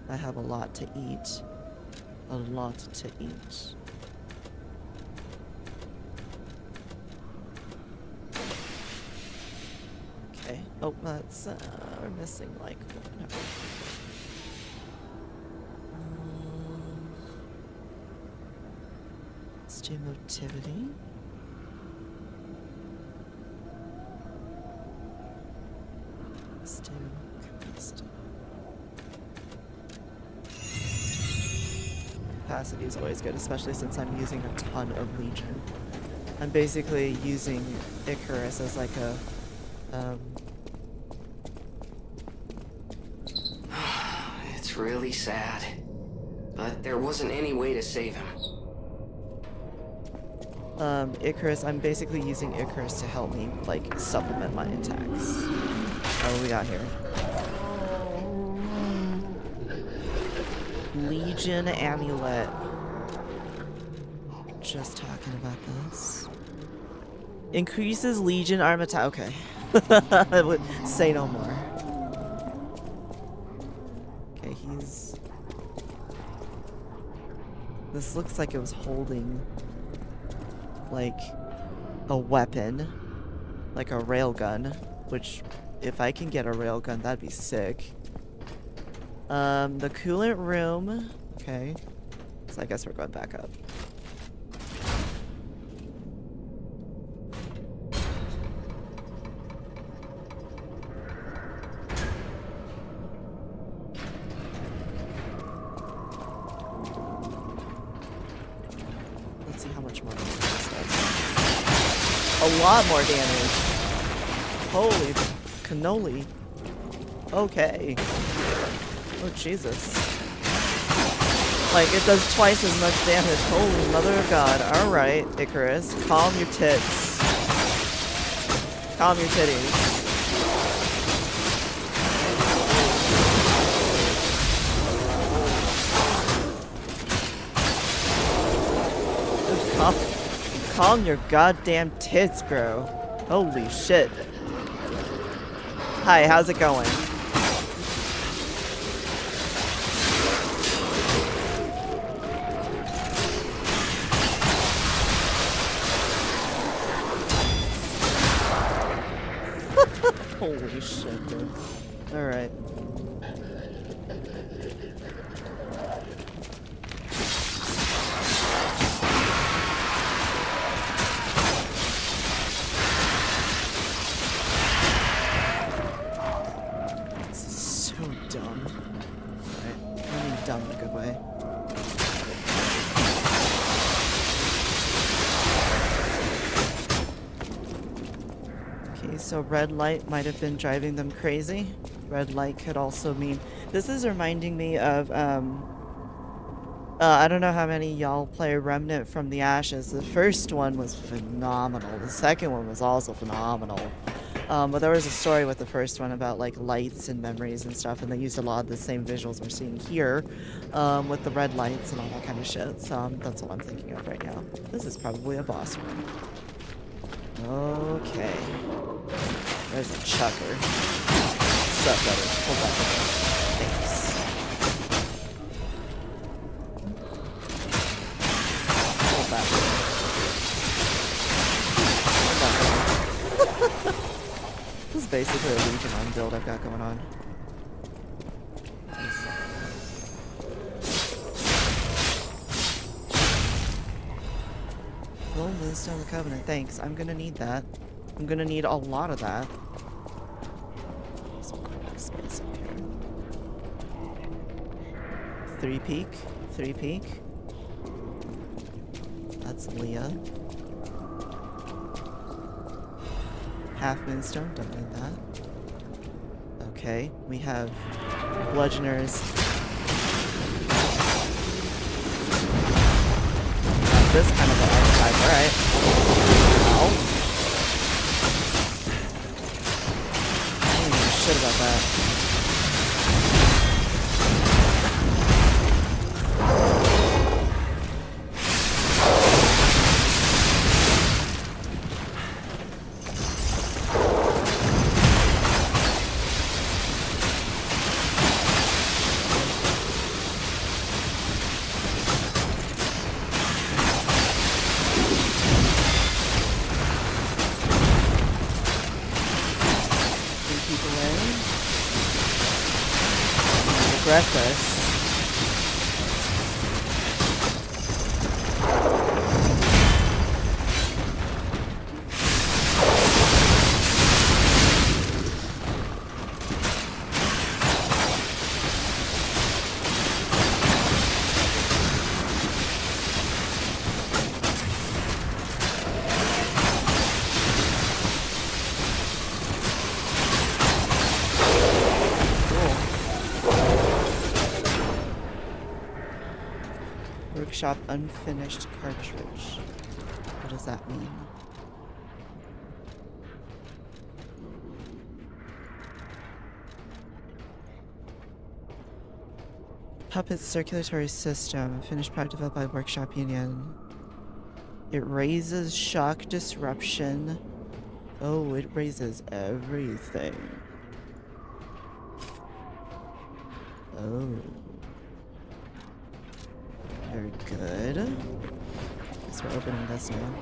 I have a lot to eat. A lot to eat. Okay. Oh, that's we're missing like one. Let's do motivity. Let's do capacity. Capacity is always good, especially since I'm using a ton of Legion. I'm basically using Icarus as like a It's really sad, but there wasn't any way to save him. Icarus, I'm basically using Icarus to help me, like, supplement my attacks. What do we got here? Legion Amulet. Just talking about this. Increases Legion arm attack. Okay. I would say no more. Okay, he's... This looks like it was holding... like a weapon, like a railgun, which if I can get a railgun, that'd be sick. The coolant room, okay, so I guess we're going back up. Let's see how much more this does. A lot more damage. Holy cannoli. Okay. Oh, Jesus. Like, it does twice as much damage. Holy mother of God. Alright, Icarus. Calm your tits. Calm your titties. Calm your goddamn tits, bro. Holy shit. Hi, how's it going? Holy shit, dude. Alright. This is so dumb. Alright. I mean dumb in a good way. So red light might have been driving them crazy. Red light could also mean... This is reminding me of, I don't know how many y'all play Remnant from the Ashes. The first one was phenomenal. The second one was also phenomenal. But there was a story with the first one about, like, lights and memories and stuff, and they used a lot of the same visuals we're seeing here, with the red lights and all that kind of shit. So that's what I'm thinking of right now. This is probably a boss room. Okay. There's a chucker. What's up, brother? Hold on. Thanks. Hold back. Hold on. This is basically a Legion on build I've got going on. Full Moonstone of Covenant, thanks. I'm gonna need that. I'm gonna need a lot of that. Some space up here. 3 peak. 3 peak. That's Leah. half moonstone, don't need that. Okay, we have bludgeoners. This kind of an archetype, alright. Ow. I don't give a shit about that. Breathless. Workshop unfinished cartridge. What does that mean? Puppet circulatory system. Finished product developed by Workshop Union. It raises shock disruption. Oh, it raises everything. Oh. Very good. Guess we're opening this now.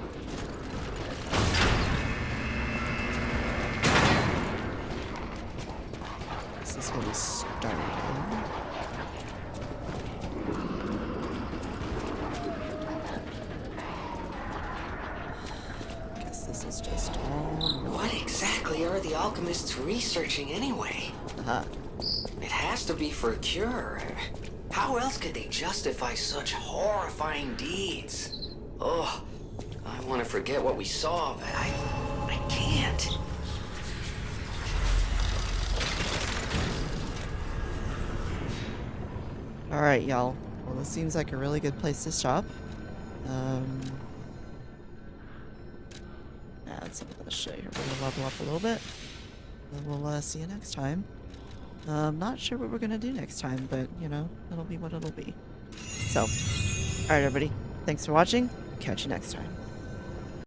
This is where we started. Guess this is just all... What exactly are the alchemists researching anyway? It has to be for a cure. How else could they justify such horrifying deeds? Oh, I want to forget what we saw, but I can't. Alright, y'all. Well, this seems like a really good place to stop. Add some of this shit here. We're gonna level up a little bit. And we'll see you next time. Not sure what we're gonna do next time, but, you know, it'll be what it'll be. So, alright everybody, thanks for watching. Catch you next time.